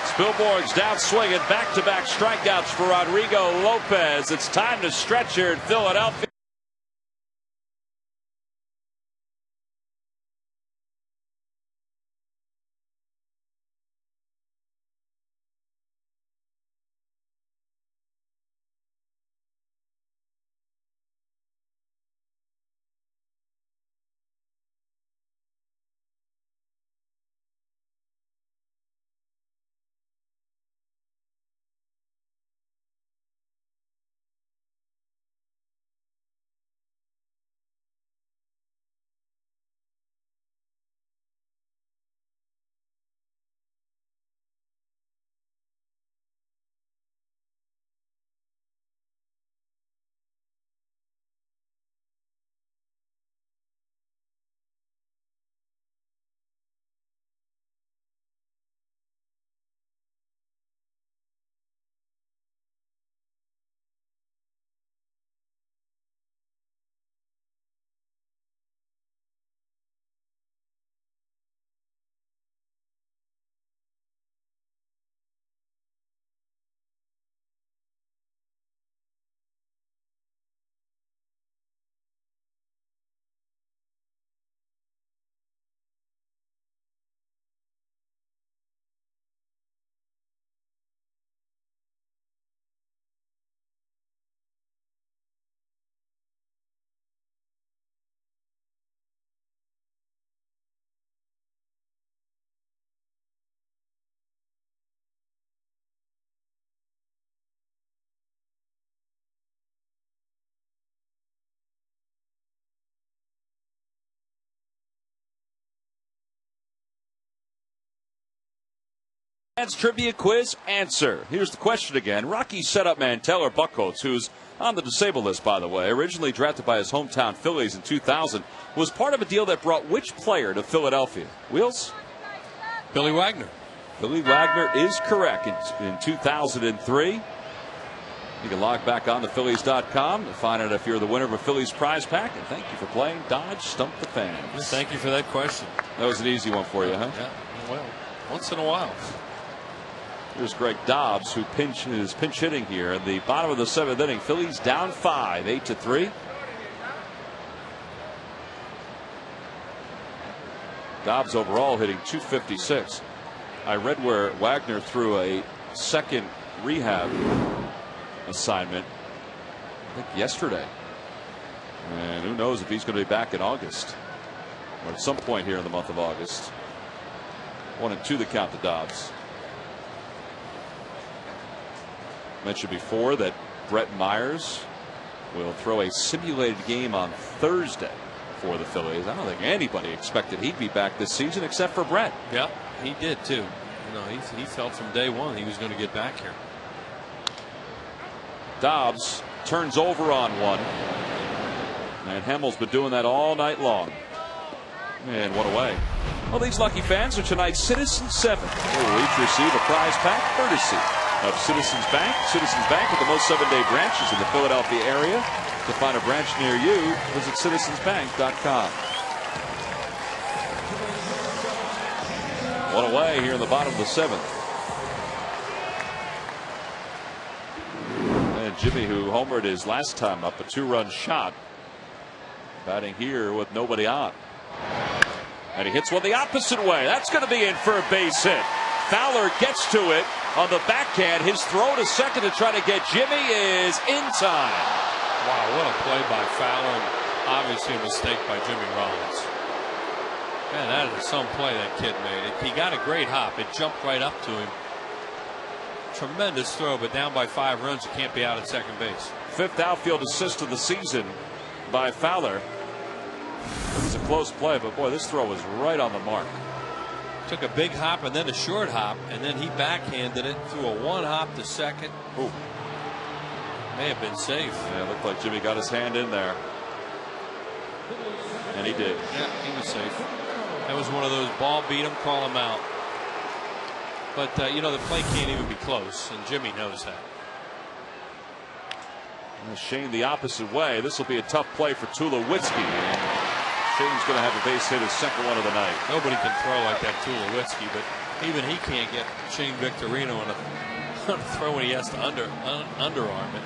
Spilborghs down swinging, back-to-back strikeouts for Rodrigo Lopez. It's time to stretch here in Philadelphia. That's trivia quiz answer. Here's the question again. Rockies setup man Taylor Buchholz, who's on the disabled list, by the way, originally drafted by his hometown Phillies in 2000, was part of a deal that brought which player to Philadelphia? Wheels? Billy Wagner. Billy Wagner is correct in 2003. You can log back on to Phillies.com to find out if you're the winner of a Phillies prize pack. And thank you for playing Dodge Stump the Fans. Thank you for that question. That was an easy one for you, huh? Yeah, well, once in a while. Here's Greg Dobbs, who is pinch hitting here in the bottom of the 7th inning. Phillies down 5, 8-3. Dobbs overall hitting .256. I read where Wagner threw a second rehab assignment, I think yesterday. And who knows if he's going to be back in August or at some point here in the month of August. 1-2 the count to Dobbs. Mentioned before that Brett Myers will throw a simulated game on Thursday for the Phillies. I don't think anybody expected he'd be back this season except for Brett. Yeah, he did too. You know, he felt from day one he was going to get back here. Dobbs turns over on one. And Hammel's been doing that all night long. And one away. Well, these lucky fans are tonight's Citizens 7. They will each receive a prize pack courtesy of Citizens Bank. Citizens Bank with the most 7-day branches in the Philadelphia area. To find a branch near you, visit citizensbank.com. One away here in the bottom of the 7th. And Jimmy, who homered his last time up, a 2-run shot. Batting here with nobody on. And he hits one the opposite way. That's going to be in for a base hit. Fowler gets to it on the backhand. His throw to second to try to get Jimmy is in time. Wow, what a play by Fowler, and obviously a mistake by Jimmy Rollins. Man, that is some play that kid made. He got a great hop. It jumped right up to him. Tremendous throw, but down by 5 runs, you can't be out at second base. 5th outfield assist of the season by Fowler. It was a close play, but boy, this throw was right on the mark. Took a big hop and then a short hop, and then he backhanded it, threw a 1-hop to second. Ooh. May have been safe. Yeah, it looked like Jimmy got his hand in there. And he did. Yeah, he was safe. That was one of those ball beat him, call him out. But, you know, the play can't even be close, and Jimmy knows that. Shane the opposite way. This will be a tough play for Tulowitzki. Shane's going to have a base hit, his second one of the night. Nobody can throw like that Tulowitzki, but even he can't get Shane Victorino on a throw when he has to underarm it.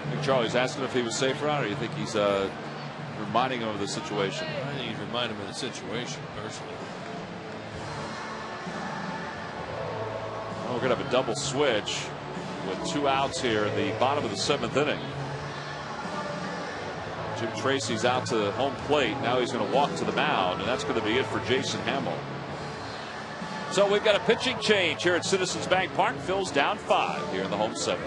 I think Charlie's asking if he was safe around, or do you think he's reminding him of the situation? I think he's reminding him of the situation, personally. Well, we're going to have a double switch with 2 outs here in the bottom of the 7th inning. Jim Tracy's out to home plate. Now he's going to walk to the mound, and that's going to be it for Jason Hammel. So we've got a pitching change here at Citizens Bank Park. Phil's down 5 here in the home 7th.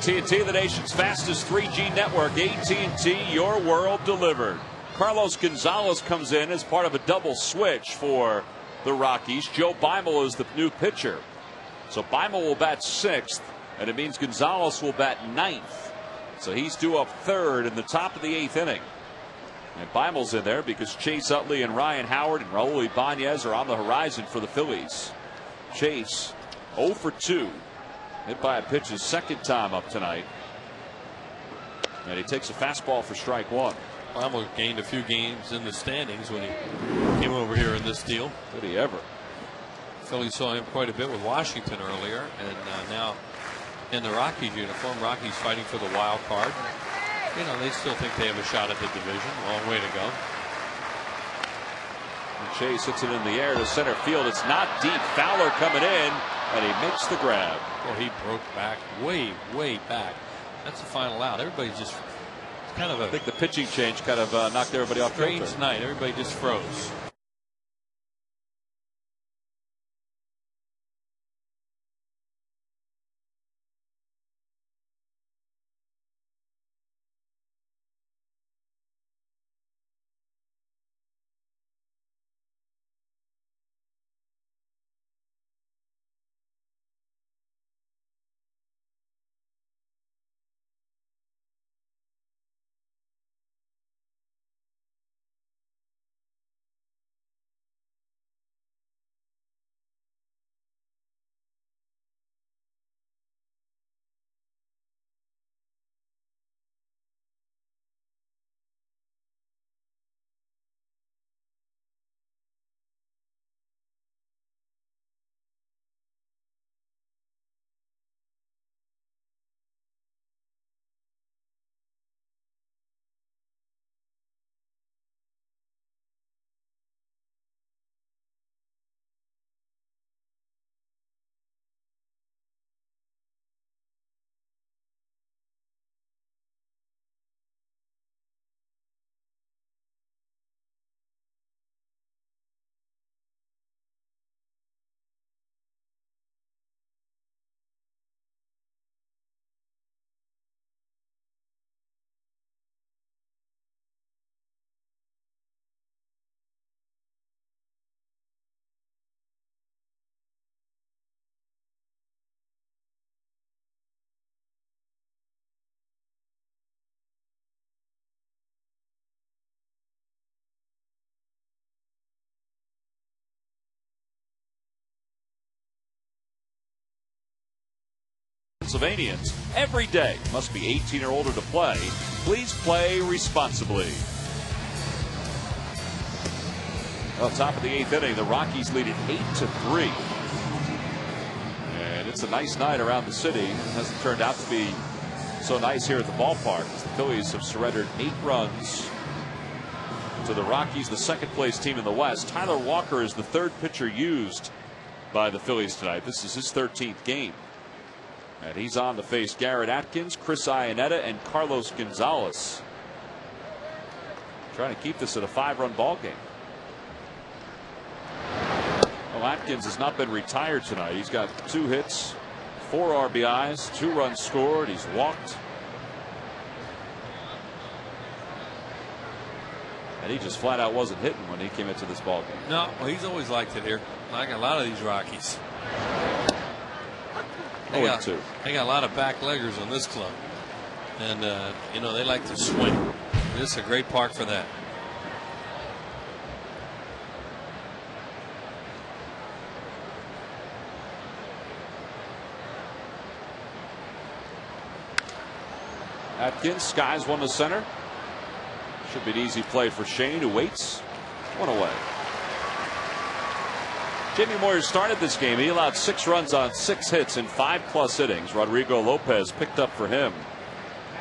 AT&T, the nation's fastest 3G network. AT&T, your world delivered. Carlos Gonzalez comes in as part of a double switch for the Rockies. Joe Beimel is the new pitcher. So Beimel will bat 6th, and it means Gonzalez will bat 9th. So he's due up 3rd in the top of the 8th inning. And Beimel's in there because Chase Utley and Ryan Howard and Raul Ibanez are on the horizon for the Phillies. Chase 0 for 2. Hit by a pitch his second time up tonight. And he takes a fastball for strike 1. Beimel gained a few games in the standings when he came over here in this deal. Did he ever? Phillies saw him quite a bit with Washington earlier, and now in the Rockies uniform. Rockies fighting for the wild card. You know, they still think they have a shot at the division. Long way to go. And Chase hits it in the air to center field. It's not deep. Fowler coming in, and he makes the grab. Well, he broke back way back. That's the final out. Everybody just kind of I think the pitching change kind of knocked everybody off strange kilter. night. Everybody just froze. Pennsylvanians every day must be 18 or older to play. Please play responsibly. Well, top of the 8th inning, the Rockies lead it 8-3. And it's a nice night around the city. It hasn't turned out to be so nice here at the ballpark as the Phillies have surrendered 8 runs to the Rockies, the second place team in the West. Tyler Walker is the 3rd pitcher used by the Phillies tonight. This is his 13th game. And he's on to face Garrett Atkins, Chris Iannetta, and Carlos Gonzalez. Trying to keep this at a 5-run ball game. Well, Atkins has not been retired tonight. He's got 2 hits, 4 RBIs, 2 runs scored. He's walked. And he just flat out wasn't hitting when he came into this ball game. No, well, he's always liked it here, like a lot of these Rockies. They got a lot of back leggers on this club, and you know, they like to swing. This is a great park for that. Atkins skies one to center. Should be an easy play for Shane, who waits. 1 away. Jamie Moyer started this game. He allowed 6 runs on 6 hits in 5+ innings. Rodrigo Lopez picked up for him.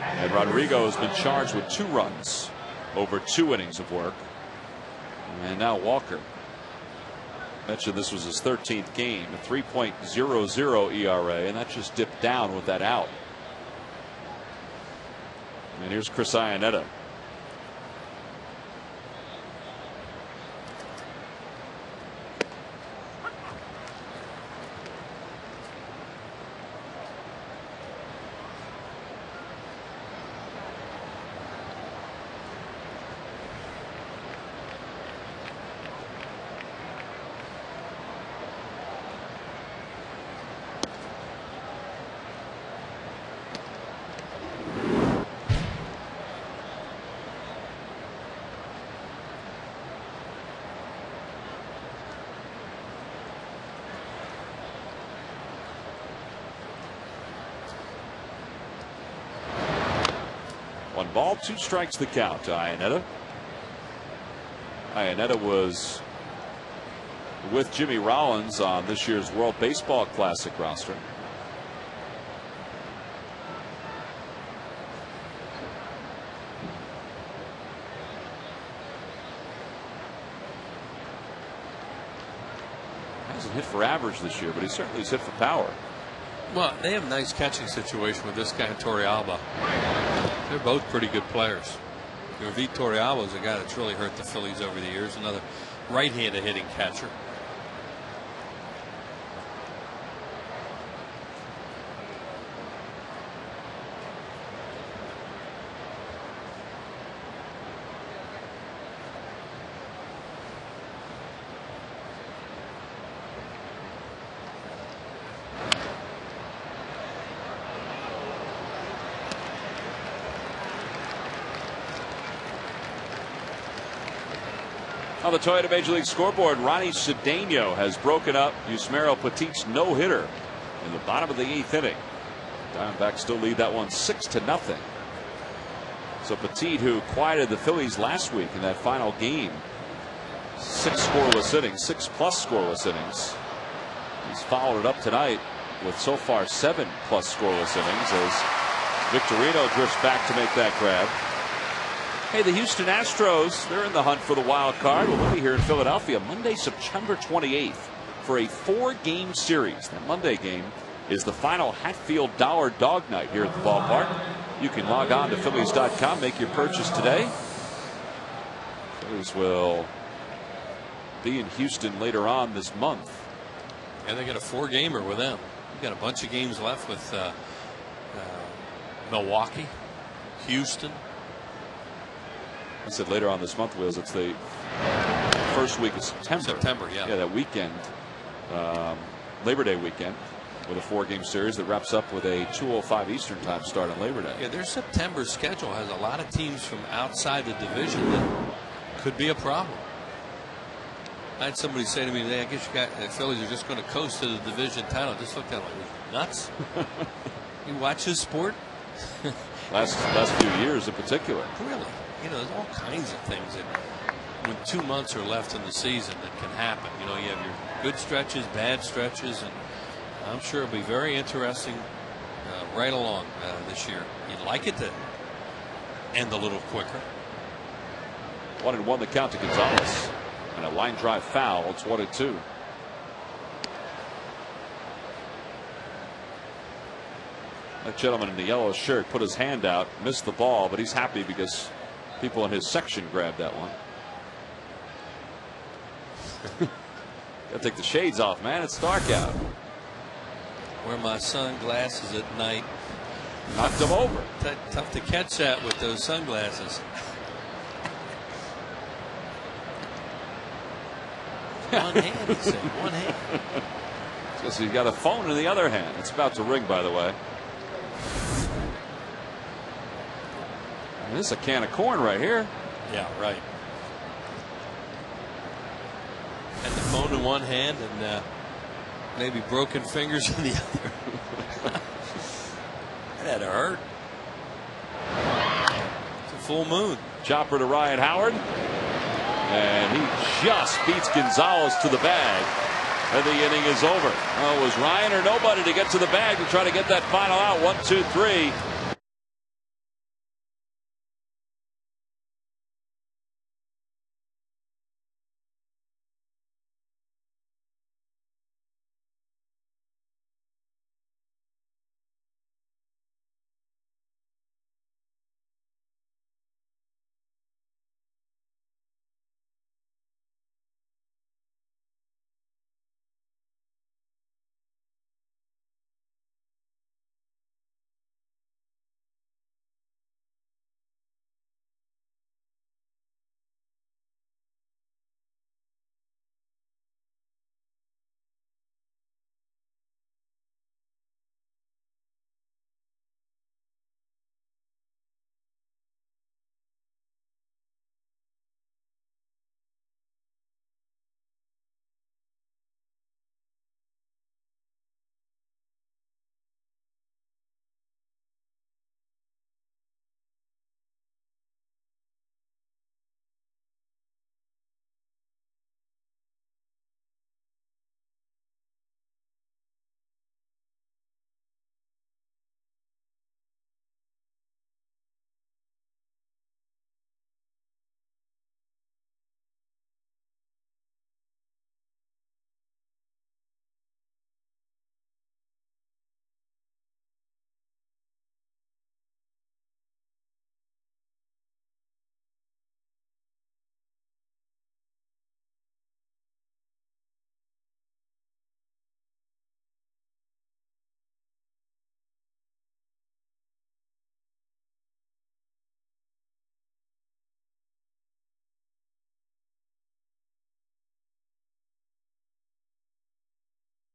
And Rodrigo has been charged with 2 runs over 2 innings of work. And now Walker. Mentioned this was his 13th game, a 3.00 ERA, and that just dipped down with that out. And here's Chris Iannetta. ball. 2 strikes the count to Iannetta. Iannetta was with Jimmy Rollins on this year's World Baseball Classic roster. Hasn't hit for average this year, but he certainly has hit for power. Well, they have a nice catching situation with this guy and Torrealba. They're both pretty good players. David Torrealba is a guy that's really hurt the Phillies over the years. Another right-handed hitting catcher. On the Toyota Major League scoreboard, Ronnie Cedeno has broken up Yusmeiro Petit's no-hitter in the bottom of the 8th inning. Diamondbacks still lead that one 6-0. So Petit, who quieted the Phillies last week in that final game, 6 scoreless innings, 6+ scoreless innings. He's followed it up tonight with so far 7+ scoreless innings as Victorino drifts back to make that grab. Hey, the Houston Astros, they're in the hunt for the wild card. Well, they'll be here in Philadelphia Monday, September 28th for a 4-game series. That Monday game is the final Hatfield Dollar Dog Night here at the ballpark. You can log on to Phillies.com, make your purchase today. Phillies will be in Houston later on this month. And they got a 4-gamer with them. We've got a bunch of games left with Milwaukee, Houston. I said later on this month, Wills. It's the first week of September. Yeah. Yeah, that weekend, Labor Day weekend, with a 4-game series that wraps up with a 2:05 Eastern time start on Labor Day. Yeah, their September schedule has a lot of teams from outside the division that could be a problem. I had somebody say to me today, I guess the Phillies are just going to coast to the division title. I just looked at it like, nuts? You watch this sport? last few years in particular. Really? You know, there's all kinds of things that when 2 months are left in the season that can happen. You know, you have your good stretches, bad stretches, and I'm sure it'll be very interesting right along this year. You'd like it to end a little quicker. 1-1 the count to Gonzalez, and a line drive foul. It's 1-2. That gentleman in the yellow shirt put his hand out, missed the ball, but he's happy because people in his section grabbed that one. Gotta take the shades off, man. It's dark out. Wear my sunglasses at night. Knocked him over. Tough to catch that with those sunglasses. One hand, he said. One hand. Because he's got a phone in the other hand. It's about to ring, by the way. This is a can of corn right here. Yeah, right. And the phone in one hand and maybe broken fingers in the other. That had to hurt. It's a full moon. Chopper to Ryan Howard. And he just beats Gonzalez to the bag. And the inning is over. Well, it was Ryan or nobody to get to the bag to try to get that final out. 1, 2, 3.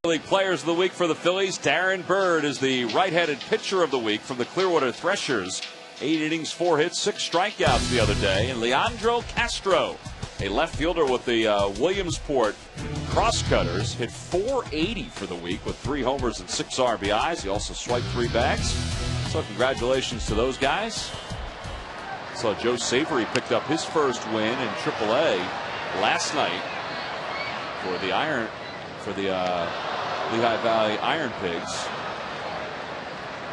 League Players of the Week for the Phillies. Darren Bird is the right-handed pitcher of the week from the Clearwater Threshers. 8 innings, 4 hits, 6 strikeouts the other day. And Leandro Castro, a left fielder with the Williamsport Crosscutters, hit .480 for the week with 3 homers and 6 RBIs. He also swiped 3 bags. So congratulations to those guys. Saw Joe Savory picked up his first win in AAA last night for the Lehigh Valley Iron Pigs.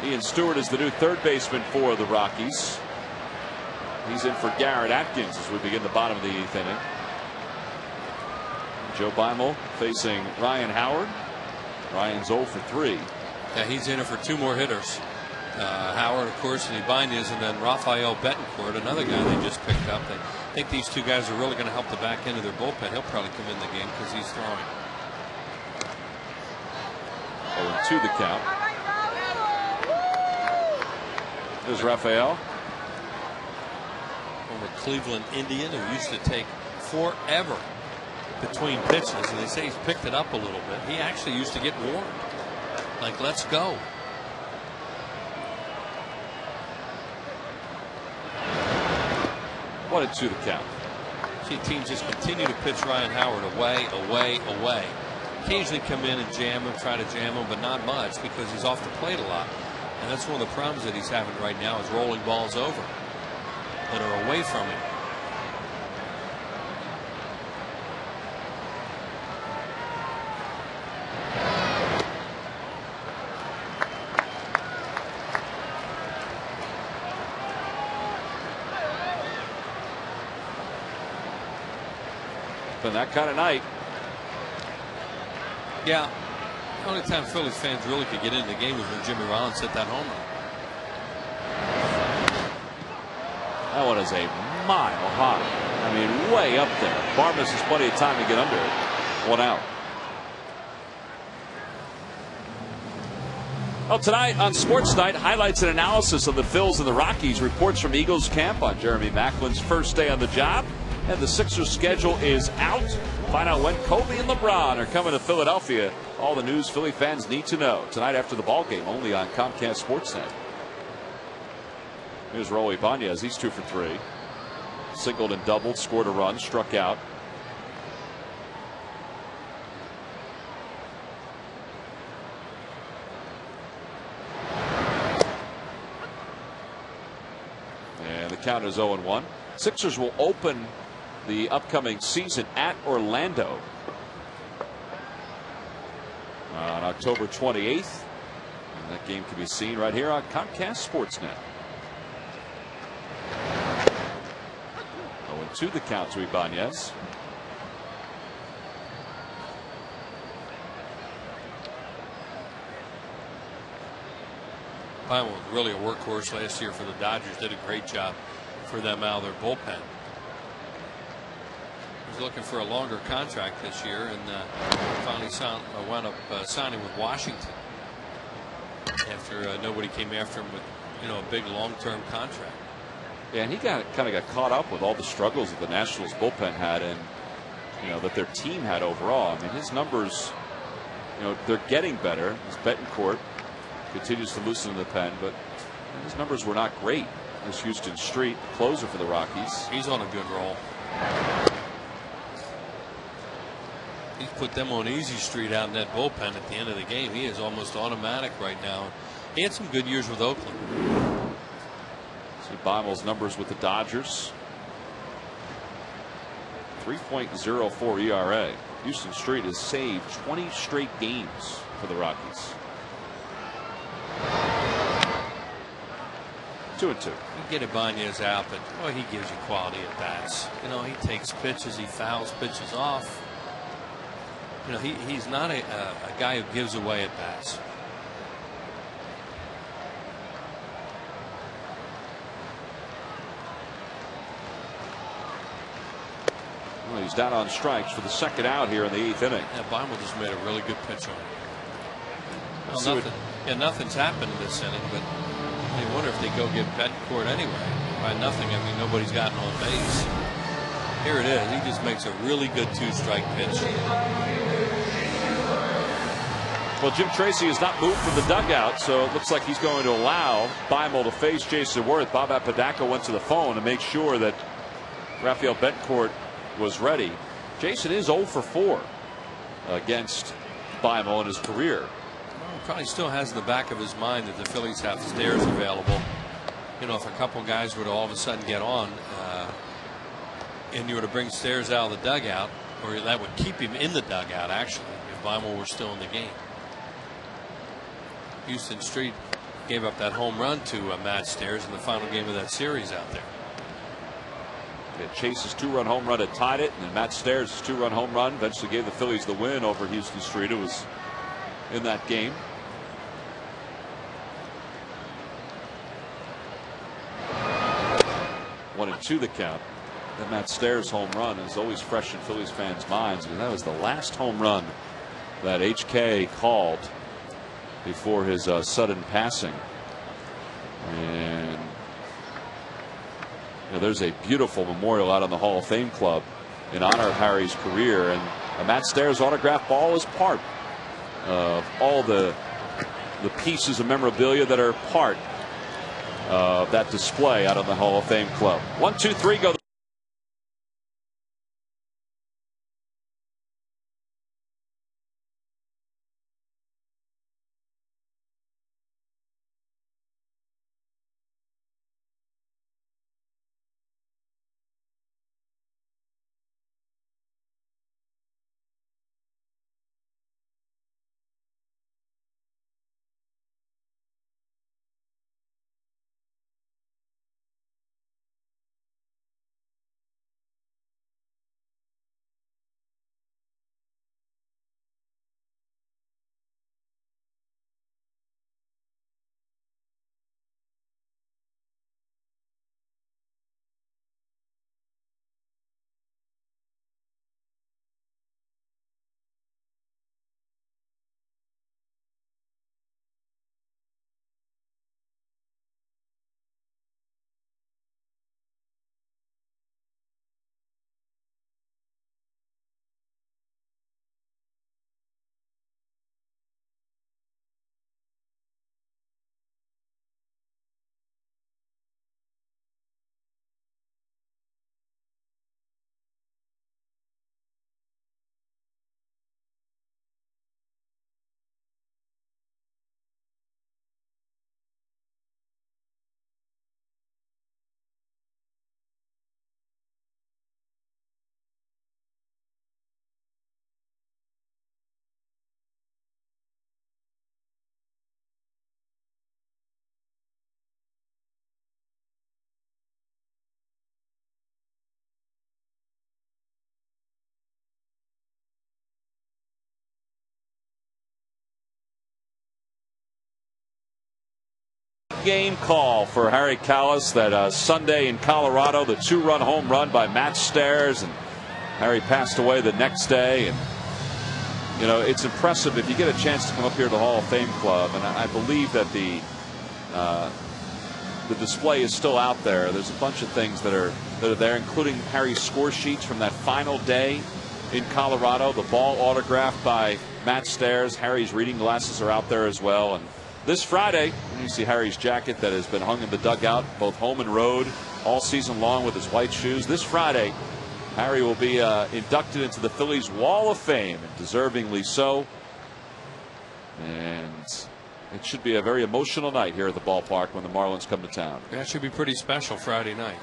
Ian Stewart is the new third baseman for the Rockies. He's in for Garrett Atkins as we begin the bottom of the 8th inning. Joe Beimel facing Ryan Howard. Ryan's 0 for 3. Yeah, he's in it for 2 more hitters. Howard, of course, and Ibanez, and then Rafael Betancourt, another guy they just picked up. I think these 2 guys are really going to help the back end of their bullpen. He'll probably come in the game because he's throwing. 0-2 the count. There's Rafael. Former Cleveland Indian who used to take forever between pitches, and they say he's picked it up a little bit. He actually used to get warned, like, let's go. One and 2 the count. See, teams just continue to pitch Ryan Howard away, away, away. Occasionally come in and jam him, try to jam him, but not much because he's off the plate a lot. And that's one of the problems that he's having right now is rolling balls over that are away from him. Been that kind of night. Yeah. The only time Phillies fans really could get into the game was when Jimmy Rollins hit that home run. That one is a mile high. I mean, way up there. Barmas has plenty of time to get under it. 1 out. Well, tonight on Sports Night, highlights and analysis of the Phils and the Rockies. Reports from Eagles camp on Jeremy Macklin's first day on the job. And the Sixers schedule is out. Find out when Kobe and LeBron are coming to Philadelphia. All the news Philly fans need to know tonight after the ball game, only on Comcast Sportsnet. Here's Raul Ibanez. He's 2 for 3. Singled and doubled, scored a run, struck out. And the count is 0-1. Sixers will open the upcoming season at Orlando on October 28th. And that game can be seen right here on Comcast Sportsnet. 0-2 the count to Ibanez. Beimel was really a workhorse last year for the Dodgers. Did a great job for them out of their bullpen. He's looking for a longer contract this year, and finally wound up signing with Washington after nobody came after him with a big long-term contract. Yeah, and he kind of got caught up with all the struggles that the Nationals bullpen had, and that their team had overall. I mean, his numbers, they're getting better. As Betancourt continues to loosen the pen, but his numbers were not great. There's Houston Street, closer for the Rockies. He's on a good roll. He's put them on easy street out in that bullpen at the end of the game. He is almost automatic right now. He had some good years with Oakland. See Beimel's numbers with the Dodgers. 3.04 ERA. Houston Street has saved 20 straight games for the Rockies. 2-2. You get Ibanez out, but he gives you quality at bats. He takes pitches, he fouls pitches off. He's not a guy who gives away at bats. Well, he's down on strikes for the second out here in the 8th inning. Yeah, Beimel just made a really good pitch on it. Well, nothing's happened in this inning, but they wonder if they go get Betancourt anyway. By nothing, I mean nobody's gotten on base. Here it is. He just makes a really good 2-strike pitch. Well, Jim Tracy has not moved from the dugout, so it looks like he's going to allow Beimel to face Jason Worth. Bob Apodaca went to the phone to make sure that Rafael Betancourt was ready. Jason is 0 for 4 against Beimel in his career. Well, probably still has in the back of his mind that the Phillies have stairs available. You know, if a couple guys were to all of a sudden get on and you were to bring Stairs out of the dugout, or that would keep him in the dugout actually if Beimel were still in the game. Houston Street gave up that home run to Matt Stairs in the final game of that series out there. Chase's 2-run home run had tied it, and then Matt Stairs' 2-run home run eventually gave the Phillies the win over Houston Street, who was in that game. One and 2 the count. That Matt Stairs home run is always fresh in Phillies fans' minds, because that was the last home run that HK called before his sudden passing. And you know, there's a beautiful memorial out on the Hall of Fame Club in honor of Harry's career, and a Matt Stairs autographed ball is part of all the pieces of memorabilia that are part of that display out on the Hall of Fame Club. 1, 2, 3 go. Game call for Harry Kalas that Sunday in Colorado, the 2-run home run by Matt Stairs, and Harry passed away the next day. And you know, it's impressive if you get a chance to come up here to the Hall of Fame Club, and I believe that the display is still out there. There's a bunch of things that are there, including Harry's score sheets from that final day in Colorado. The ball autographed by Matt Stairs. Harry's reading glasses are out there as well. And this Friday, you see Harry's jacket that has been hung in the dugout, both home and road, all season long with his white shoes. This Friday, Harry will be inducted into the Phillies Wall of Fame, and deservingly so. And it should be a very emotional night here at the ballpark when the Marlins come to town. That should be pretty special Friday night.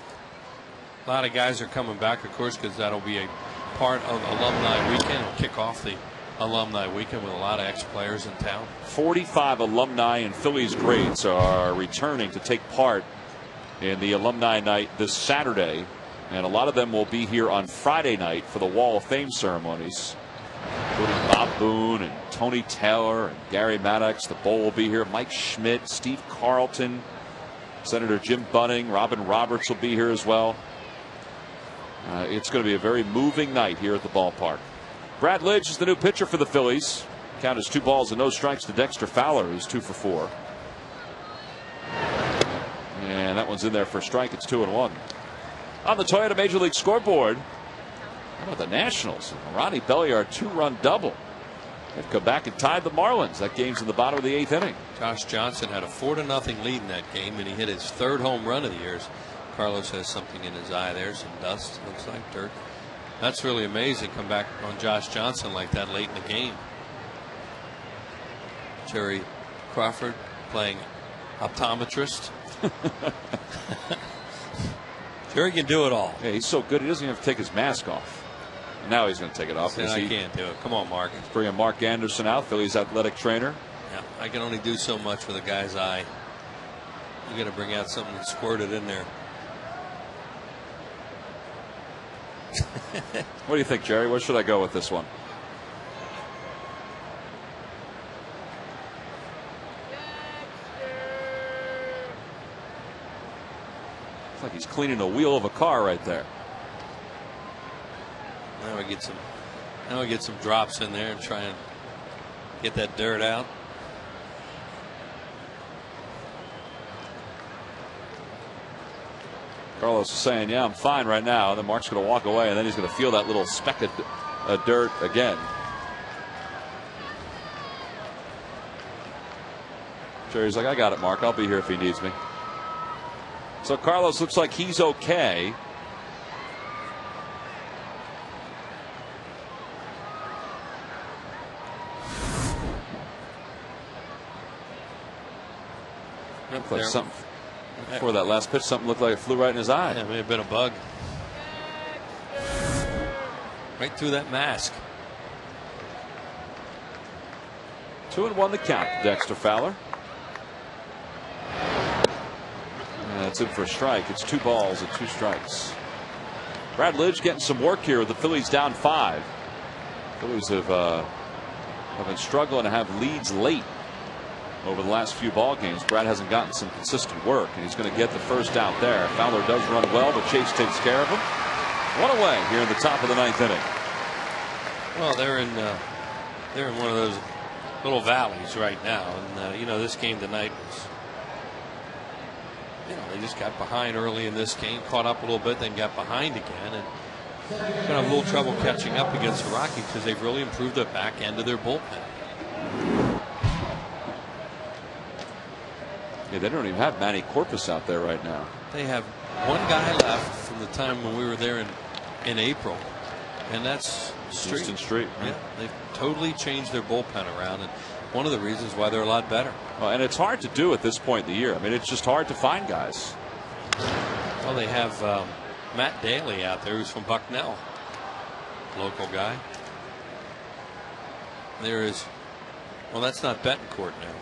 A lot of guys are coming back, of course, because that'll be a part of Alumni Weekend. It'll kick off the Alumni Weekend with a lot of ex-players in town. 45 alumni and Phillies greats are returning to take part in the Alumni Night this Saturday, and a lot of them will be here on Friday night for the Wall of Fame ceremonies, including Bob Boone and Tony Taylor and Gary Maddox. The Bowl will be here. Mike Schmidt, Steve Carlton, Senator Jim Bunning, Robin Roberts will be here as well. It's going to be a very moving night here at the ballpark. Brad Lidge is the new pitcher for the Phillies. Count is 2 balls and no strikes to Dexter Fowler, who's 2 for 4. And that one's in there for a strike. It's 2-1. On the Toyota Major League scoreboard, how about the Nationals? Ronnie Belliard 2-run double. They've come back and tied the Marlins. That game's in the bottom of the 8th inning. Josh Johnson had a 4-0 lead in that game, and he hit his 3rd home run of the year. Carlos has something in his eye there, some dust, looks like dirt. That's really amazing. Come back on Josh Johnson like that late in the game. Jerry Crawford playing optometrist. Jerry can do it all. Yeah, he's so good he doesn't even have to take his mask off. And now he's going to take it off. I can't do it. Come on, Mark. Bringing Mark Anderson out, Phillies athletic trainer. Yeah, I can only do so much with a guy's eye. You got to bring out something and squirt it in there. What do you think, Jerry? Where should I go with this one? It's like he's cleaning the wheel of a car right there. Now we get some drops in there and try and get that dirt out. Carlos is saying, yeah, I'm fine right now. And then Mark's going to walk away, and then he's going to feel that little speck of dirt again. Jerry's like, I got it, Mark. I'll be here if he needs me. So Carlos looks like he's okay. Looked like something before that last pitch. Something looked like it flew right in his eye. Yeah, it may have been a bug. Right through that mask. 2-1 the count. Dexter Fowler. And that's in for a strike. It's 2 balls and 2 strikes. Brad Lidge getting some work here with the Phillies down 5. Phillies have been struggling to have leads late over the last few ball games. Brad hasn't gotten some consistent work, and he's going to get the first out there. Fowler does run well, but Chase takes care of him. 1 away here in the top of the 9th inning. Well, they're in one of those little valleys right now, and you know, this game tonight was, you know, they just got behind early in this game, caught up a little bit, then got behind again, and going to have a little trouble catching up against the Rockies because they've really improved the back end of their bullpen. Yeah, they don't even have Manny Corpus out there right now. They have one guy left from the time when we were there in April, and that's Street. Houston Street. Yeah, they've totally changed their bullpen around, and one of the reasons why they're a lot better. Well, and it's hard to do at this point in the year. I mean, it's just hard to find guys. Well, they have Matt Daly out there, who's from Bucknell, local guy. There is, well, that's not Betancourt now.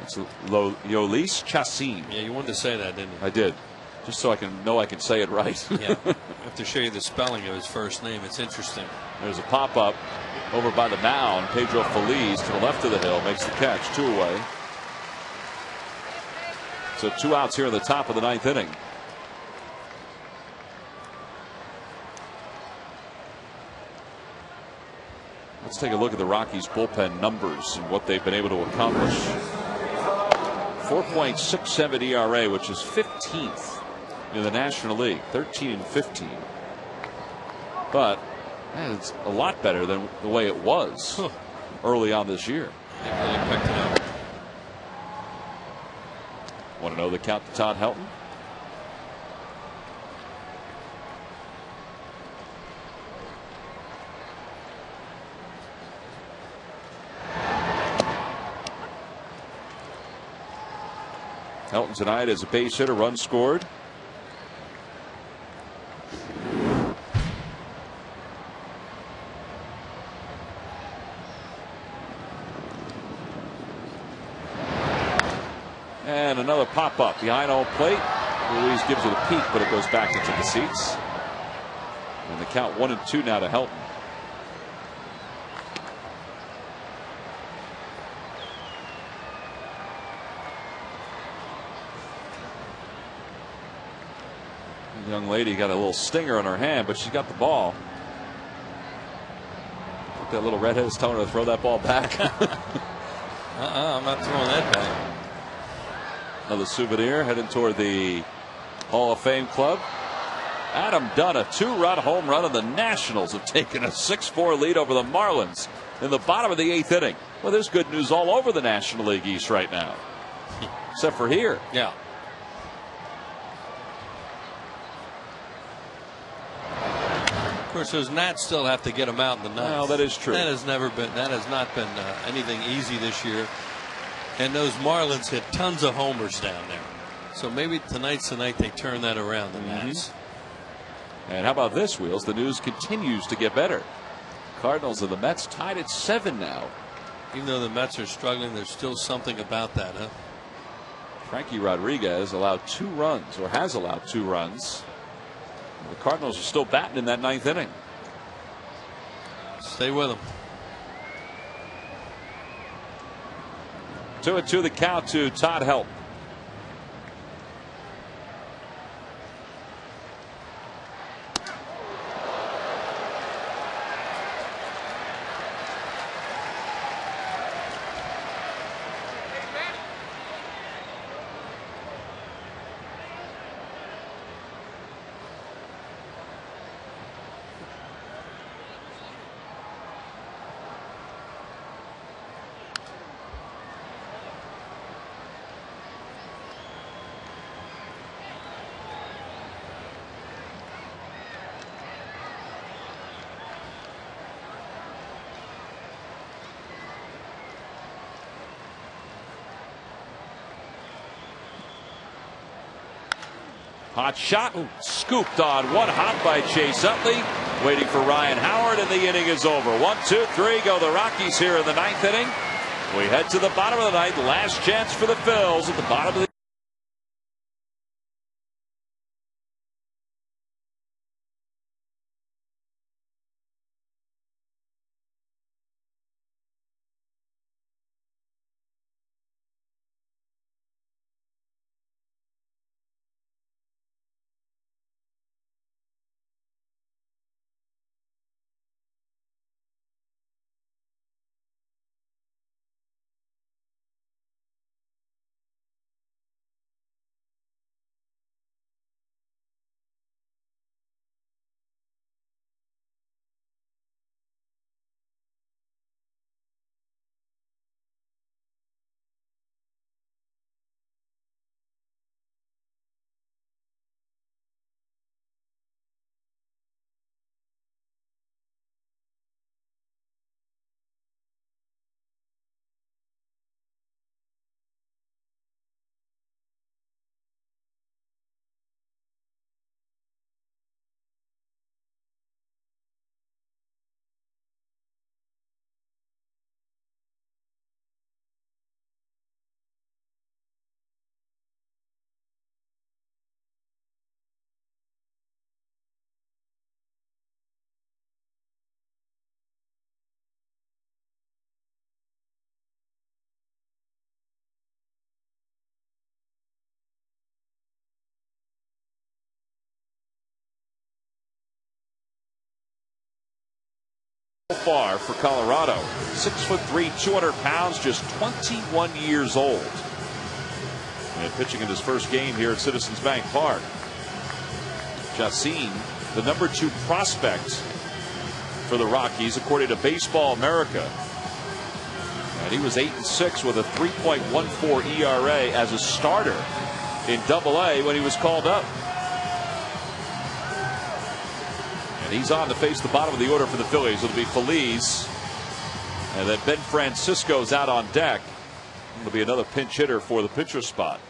It's Yolis Chassin. Yeah, you wanted to say that, didn't you? I did, just so I can know I can say it right. Yeah, I have to show you the spelling of his first name. It's interesting. There's a pop up over by the mound. Pedro Feliz to the left of the hill makes the catch. 2 away. So 2 outs here in the top of the 9th inning. Let's take a look at the Rockies bullpen numbers and what they've been able to accomplish. 4.67 ERA, which is 15th in the National League, 13-15. But man, it's a lot better than the way it was early on this year. They really picked it up. Want to know the count to Todd Helton? Helton tonight as a base hitter, run scored. And another pop up behind home plate. Ruiz gives it a peek, but it goes back into the seats. And the count 1-2 now to Helton. The young lady got a little stinger on her hand, but she got the ball. That little redhead is telling her to throw that ball back. I'm not throwing that back. Another souvenir heading toward the Hall of Fame club. Adam Dunn, a 2-run home run, and the Nationals have taken a 6-4 lead over the Marlins in the bottom of the 8th inning. Well, there's good news all over the National League East right now, except for here. Yeah. Of course, those Nats still have to get them out in the ninth. Well, that is true. That has not been anything easy this year. And those Marlins hit tons of homers down there. So maybe tonight's the night they turn that around, the Nats. And how about this, Wheels? The news continues to get better. Cardinals and the Mets tied at 7 now. Even though the Mets are struggling, there's still something about that, huh? Frankie Rodriguez allowed 2 runs, or has allowed 2 runs. The Cardinals are still batting in that 9th inning. Stay with them. 2-2 the count to Todd Help. Hot shot, scooped on, one hop by Chase Utley, waiting for Ryan Howard, and the inning is over. 1, 2, 3 go the Rockies here in the 9th inning. We head to the bottom of the 9th. Last chance for the Phils at the bottom of the far for Colorado. 6'3", 200 pounds, just 21 years old. And pitching in his first game here at Citizens Bank Park. Jacine, the number 2 prospect for the Rockies, according to Baseball America. And he was 8-6 with a 3.14 ERA as a starter in Double-A when he was called up. And he's on to face the bottom of the order for the Phillies. It'll be Feliz. And then Ben Francisco's out on deck. It'll be another pinch hitter for the pitcher spot.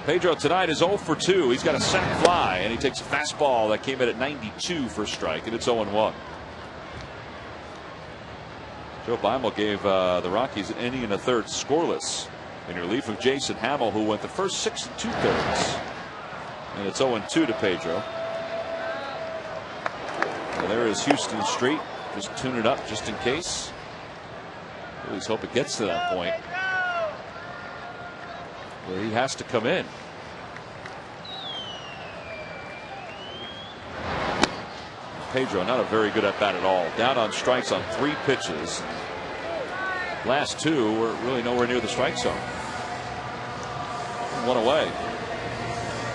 Pedro tonight is 0 for 2. He's got a sac fly, and he takes a fastball that came in at 92 for a strike, and it's 0-1. Joe Beimel gave the Rockies an inning and a third scoreless in relief of Jason Hamill, who went the first 6 2/3. And it's 0-2 to Pedro. Well, there is Houston Street. Just tune it up just in case. At least hope it gets to that point where he has to come in. Pedro, not a very good at bat at all. Down on strikes on 3 pitches. Last 2 were really nowhere near the strike zone. 1 away.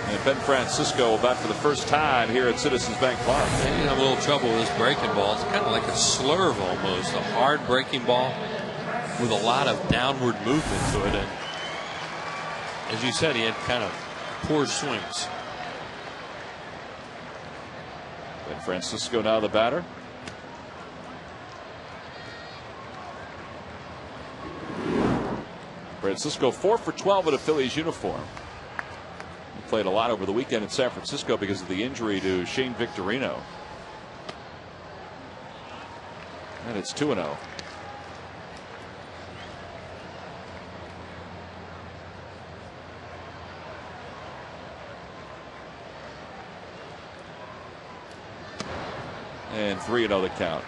And Ben Francisco will bat for the first time here at Citizens Bank Park. Yeah, you have a little trouble with this breaking ball. It's kind of like a slurve almost, a hard breaking ball with a lot of downward movement to it. And as you said, he had kind of poor swings. Ben Francisco now the batter. Francisco 4 for 12 in a Phillies uniform. He played a lot over the weekend in San Francisco because of the injury to Shane Victorino. And it's 2-0. And 3-0 the count.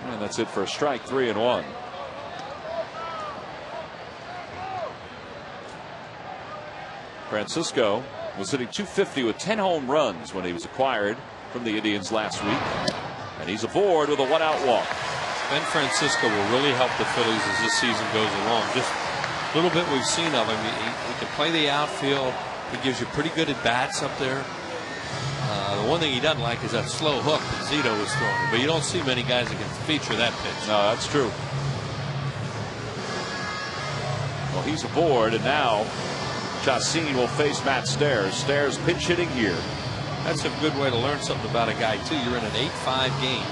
And that's it for a strike. 3-1. Francisco was hitting .250 with 10 home runs when he was acquired from the Indians last week. And he's aboard with a 1-out walk. Ben Francisco will really help the Phillies as this season goes along. Just a little bit we've seen of him. He can play the outfield. He gives you pretty good at bats up there. The one thing he doesn't like is that slow hook that Zito was throwing. But you don't see many guys that can feature that pitch. No, that's true. Well, he's aboard, and now Chacin will face Matt Stairs. Stairs pinch hitting here. That's a good way to learn something about a guy, too. You're in an 8-5 game.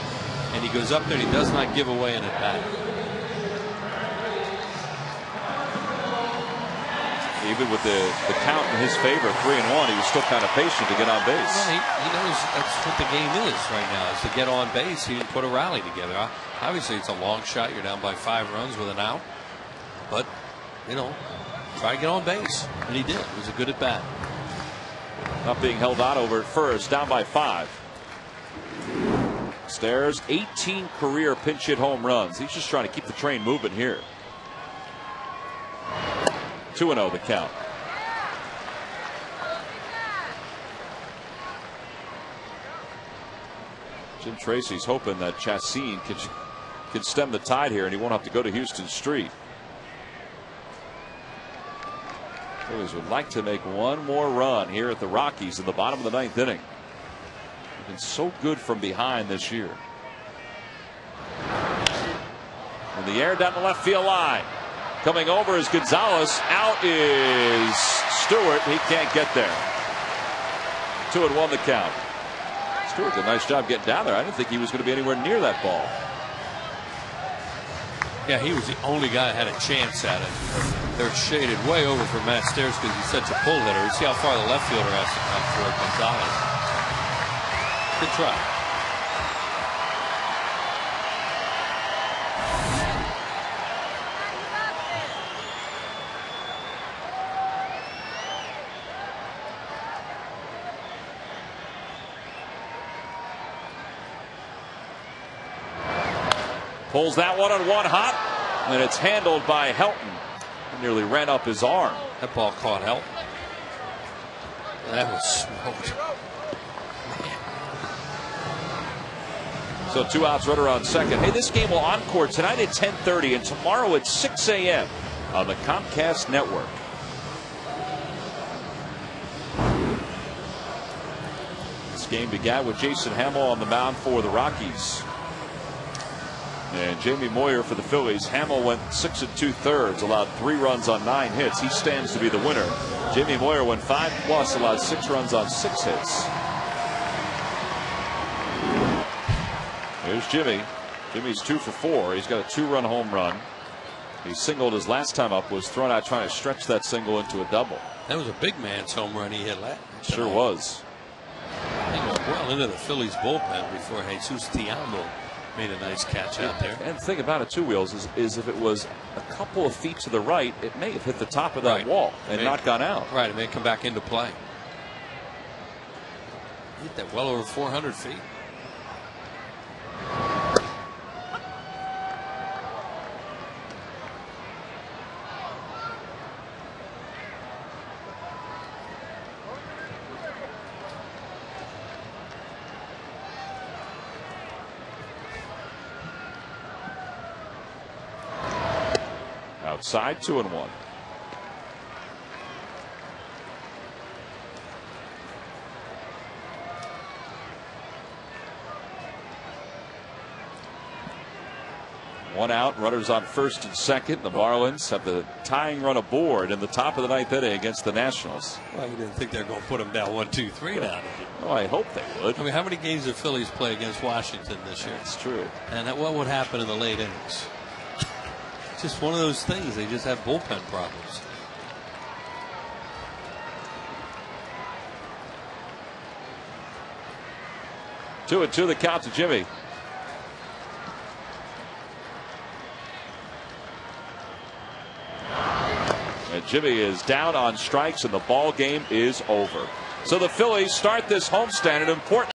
And he goes up there and he does not give away an at bat. Even with the count in his favor, 3-1, he was still kind of patient to get on base. Well, he knows that's what the game is right now, is to get on base. He didn't put a rally together. Obviously, it's a long shot. You're down by 5 runs with an out. But, you know, try to get on base. And he did. It was a good at bat. Not being held out over at first, down by 5. Stairs 18 career pinch hit home runs. He's just trying to keep the train moving here. 2-0 the count. Jim Tracy's hoping that Chacin can stem the tide here and he won't have to go to Houston Street. Phillies would like to make one more run here at the Rockies in the bottom of the 9th inning. Been so good from behind this year. In the air down the left field line. Coming over is Gonzalez. Out is Stewart. He can't get there. 2-1 the count. Stewart did a nice job getting down there. I didn't think he was going to be anywhere near that ball. Yeah, he was the only guy that had a chance at it. They're shaded way over for Matt Stairs because he's such a pull hitter. You see how far the left fielder has to come for Gonzalez. Good try. Pulls that one on 1 hot, and it's handled by Helton. He nearly ran up his arm. That ball caught Helton. That was smoked. So 2 outs, runner on second. Hey, this game will encore tonight at 10:30 and tomorrow at 6 a.m. on the Comcast Network. This game began with Jason Hamill on the mound for the Rockies. And Jamie Moyer for the Phillies. Hamill went 6 2/3, allowed 3 runs on 9 hits. He stands to be the winner. Jamie Moyer went 5+, allowed 6 runs on 6 hits. Here's Jimmy. Jimmy's 2 for 4. He's got a 2-run home run. He singled his last time up, was thrown out trying to stretch that single into a double. That was a big man's home run he hit last. Sure was. He went well into the Phillies bullpen before Jesus Tiambo made a nice catch out there. And the thing about it, too, Wheels, is if it was a couple of feet to the right, it may have hit the top of that wall and not gone out. Right, it may come back into play. He hit that well over 400 feet. outside, 2-1. One out, runners on first and second. The Marlins have the tying run aboard in the top of the ninth inning against the Nationals. Well, you didn't think they were going to put them down 1-2-3 now, did you? Oh, I hope they would. I mean, how many games did Phillies play against Washington this year? It's true. And what would happen in the late innings? It's just one of those things. They just have bullpen problems. Two and two, the count to Jimmy. And Jimmy is down on strikes, and the ball game is over. So the Phillies start this homestand, an important